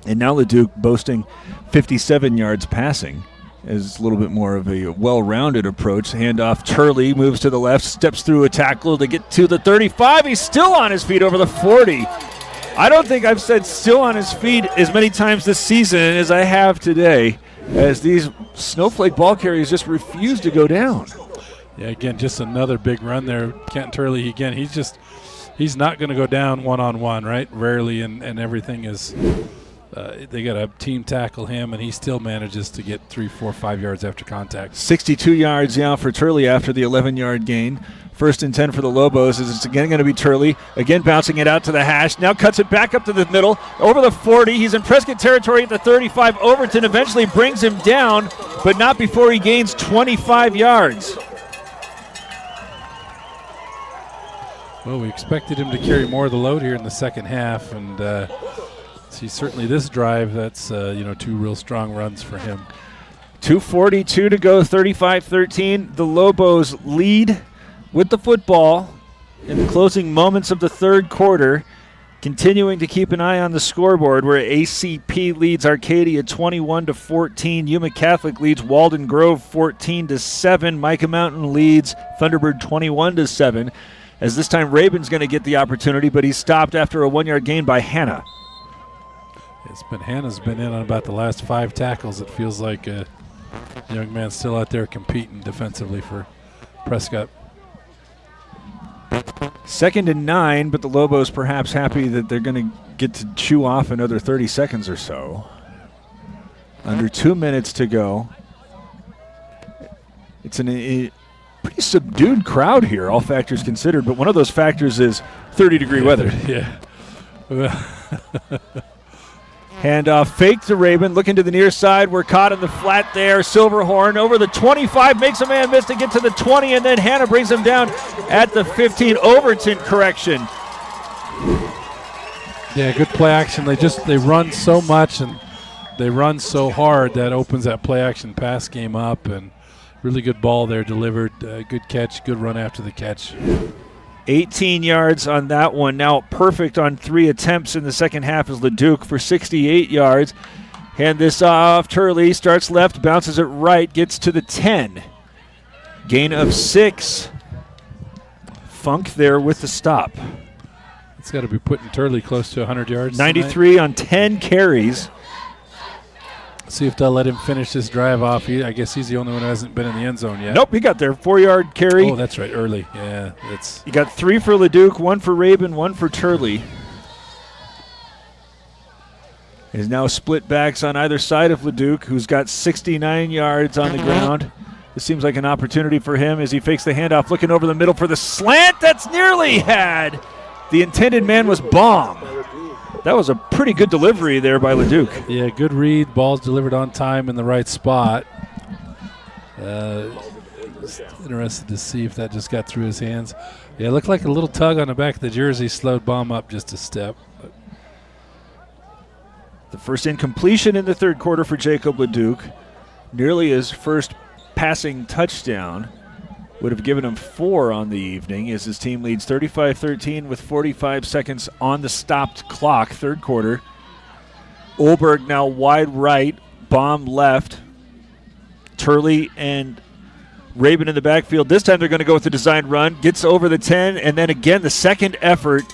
And now Leduc boasting 57 yards passing. Is a little bit more of a well-rounded approach. Handoff, Turley moves to the left, steps through a tackle to get to the 35. He's still on his feet over the 40. I don't think I've said still on his feet as many times this season as I have today, as these Snowflake ball carriers just refuse to go down.
Yeah, again, just another big run there. Kent Turley, again, he's not going to go down one-on-one, right? Rarely, and everything is they got to team tackle him, and he still manages to get 3, 4, 5 yards after contact.
62 yards now for Turley after the 11-yard gain. 1st and 10 for the Lobos as it's again going to be Turley. Again bouncing it out to the hash. Now cuts it back up to the middle. Over the 40. He's in Prescott territory at the 35. Overton eventually brings him down, but not before he gains 25 yards.
Well, we expected him to carry more of the load here in the second half, and see, certainly this drive, that's 2 real strong runs for him.
2:42 to go, 35-13. The Lobos lead with the football in the closing moments of the third quarter, continuing to keep an eye on the scoreboard where ACP leads Arcadia 21-14. Yuma Catholic leads Walden Grove 14-7. Micah Mountain leads Thunderbird 21-7. As this time Rabin's going to get the opportunity, but he's stopped after a 1-yard gain by Hanna.
Hannah's been in on about the last 5 tackles. It feels like a young man still out there competing defensively for Prescott.
2nd and 9, but the Lobos perhaps happy that they're going to get to chew off another 30 seconds or so. Under 2 minutes to go. It's a pretty subdued crowd here, all factors considered, but one of those factors is 30-degree weather.
Yeah.
Handoff, fake to Rabin, looking to the near side. We're caught in the flat there. Silverhorn over the 25, makes a man miss to get to the 20, and then Hanna brings him down at the 15. Overton correction.
Yeah, good play action. They run so much and they run so hard that opens that play action pass game up, and really good ball there delivered. Good catch, good run after the catch.
18 yards on that one. Now perfect on 3 attempts in the second half is Leduc for 68 yards. Hand this off. Turley starts left, bounces it right, gets to the 10. Gain of 6. Funk there with the stop.
It's got to be putting Turley close to 100 yards.
93
tonight.
on 10 carries.
See if they'll let him finish this drive off. I guess he's the only one who hasn't been in the end zone yet.
Nope, he got there. 4-yard carry.
Oh, that's right, early. Yeah,
You got 3 for Leduc, 1 for Rabin, 1 for Turley. Is now split backs on either side of Leduc, who's got 69 yards on the ground. This seems like an opportunity for him as he fakes the handoff, looking over the middle for the slant. That's nearly had. The intended man was Baum. That was a pretty good delivery there by Leduc.
Yeah, good read. Ball's delivered on time in the right spot. Interested to see if that just got through his hands. Yeah, it looked like a little tug on the back of the jersey slowed Baum up just a step.
The first incompletion in the third quarter for Jacob Leduc. Nearly his first passing touchdown. would have given him 4 on the evening as his team leads 35-13 with 45 seconds on the stopped clock, third quarter. Olberg now wide right, bomb left. Turley and Rabin in the backfield. This time they're going to go with the designed run. Gets over the 10, and then again the second effort.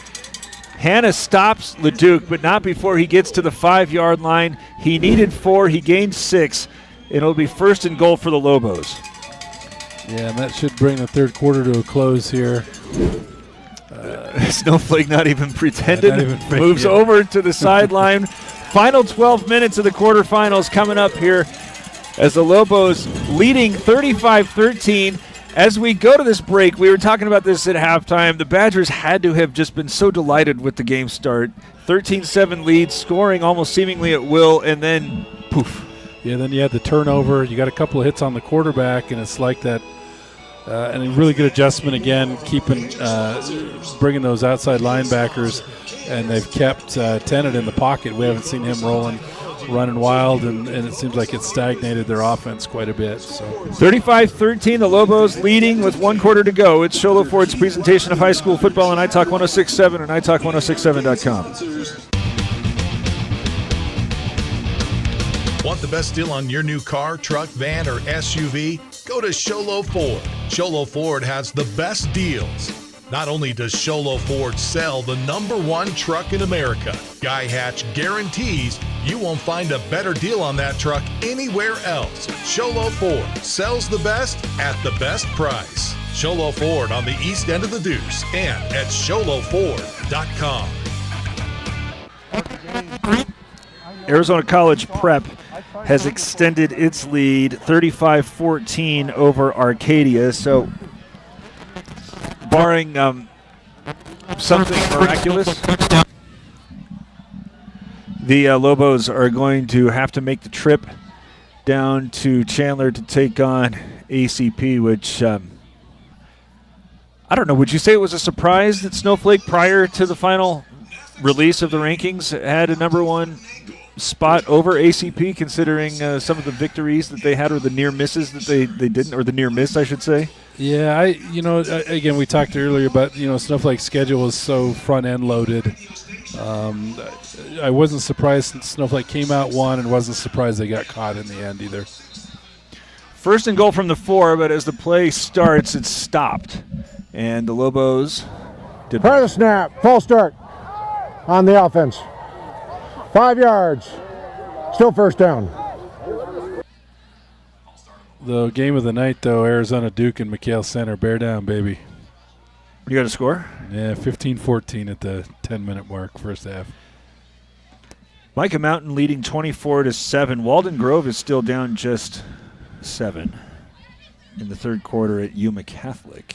Hanna stops Leduc, but not before he gets to the 5-yard line. He needed 4. He gained 6. It'll be first and goal for the Lobos.
Yeah, and that should bring the third quarter to a close here.
Snowflake not even pretended. Moves over to the sideline. Final 12 minutes of the quarterfinals coming up here as the Lobos leading 35-13. As we go to this break, we were talking about this at halftime. The Badgers had to have just been so delighted with the game start. 13-7 lead, scoring almost seemingly at will, and then poof.
Yeah, then you had the turnover. You got a couple of hits on the quarterback, and it's like that. And a really good adjustment again, bringing those outside linebackers, and they've kept Tennant in the pocket. We haven't seen him running wild, and it seems like it's stagnated their offense quite a bit. So
35-13, the Lobos leading with 1 quarter to go. It's Sholo Ford's presentation of high school football on iTalk 106.7 and iTalk1067.com.
Want the best deal on your new car, truck, van, or SUV? Go to Sholo Ford. Sholo Ford has the best deals. Not only does Sholo Ford sell the #1 truck in America, Guy Hatch guarantees you won't find a better deal on that truck anywhere else. Sholo Ford sells the best at the best price. Sholo Ford on the east end of the Deuce and at SholoFord.com.
Arizona College Prep has extended its lead 35-14 over Arcadia. So barring something miraculous, the Lobos are going to have to make the trip down to Chandler to take on ACP, which I don't know. Would you say it was a surprise that Snowflake, prior to the final release of the rankings, had a #1 spot over ACP, considering some of the victories that they had, or the near misses that they didn't, or the near miss, I should say?
Yeah, again, we talked earlier about, Snowflake's schedule was so front-end loaded. I wasn't surprised Snowflake came out one, and wasn't surprised they got caught in the end either.
First and goal from the 4, but as the play starts, it's stopped. And the Lobos did.
Prior to the snap, false start on the offense. 5 yards, still first down.
The game of the night, though, Arizona Duke and McHale Center. Bear down, baby.
You got a score?
Yeah, 15-14 at the 10-minute mark, first half.
Micah Mountain leading 24-7. Walden Grove is still down just 7 in the third quarter at Yuma Catholic.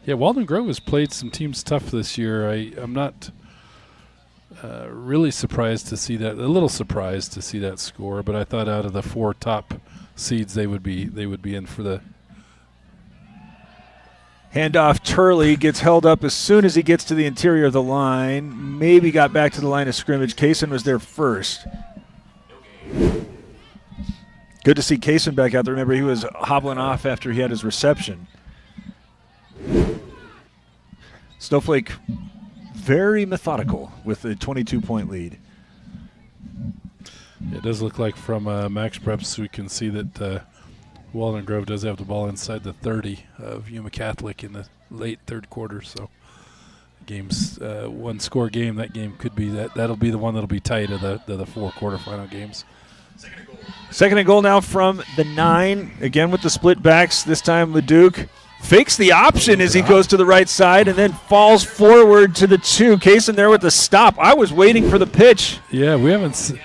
Yeah, Walden Grove has played some teams tough this year. I'm not really surprised to see that. A little surprised to see that score, but I thought out of the 4 top seeds they would be in for the
handoff. Turley gets held up as soon as he gets to the interior of the line. Maybe got back to the line of scrimmage. Kaysen was there first. Good to see Kaysen back out there. Remember, he was hobbling off after he had his reception. Snowflake very methodical with a 22-point lead.
It does look like from Max Preps we can see that Walden Grove does have the ball inside the 30 of Yuma Catholic in the late third quarter. So game's one-score game. That game could be that'll be the one that'll be tight of the 4 quarterfinal games.
Second and goal now from the 9. Again with the split backs. This time Leduc fakes the option as he goes to the right side and then falls forward to the 2. Kaysen there with the stop. I was waiting for the pitch.
Yeah, we haven't seen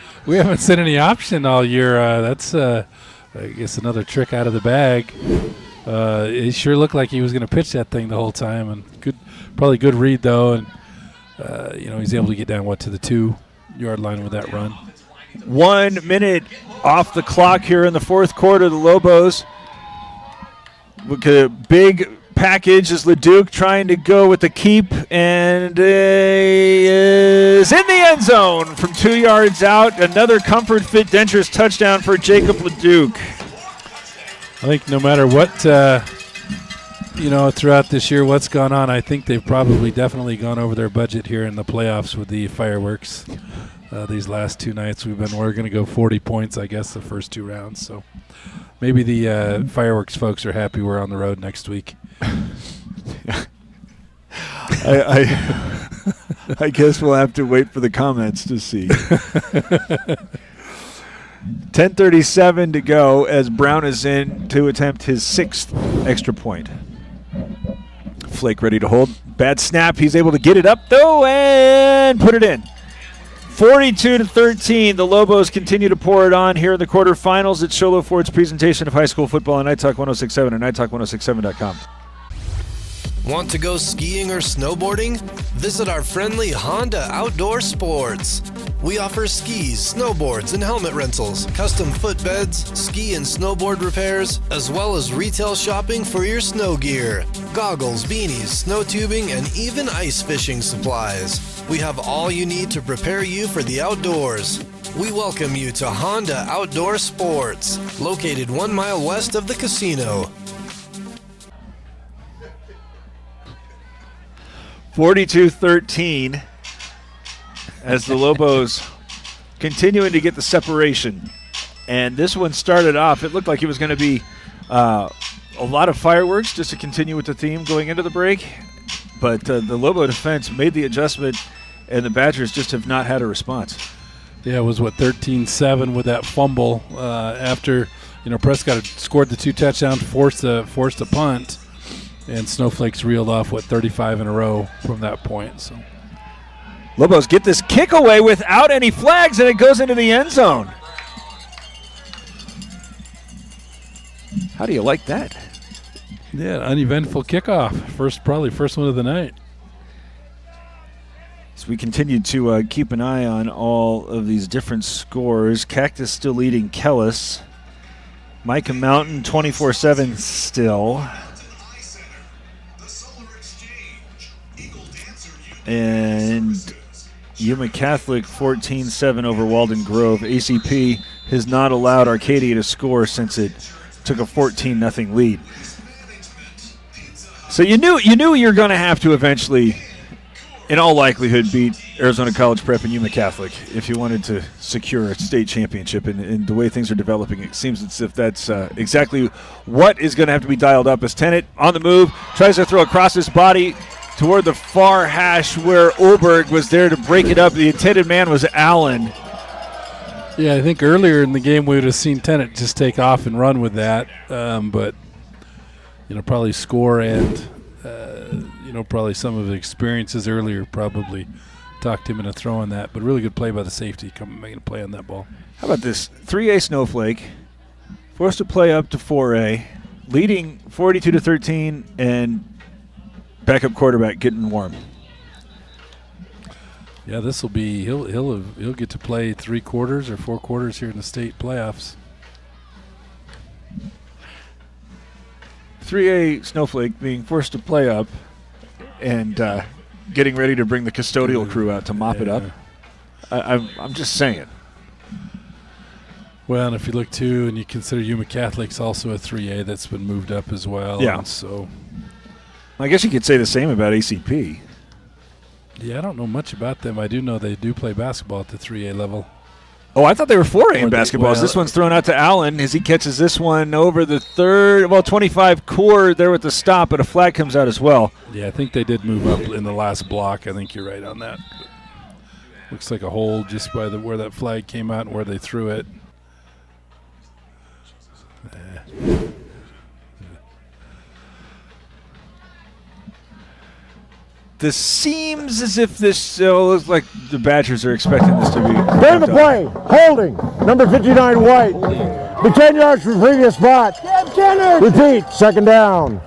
any option all year. That's I guess another trick out of the bag. It sure looked like he was going to pitch that thing the whole time, and probably good read though, and he's able to get down to the 2-yard line with that run.
1 minute off the clock here in the fourth quarter. The Lobos with a big package as Leduc trying to go with the keep, and is in the end zone from 2 yards out. Another Comfort Fit Dentures touchdown for Jacob Leduc.
think no matter what, throughout this year, what's gone on, I think they've probably definitely gone over their budget here in the playoffs with the fireworks. These last two nights we're going to go 40 points, I guess, the first two rounds. So maybe the fireworks folks are happy we're on the road next week.
I guess we'll have to wait for the comments to see. 10:37 to go as Brown is in to attempt his 6th extra point. Flake ready to hold. Bad snap. He's able to get it up, though, and put it in. 42-13. The Lobos continue to pour it on here in the quarterfinals. It's Sholo Ford's presentation of high school football on Night Talk 106.7 and NightTalk1067.com.
Want to go skiing or snowboarding? Visit our friendly Honda Outdoor Sports. We offer skis, snowboards, and helmet rentals, custom footbeds, ski and snowboard repairs, as well as retail shopping for your snow gear, goggles, beanies, snow tubing, and even ice fishing supplies. We have all you need to prepare you for the outdoors. We welcome you to Honda Outdoor Sports, located 1 mile west of the casino.
42-13 as the Lobos continuing to get the separation. And this one started off, it looked like it was going to be a lot of fireworks just to continue with the theme going into the break. But the Lobo defense made the adjustment, and the Badgers just have not had a response.
Yeah, it was, 13-7 with that fumble after, Prescott had scored the 2 touchdowns, forced a punt. And Snowflake's reeled off, 35 in a row from that point. So
Lobos get this kick away without any flags, and it goes into the end zone. How do you like that?
Yeah, uneventful kickoff. Probably first one of the night.
So we continue to keep an eye on all of these different scores. Cactus still leading Kellis. Micah Mountain 24-7 still. And Yuma Catholic 14-7 over Walden Grove. ACP has not allowed Arcadia to score since it took a 14-0 lead. So you knew you're going to have to eventually, in all likelihood, beat Arizona College Prep and Yuma Catholic if you wanted to secure a state championship. And the way things are developing, it seems as if that's exactly what is going to have to be dialed up. As Tennant on the move, tries to throw across his body toward the far hash where Olberg was there to break it up. The intended man was Allen.
Yeah, I think earlier in the game we would have seen Tennant just take off and run with that. But, probably score and, probably some of the experiences earlier probably talked him into throwing that. But really good play by the safety making a play on that ball.
How about this? 3A Snowflake, forced to play up to 4A, leading 42-13, and backup quarterback getting warm.
Yeah, this will be he'll get to play 3 quarters or 4 quarters here in the state playoffs.
3A Snowflake being forced to play up and getting ready to bring the custodial crew out to mop it up. I'm just saying.
Well, and if you look too, and you consider Yuma Catholic's also a 3A that's been moved up as well.
Yeah.
So
I guess you could say the same about ACP.
Yeah, I don't know much about them. I do know they do play basketball at the 3A level.
Oh, I thought they were 4A in basketball. This one's thrown out to Allen as he catches this one over the 25 core there with the stop, but a flag comes out as well.
Yeah, I think they did move up in the last block. I think you're right on that. But looks like a hold just by where that flag came out and where they threw it.
This seems as if this looks like the Badgers are expecting this to be.
Turn the play. Holding. Number 59, White. The 10 yards from previous spot. Repeat. Second down.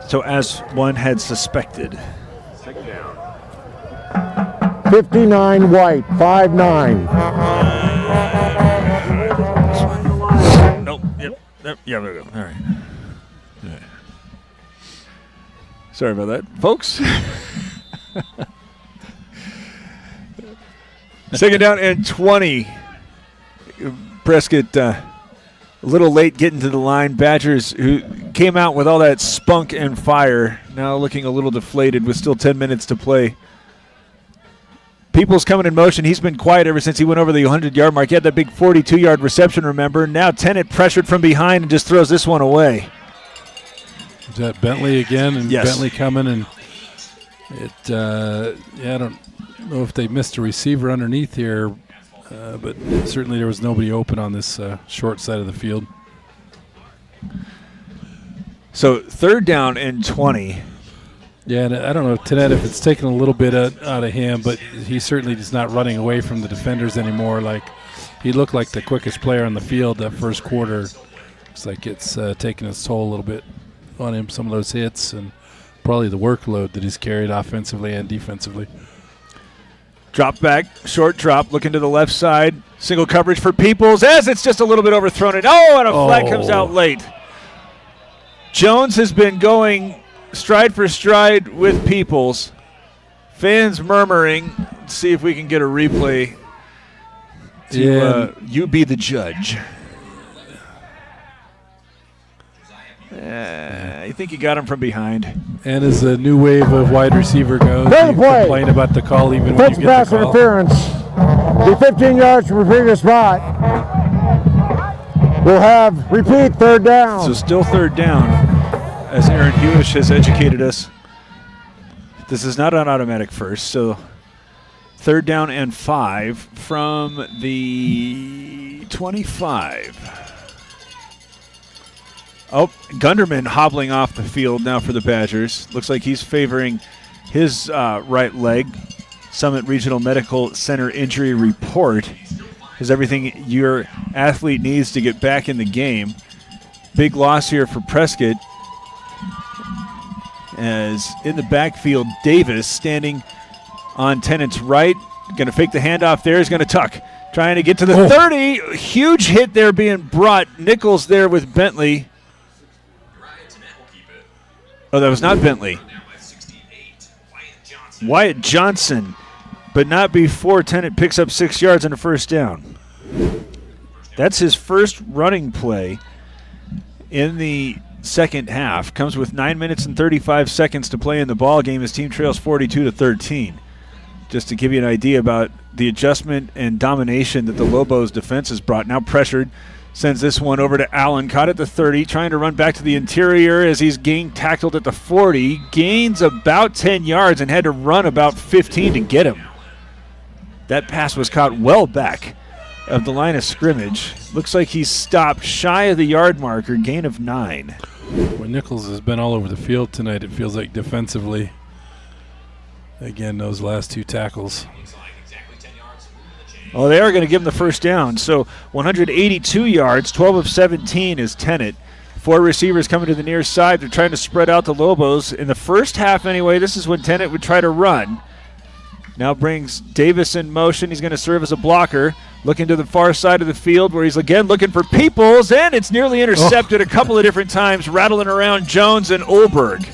So as one had suspected.
Second down.
59, White. 5'9".
Nope. Yep. Yeah, there we go. All right. Sorry about that, folks. Second down and 20. Prescott A little late getting to the line. Badgers, who came out with all that spunk and fire, now looking a little deflated with still 10 minutes to play. People's coming in motion. He's been quiet ever since he went over the 100-yard mark. He had that big 42-yard reception, remember. Now Tennant pressured from behind and just throws this one away.
Is that Bentley again? And
yes.
Bentley coming, and I don't know if they missed a receiver underneath here, but certainly there was nobody open on this short side of the field.
So 3rd down and 20.
Yeah, and I don't know, Tennant, if it's taken a little bit out of him, but he certainly is not running away from the defenders anymore. Like, he looked like the quickest player on the field that first quarter. Looks like it's taking its toll a little bit on him, some of those hits, and probably the workload that he's carried offensively and defensively.
Drop back, short drop, looking to the left side. Single coverage for Peoples as it's just a little bit overthrown. And a flag comes out late. Jones has been going stride for stride with Peoples. Fans murmuring. Let's see if we can get a replay to you be the judge. I think he got him from behind.
And as the new wave of wide receiver goes, you complain about the call even when you get
pass
the call.
interference. Be 15 yards from the previous spot. We'll have repeat 3rd down.
So still 3rd down, as Aaron Hewish has educated us. This is not an automatic first, so 3rd down and 5 from the 25. Oh, Gunderman hobbling off the field now for the Badgers. Looks like he's favoring his right leg. Summit Regional Medical Center injury report is everything your athlete needs to get back in the game. Big loss here for Prescott. As in the backfield, Davis standing on Tennant's right. Going to fake the handoff there. He's going to tuck. Trying to get to the 30. Huge hit there being brought. Nichols there with Bentley. Oh, that was not Bentley. Wyatt Johnson, but not before Tennant picks up 6 yards on a 1st down. That's his first running play in the second half. Comes with 9 minutes and 35 seconds to play in the ball game. His team trails 42-13. Just to give you an idea about the adjustment and domination that the Lobos defense has brought. Now pressured. Sends this one over to Allen. Caught at the 30. Trying to run back to the interior as he's tackled at the 40. Gains about 10 yards and had to run about 15 to get him. That pass was caught well back of the line of scrimmage. Looks like he's stopped shy of the yard marker. Gain of 9.
When Nichols has been all over the field tonight, it feels like defensively. Again, those last 2 tackles.
Oh, they are going to give him the 1st down. So 182 yards, 12 of 17 is Tennant. 4 receivers coming to the near side. They're trying to spread out the Lobos. In the first half anyway, this is when Tennant would try to run. Now brings Davis in motion. He's going to serve as a blocker. Looking to the far side of the field where he's again looking for Peoples, and it's nearly intercepted a couple of different times, rattling around Jones and Olberg.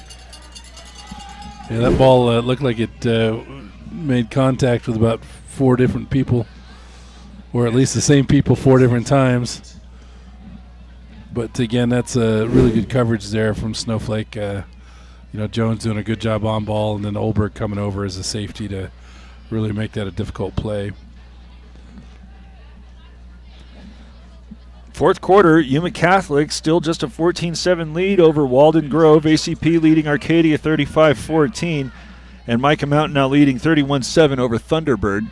Yeah, that ball looked like it made contact with about 4 different people. Or at least the same people 4 different times. But again, that's a really good coverage there from Snowflake. Jones doing a good job on ball, and then Olberg coming over as a safety to really make that a difficult play.
4th quarter, Yuma Catholic still just a 14-7 lead over Walden Grove. ACP leading Arcadia 35-14. And Micah Mountain now leading 31-7 over Thunderbird.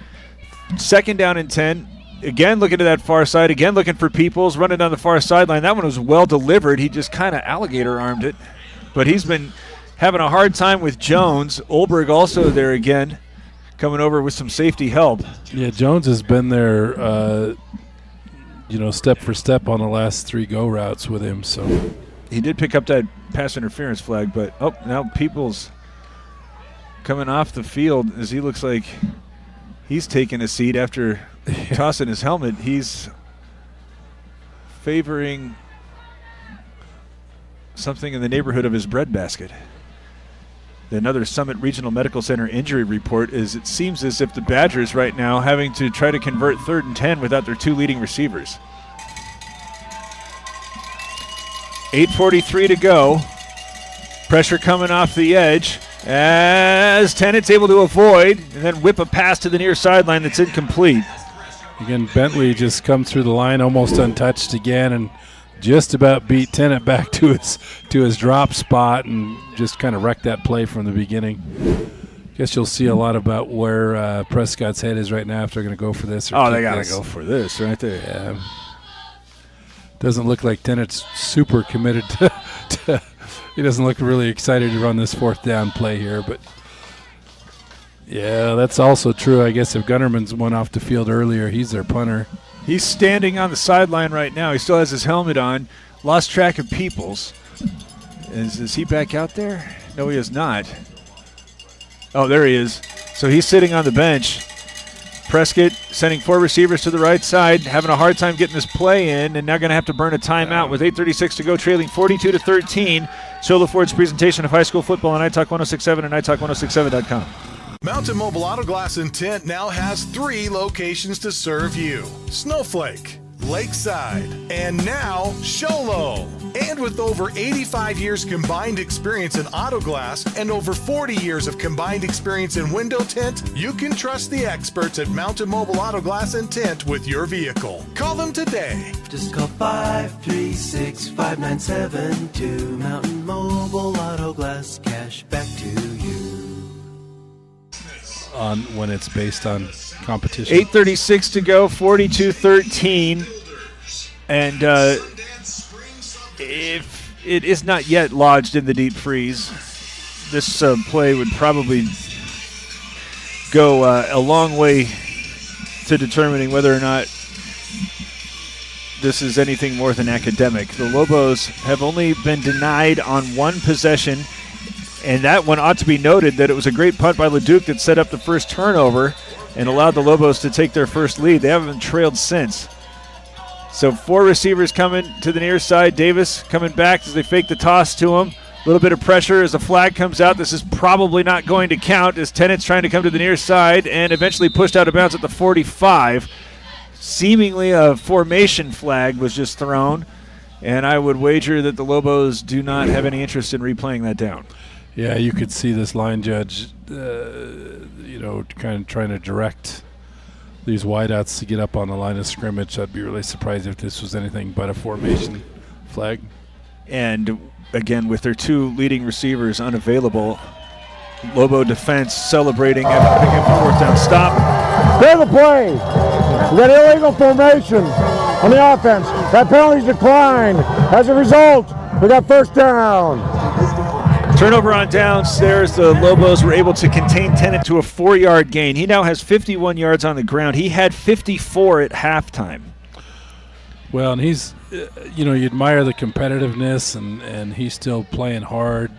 2nd down and 10. Again, looking to that far side. Again, looking for Peoples. Running down the far sideline. That one was well delivered. He just kind of alligator-armed it. But he's been having a hard time with Jones. Olberg also there again, coming over with some safety help.
Yeah, Jones has been there, step for step on the last 3 go routes with him. So
he did pick up that pass interference flag, but now Peoples coming off the field as he looks like he's taking a seat after tossing his helmet. He's favoring something in the neighborhood of his breadbasket. Another Summit Regional Medical Center injury report is it seems as if the Badgers right now having to try to convert 3rd and 10 without their 2 leading receivers. 8:43 to go. Pressure coming off the edge as Tennant's able to avoid and then whip a pass to the near sideline that's incomplete.
Again, Bentley just come through the line almost untouched again and just about beat Tennant back to his drop spot and just kind of wrecked that play from the beginning. Guess you'll see a lot about where Prescott's head is right now if they're going to go for this.
Oh, they got to go for this right there.
Yeah. Doesn't look like Tennant's super committed to he doesn't look really excited to run this fourth down play here, but yeah, that's also true. I guess if Gunnerman's went off the field earlier, he's their punter.
He's standing on the sideline right now. He still has his helmet on. Lost track of Peoples. Is he back out there? No, he is not. Oh, there he is. So he's sitting on the bench. Prescott sending 4 receivers to the right side, having a hard time getting this play in, and now going to have to burn a timeout with 8:36 to go, trailing 42-13. Solo Ford's presentation of high school football on iTalk 106.7 and iTalk106.7.com.
Mountain Mobile Auto Glass and Tint now has 3 locations to serve you: Snowflake, Lakeside, and now Sholo. And with over 85 years combined experience in auto glass and over 40 years of combined experience in window tint, you can trust the experts at Mountain Mobile Auto Glass and Tint with your vehicle. Call them today.
Just call 536-5972. Mountain Mobile Auto Glass, cash back to you.
On when it's based on competition.
8:36 to go, 42-13. And if it is not yet lodged in the deep freeze, this play would probably go a long way to determining whether or not this is anything more than academic. The Lobos have only been denied on 1 possession, and that one ought to be noted that it was a great punt by LeDuc that set up the first turnover and allowed the Lobos to take their first lead. They haven't been trailed since. So 4 receivers coming to the near side. Davis coming back as they fake the toss to him. A little bit of pressure as the flag comes out. This is probably not going to count as Tennant's trying to come to the near side and eventually pushed out of bounds at the 45. Seemingly a formation flag was just thrown, and I would wager that the Lobos do not have any interest in replaying that down.
Yeah, you could see this line judge, kind of trying to direct these wideouts to get up on the line of scrimmage. I'd be really surprised if this was anything but a formation flag.
And again, with their 2 leading receivers unavailable, Lobo defense celebrating after picking up a 4th down stop.
There's the play. We got illegal formation on the offense. That penalty's declined. As a result, we got 1st down.
Turnover on downs there as the Lobos were able to contain Tennant to a 4-yard gain. He now has 51 yards on the ground. He had 54 at halftime.
Well, and he's, you admire the competitiveness, and he's still playing hard,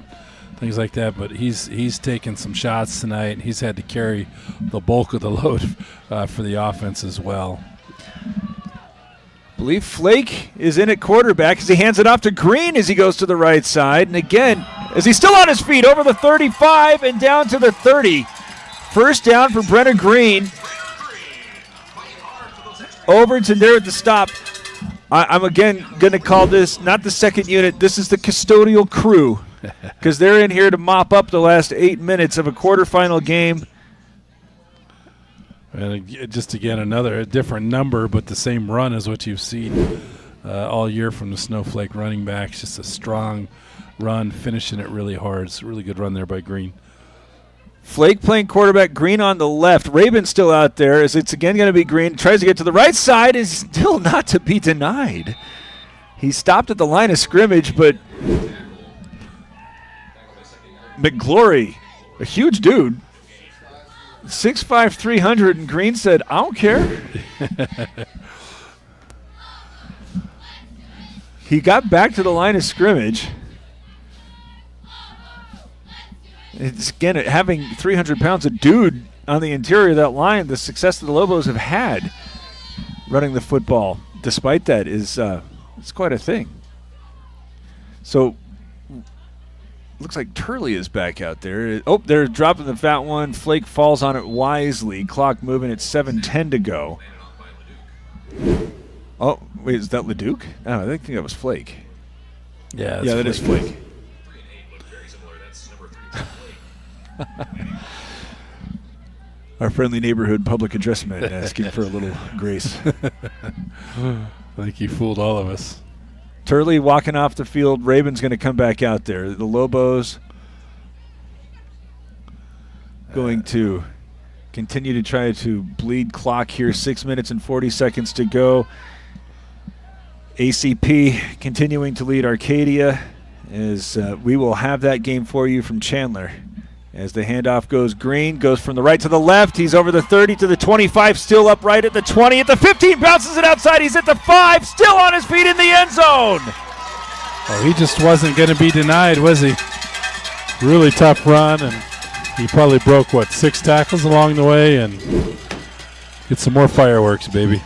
things like that, but he's taken some shots tonight. He's had to carry the bulk of the load for the offense as well. I
believe Flake is in at quarterback as he hands it off to Green as he goes to the right side. And again, as he's still on his feet, over the 35 and down to the 30. First down for Brenna Green. Overton there at the stop. I'm again going to call this not the second unit. This is the custodial crew because they're in here to mop up the last 8 minutes of a quarterfinal game.
And just again, a different number, but the same run as what you've seen all year from the Snowflake running backs. Just a strong run, finishing it really hard. It's a really good run there by Green.
Flake playing quarterback, Green on the left. Rabin's still out there as it's again going to be Green. Tries to get to the right side, is still not to be denied. He stopped at the line of scrimmage, but McGlory, a huge dude, 6'5", 300, and Green said, I don't care. He got back to the line of scrimmage. It's again, having 300 pounds of dude on the interior of that line, the success that the Lobos have had running the football, despite that, is it's quite a thing. So looks like Turley is back out there. Oh, they're dropping the fat one. Flake falls on it wisely. Clock moving at 7:10 to go. Oh, wait, is that LeDuc? Oh, I think that was Flake.
Yeah,
that is Flake. Our friendly neighborhood public address man asking for a little grace.
I think he fooled all of us.
Turley walking off the field. Rabin's going to come back out there. The Lobos going to continue to try to bleed clock here. 6 minutes and 40 seconds to go. ACP continuing to lead Arcadia as we will have that game for you from Chandler. As the handoff goes Green, goes from the right to the left. He's over the 30 to the 25, still upright at the 20, at the 15, bounces it outside. He's at the 5, still on his feet in the end zone.
Oh, he just wasn't going to be denied, was he? Really tough run, and he probably broke, 6 tackles along the way, and get some more fireworks, baby.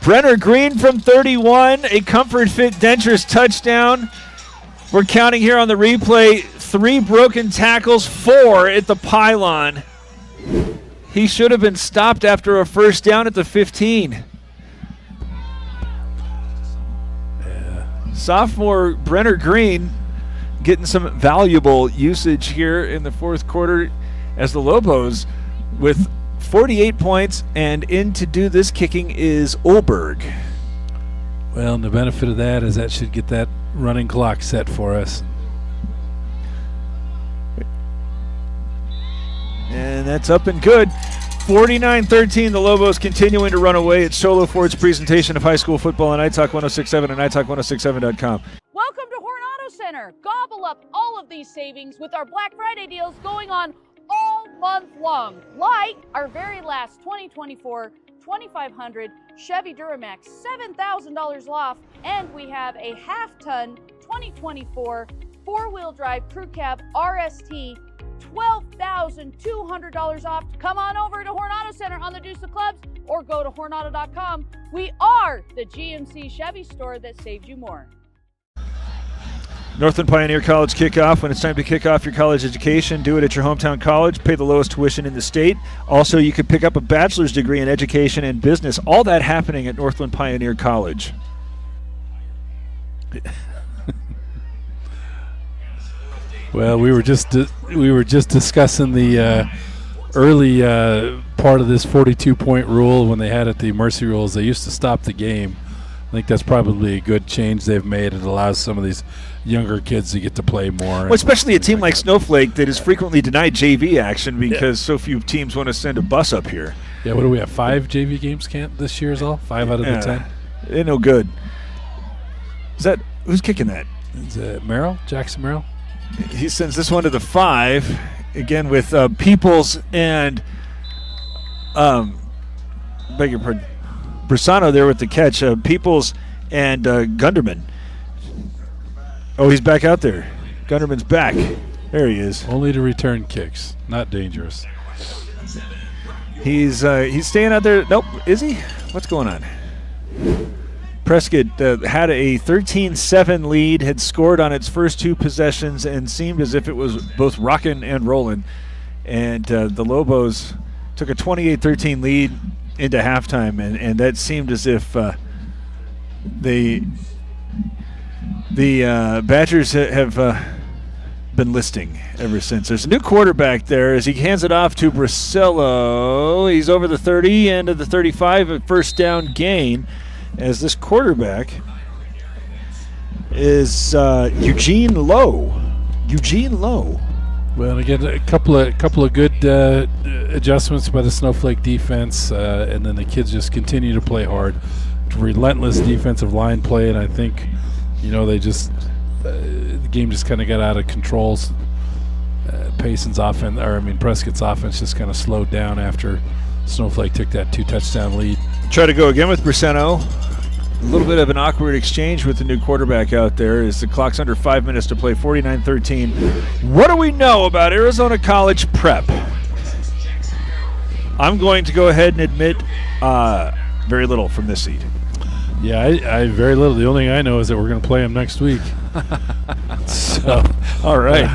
Brenner Green from 31, a Comfort Fit Dentures touchdown. We're counting here on the replay, 3 broken tackles, 4 at the pylon. He should have been stopped after a first down at the 15. Yeah. Sophomore Brenner Green getting some valuable usage here in the fourth quarter as the Lobos with 48 points, and in to do this kicking is Olberg.
Well, and the benefit of that is that should get that running clock set for us.
And that's up and good. 49-13, the Lobos continuing to run away. It's Sholo Ford's presentation of high school football on iTalk 1067 and iTalk1067.com.
Welcome to Horn Auto Center. Gobble up all of these savings with our Black Friday deals going on all month long, like our very last 2024 2500 Chevy Duramax, $7,000 off, and we have a half-ton 2024 four-wheel drive crew cab RST, $12,200 off. Come on over to Horn Auto Center on the Deuce of Clubs or go to hornauto.com. We are the GMC Chevy store that saved you more.
Northland Pioneer College kickoff. When it's time to kick off your college education, do it at your hometown college. Pay the lowest tuition in the state. Also, you could pick up a bachelor's degree in education and business. All that happening at Northland Pioneer College.
Well, we were just discussing the early part of this 42-point rule when they had it, the mercy rules. They used to stop the game. I think that's probably a good change they've made. It allows some of these younger kids to get to play more.
Well, especially a team like Snowflake that is frequently denied JV action because so few teams want to send a bus up here.
Yeah, what do we have, 5 JV games this year is all? 5 out of the 10?
They're no good. Who's kicking that?
Is it Merrill? Jackson Merrill?
He sends this one to the 5, again with Peoples and beg your pardon, Brisano there with the catch. Peoples and Gunderman. Oh, he's back out there. Gunderman's back. There he is.
Only to return kicks. Not dangerous.
He's staying out there. Nope. Is he? What's going on? Prescott had a 13-7 lead, had scored on its first 2 possessions, and seemed as if it was both rocking and rolling. And the Lobos took a 28-13 lead into halftime, and that seemed as if the Badgers have been listing ever since. There's a new quarterback there as he hands it off to Brasello. He's over the 30 and of the 35, a first down gain, as this quarterback is Eugene Lowe. Eugene Lowe.
Well, again, a couple of good adjustments by the Snowflake defense, and then the kids just continue to play hard. Relentless defensive line play, and I think, they just the game just kind of got out of control. Payson's offense, Prescott's offense just kind of slowed down after Snowflake took that 2-touchdown lead.
Try to go again with Briseno. A little bit of an awkward exchange with the new quarterback out there as the clock's under 5 minutes to play, 49-13. What do we know about Arizona College prep? I'm going to go ahead and admit very little from this seed.
Yeah, I very little. The only thing I know is that we're going to play them next week. So,
all right.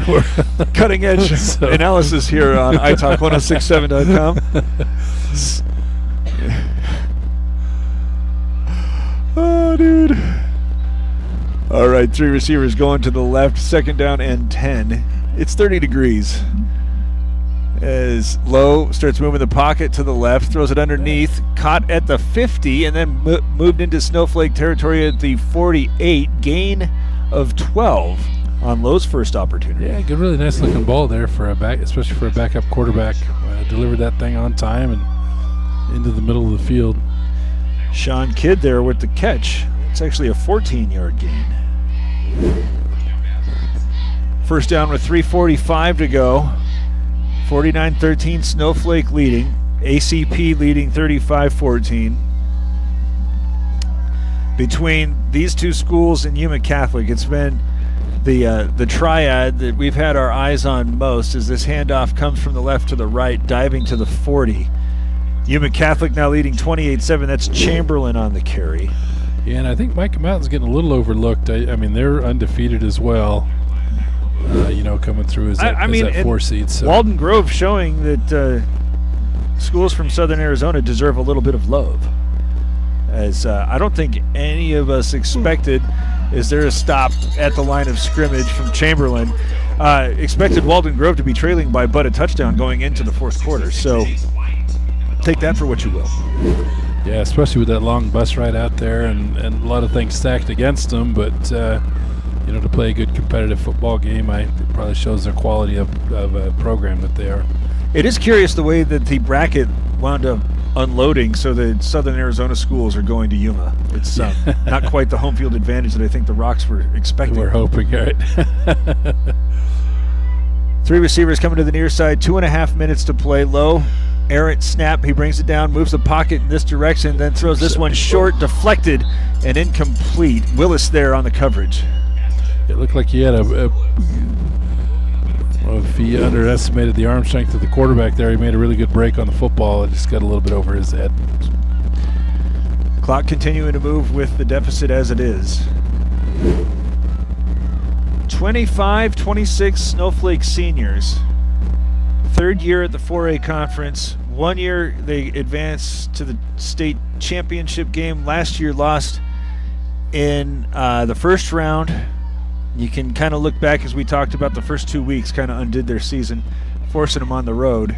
Cutting edge analysis here on iTalk1067.com. Oh, dude. All right, 3 receivers going to the left, 2nd down and 10. It's 30 degrees. As Lowe starts moving the pocket to the left, throws it underneath, caught at the 50, and then moved into Snowflake territory at the 48. Gain of 12 on Lowe's first opportunity.
Yeah, good, really nice looking ball there for a back, especially for a backup quarterback. Delivered that thing on time and into the middle of the field.
Sean Kidd there with the catch. It's actually a 14-yard gain. First down with 3:45 to go. 49-13, Snowflake leading. ACP leading 35-14. Between these two schools and Yuma Catholic, it's been the triad that we've had our eyes on most as this handoff comes from the left to the right, diving to the 40. Yuma Catholic now leading 28-7. That's Chamberlain on the carry.
Yeah, and I think Micah Mountain's getting a little overlooked. I mean, they're undefeated as well. Coming through as that 4 seed. So.
Walden Grove showing that schools from Southern Arizona deserve a little bit of love. As I don't think any of us expected, is there a stop at the line of scrimmage from Chamberlain? Expected Walden Grove to be trailing by but a touchdown going into the 4th quarter. So take that for what you will.
Yeah, especially with that long bus ride out there and a lot of things stacked against them. But, to play a good competitive football game, it probably shows the quality of a program that they are.
It is curious the way that the bracket wound up unloading so that Southern Arizona schools are going to Yuma. It's not quite the home field advantage that I think the Rocks were expecting.
We're hoping, right?
3 receivers coming to the near side, 2.5 minutes to play. Low, errant snap, he brings it down, moves the pocket in this direction, then throws this one short, deflected, and incomplete. Willis there on the coverage.
It looked like he had if he underestimated the arm strength of the quarterback there, he made a really good break on the football. It just got a little bit over his head.
Clock continuing to move with the deficit as it is. 25-26 Snowflake seniors. 3rd year at the 4A conference. 1 year they advanced to the state championship game. Last year lost in the first round. You can kind of look back, as we talked about, the first 2 weeks kind of undid their season, forcing them on the road.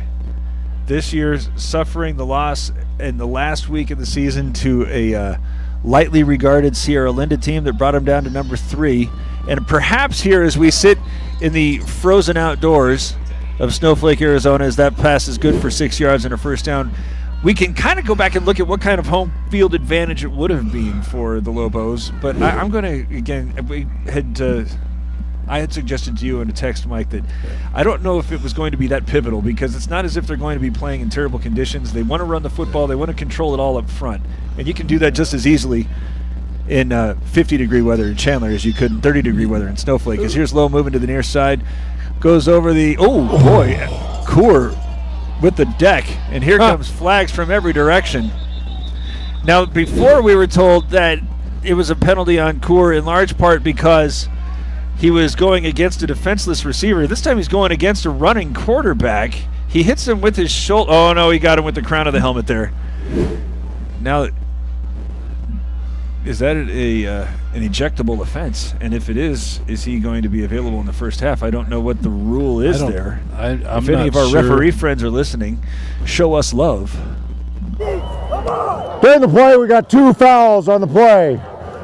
This year's suffering the loss in the last week of the season to a lightly regarded Sierra Linda team that brought them down to number 3. And perhaps here, as we sit in the frozen outdoors of Snowflake, Arizona, as that pass is good for 6 yards and a first down, we can kind of go back and look at what kind of home field advantage it would have been for the Lobos. But I'm going to, again, I had suggested to you in a text, Mike, that I don't know if it was going to be that pivotal, because it's not as if they're going to be playing in terrible conditions. They want to run the football. They want to control it all up front. And you can do that just as easily in 50-degree weather in Chandler as you could in 30-degree weather in Snowflake. As here's Lowe moving to the near side. Goes over the, Coor with the deck, and here comes flags from every direction. Now, before we were told that it was a penalty on Coor in large part because he was going against a defenseless receiver. This time he's going against a running quarterback. He hits him with his shoulder. Oh, no, he got him with the crown of the helmet there. Now, is that an ejectable offense? And if it is he going to be available in the first half? I don't know what the rule is there. If any of our referee friends are listening, show us love.
During the play, we got 2 fouls on the play.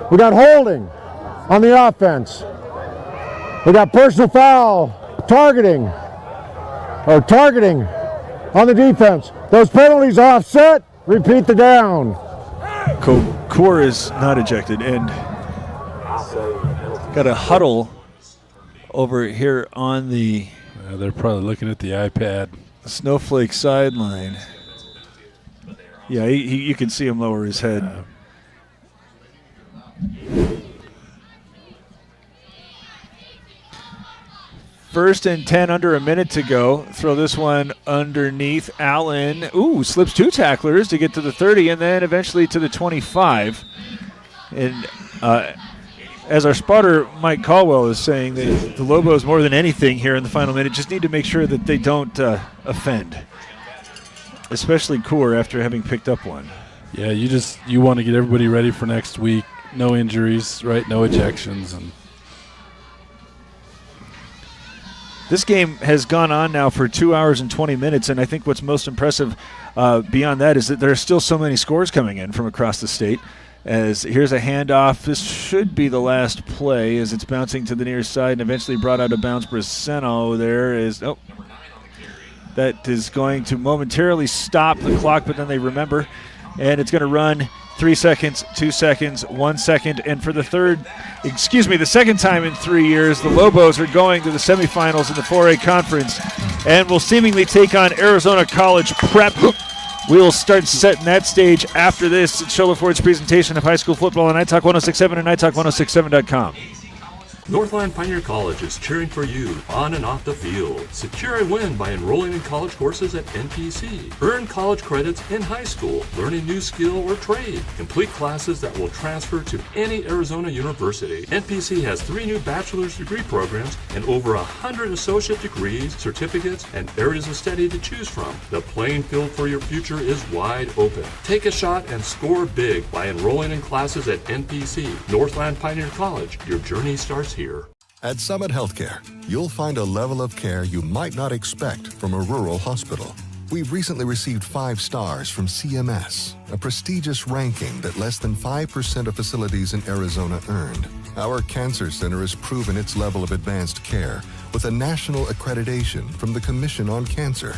We got holding on the offense. We got personal foul, targeting on the defense. Those penalties offset, repeat the down.
Coor is not ejected, and got a huddle over here on the
they're probably looking at the iPad.
Snowflake sideline. Yeah, you can see him lower his head. First and 10, under a minute to go. Throw this one underneath. Allen, slips 2 tacklers to get to the 30 and then eventually to the 25. And as our spotter, Mike Caldwell, is saying, the Lobos, more than anything here in the final minute, just need to make sure that they don't offend, especially Coor after having picked up one.
Yeah, you want to get everybody ready for next week. no injuries, right? No ejections. And
this game has gone on now for 2 hours and 20 minutes, and I think what's most impressive beyond that is that there are still so many scores coming in from across the state. As here's a handoff. This should be the last play as it's bouncing to the near side and eventually brought out of bounds. Briseno there is, that is going to momentarily stop the clock, but then they remember, and it's going to run 3 seconds, 2 seconds, 1 second, and for the second time in 3 years, the Lobos are going to the semifinals in the 4A conference and will seemingly take on Arizona College Prep. We'll start setting that stage after this. It's Shola Ford's presentation of high school football on Night Talk 106.7 and NightTalk1067.com.
Northland Pioneer College is cheering for you on and off the field. Secure a win by enrolling in college courses at NPC. Earn college credits in high school, learn a new skill or trade. Complete classes that will transfer to any Arizona university. NPC has 3 new bachelor's degree programs and over 100 associate degrees, certificates, and areas of study to choose from. The playing field for your future is wide open. Take a shot and score big by enrolling in classes at NPC. Northland Pioneer College. Your journey starts here.
At Summit Healthcare, you'll find a level of care you might not expect from a rural hospital. We've recently received 5 stars from CMS, a prestigious ranking that less than 5% of facilities in Arizona earned. Our cancer center has proven its level of advanced care with a national accreditation from the Commission on Cancer.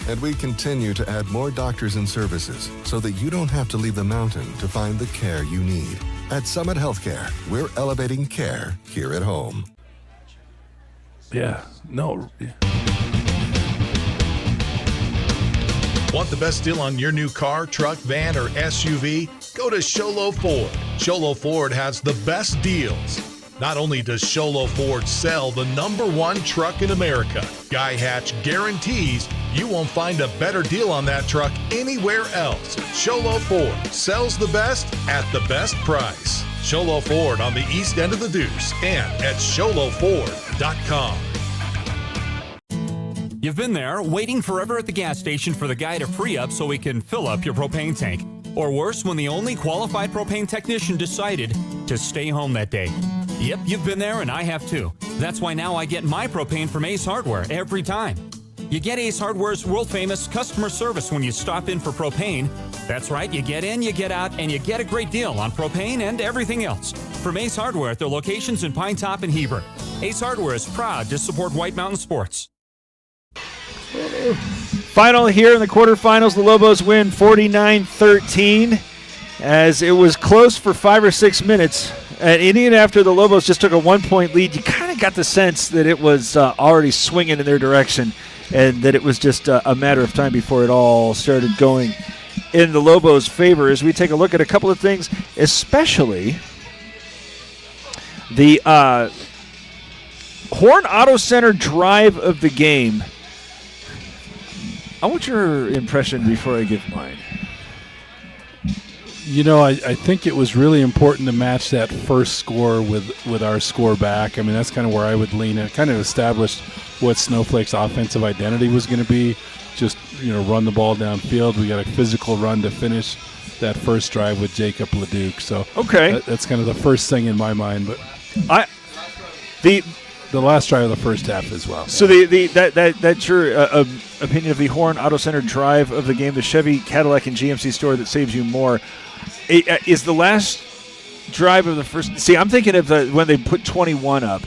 And we continue to add more doctors and services so that you don't have to leave the mountain to find the care you need. At Summit Healthcare, we're elevating care here at home.
yeah, no.
Want the best deal on your new car, truck, van, or SUV? Go to Sholo Ford. Sholo Ford has the best deals. Not only does Sholo Ford sell the #1 truck in America, Guy Hatch guarantees you won't find a better deal on that truck anywhere else. Sholo Ford sells the best at the best price. Sholo Ford on the east end of the Deuce and at sholoford.com.
You've been there, waiting forever at the gas station for the guy to free up so he can fill up your propane tank. Or worse, when the only qualified propane technician decided to stay home that day. Yep, you've been there and I have too. That's why now I get my propane from Ace Hardware every time. You get Ace Hardware's world-famous customer service when you stop in for propane. That's right, you get in, you get out, and you get a great deal on propane and everything else. From Ace Hardware at their locations in Pine Top and Heber. Ace Hardware is proud to support White Mountain Sports.
Final here in the quarterfinals, the Lobos win 49-13 as it was close for 5 or 6 minutes. And even after the Lobos just took a 1-point lead, you kind of got the sense that it was already swinging in their direction and that it was just a matter of time before it all started going in the Lobos' favor. As we take a look at a couple of things, especially the Horn Auto Center drive of the game. I want your impression before I give mine.
You know, I think it was really important to match that first score with our score back. I mean, that's kind of where I would lean. It kind of established what Snowflake's offensive identity was going to be. Just, run the ball downfield. We got a physical run to finish that first drive with Jacob Leduc. So
okay,
that's kind of the first thing in my mind. But the last drive of the first half as well.
So that's your opinion of the Horn Auto Center drive of the game, the Chevy, Cadillac, and GMC store that saves you more. Is the last drive of the first – see, I'm thinking of when they put 21 up.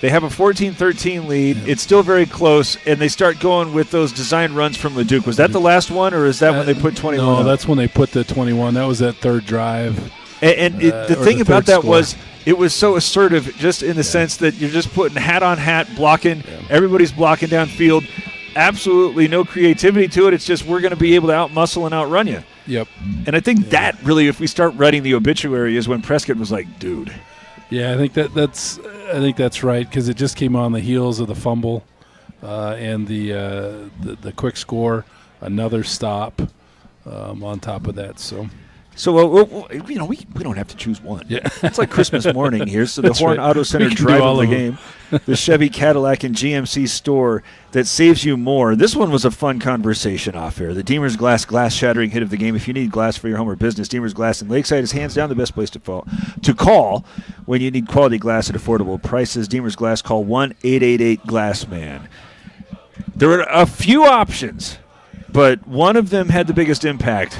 They have a 14-13 lead. Yeah. It's still very close, and they start going with those design runs from Leduc. Was that the last one, or is that when they put 21 up?
No, that's when they put the 21. That was that third drive.
And the thing about that was it was so assertive just in the sense that you're just putting hat on hat, blocking. Yeah. Everybody's blocking downfield. Absolutely no creativity to it. It's just we're going to be able to out-muscle and outrun you.
Yep.
And I think that really, if we start writing the obituary, is when Prescott was like, dude.
Yeah, I think that's right, because it just came on the heels of the fumble and the quick score, another stop on top of that. So
So, we don't have to choose one.
Yeah.
It's like Christmas morning here. So the
That's
Horn
right.
Auto Center
We can do
drive
all
of the
of
game, the Chevy, Cadillac, and GMC store that saves you more. This one was a fun conversation off air. The Deemer's glass shattering hit of the game. If you need glass for your home or business, Deemer's Glass in Lakeside is hands down the best place to call when you need quality glass at affordable prices. Deemer's Glass, call 1-888-GLASSMAN. There were a few options, but one of them had the biggest impact.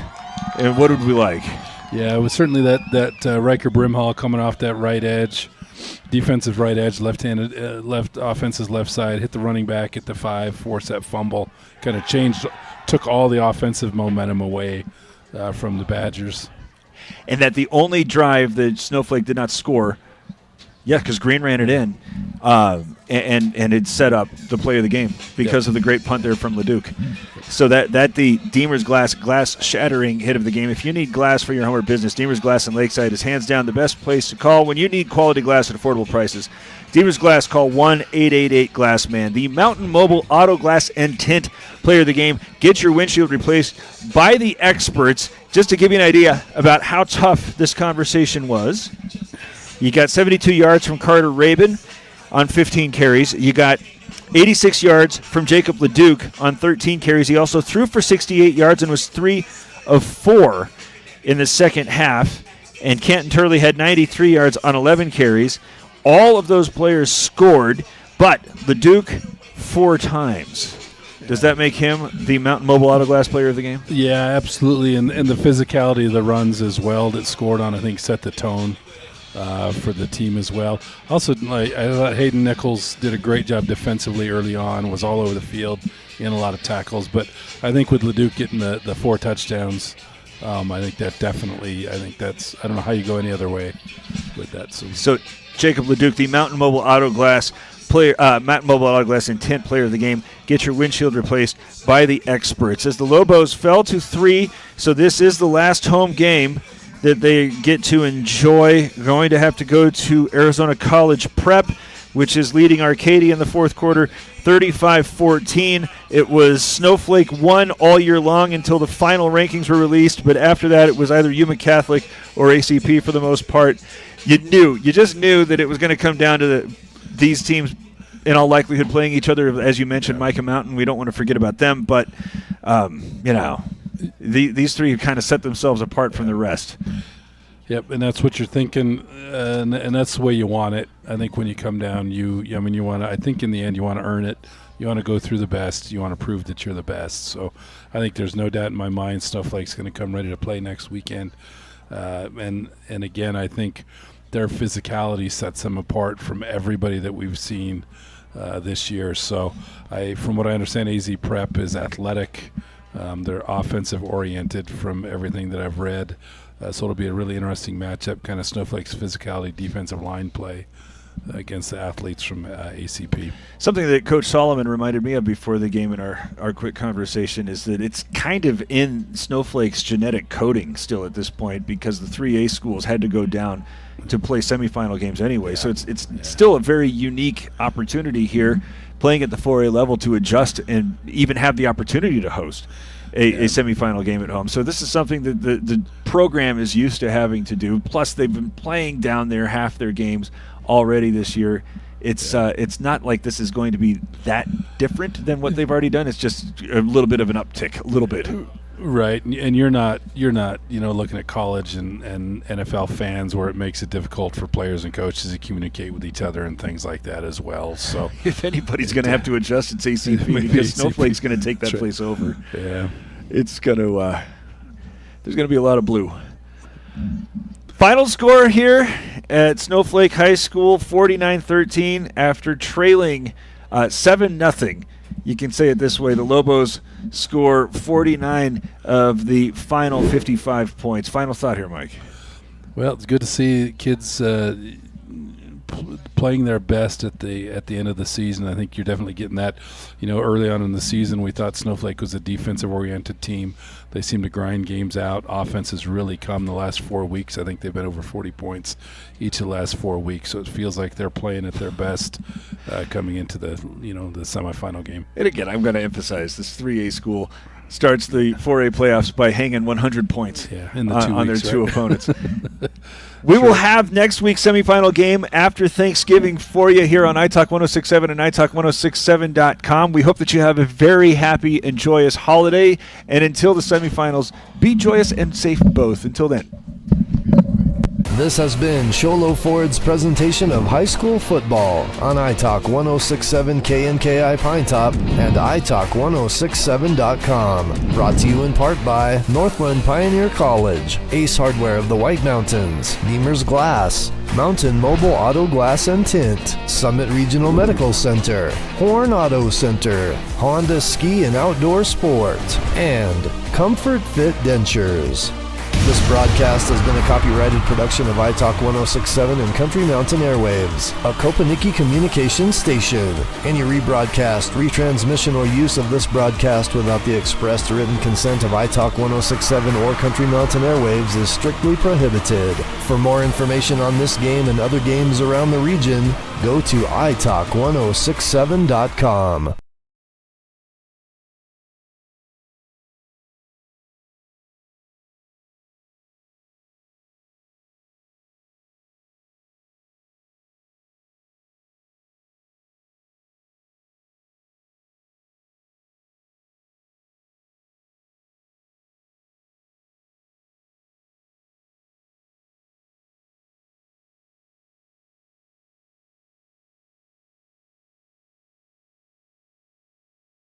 And what would we like?
Yeah, it was certainly that Riker Brimhall coming off that right edge, defensive right edge, left-handed, left offense's left side, hit the running back at the 5, forced that fumble, kind of took all the offensive momentum away from the Badgers.
And that the only drive that Snowflake did not score, because Green ran it in, and it set up the play of the game because of the great punt there from Leduc. So that the Deemer's glass shattering hit of the game. If you need glass for your home or business, Deemer's Glass in Lakeside is hands down the best place to call when you need quality glass at affordable prices. Deemer's Glass, call 1-888-GLASSMAN. The Mountain Mobile Auto Glass and Tint player of the game. Get your windshield replaced by the experts. Just to give you an idea about how tough this conversation was, you got 72 yards from Carter Rabin on 15 carries. You got 86 yards from Jacob Leduc on 13 carries. He also threw for 68 yards and was 3 of 4 in the second half. And Canton Turley had 93 yards on 11 carries. All of those players scored, but Leduc 4 times. Does that make him the Mountain Mobile Auto Glass player of the game?
Yeah, absolutely. And the physicality of the runs as well that scored on, I think, set the tone for the team as well. Also, I thought Hayden Nichols did a great job defensively early on, was all over the field in a lot of tackles. But I think with Leduc getting the 4 touchdowns, I think that definitely, I don't know how you go any other way with that.
So Jacob Leduc, the Mountain Mobile Auto Glass player, Mountain Mobile Auto Glass Intent player of the game. Get your windshield replaced by the experts. As the Lobos fell to 3, so this is the last home game that they get to enjoy. Going to have to go to Arizona College Prep, which is leading Arcadia in the fourth quarter, 35-14. It was Snowflake 1 all year long until the final rankings were released, but after that it was either Yuma Catholic or ACP for the most part. You just knew that it was going to come down to these teams in all likelihood playing each other. As you mentioned, Micah Mountain, we don't want to forget about them, but these three kind of set themselves apart from the rest.
Yep, and that's what you're thinking, and that's the way you want it. I think when you come down, you want to. I think in the end, you want to earn it. You want to go through the best. You want to prove that you're the best. So I think there's no doubt in my mind Snowflake's going to come ready to play next weekend. And again, I think their physicality sets them apart from everybody that we've seen this year. So from what I understand, AZ Prep is athletic. They're offensive oriented from everything that I've read. So it'll be a really interesting matchup, kind of Snowflake's physicality, defensive line play against the athletes from ACP.
Something that Coach Solomon reminded me of before the game in our quick conversation is that it's kind of in Snowflake's genetic coding still at this point, because the 3A schools had to go down to play semifinal games anyway. Yeah. So it's still a very unique opportunity here, playing at the 4A level, to adjust and even have the opportunity to host a semifinal game at home. So this is something that the program is used to having to do. Plus, they've been playing down there half their games already this year. It's not like this is going to be that different than what they've already done. It's just a little bit of an uptick, a little bit.
Right, and you're not looking at college and NFL fans where it makes it difficult for players and coaches to communicate with each other and things like that as well. So
if anybody's going to have to adjust, it's ACP, because Snowflake's going to take that place over.
Yeah,
it's going to. There's going to be a lot of blue. Final score here at Snowflake High School: 49-13 after trailing 7-0. You can say it this way: the Lobos score 49 of the final 55 points. Final thought here, Mike.
Well, it's good to see kids playing their best at the end of the season. I think you're definitely getting that. Early on in the season, we thought Snowflake was a defensive-oriented team. They seem to grind games out. Offense has really come the last 4 weeks. I think they've been over 40 points each of the last 4 weeks. So it feels like they're playing at their best coming into the the semifinal game.
And again, I'm going to emphasize this 3A school starts the 4A playoffs by hanging 100 points
in the 2
on their
weeks,
two
right?
opponents. We will have next week's semifinal game after Thanksgiving for you here on iTalk 1067 and iTalk1067.com. We hope that you have a very happy and joyous holiday. And until the semifinals, be joyous and safe both. Until then.
This has been Sholo Ford's presentation of high school football on iTalk 1067 KNKI Pinetop and iTalk1067.com. Brought to you in part by Northland Pioneer College, Ace Hardware of the White Mountains, Beamer's Glass, Mountain Mobile Auto Glass and Tint, Summit Regional Medical Center, Horn Auto Center, Honda Ski and Outdoor Sport, and Comfort Fit Dentures. This broadcast has been a copyrighted production of iTalk 1067 and Country Mountain Airwaves, a Kopaniki communications station. Any rebroadcast, retransmission, or use of this broadcast without the expressed written consent of iTalk 1067 or Country Mountain Airwaves is strictly prohibited. For more information on this game and other games around the region, go to iTalk1067.com.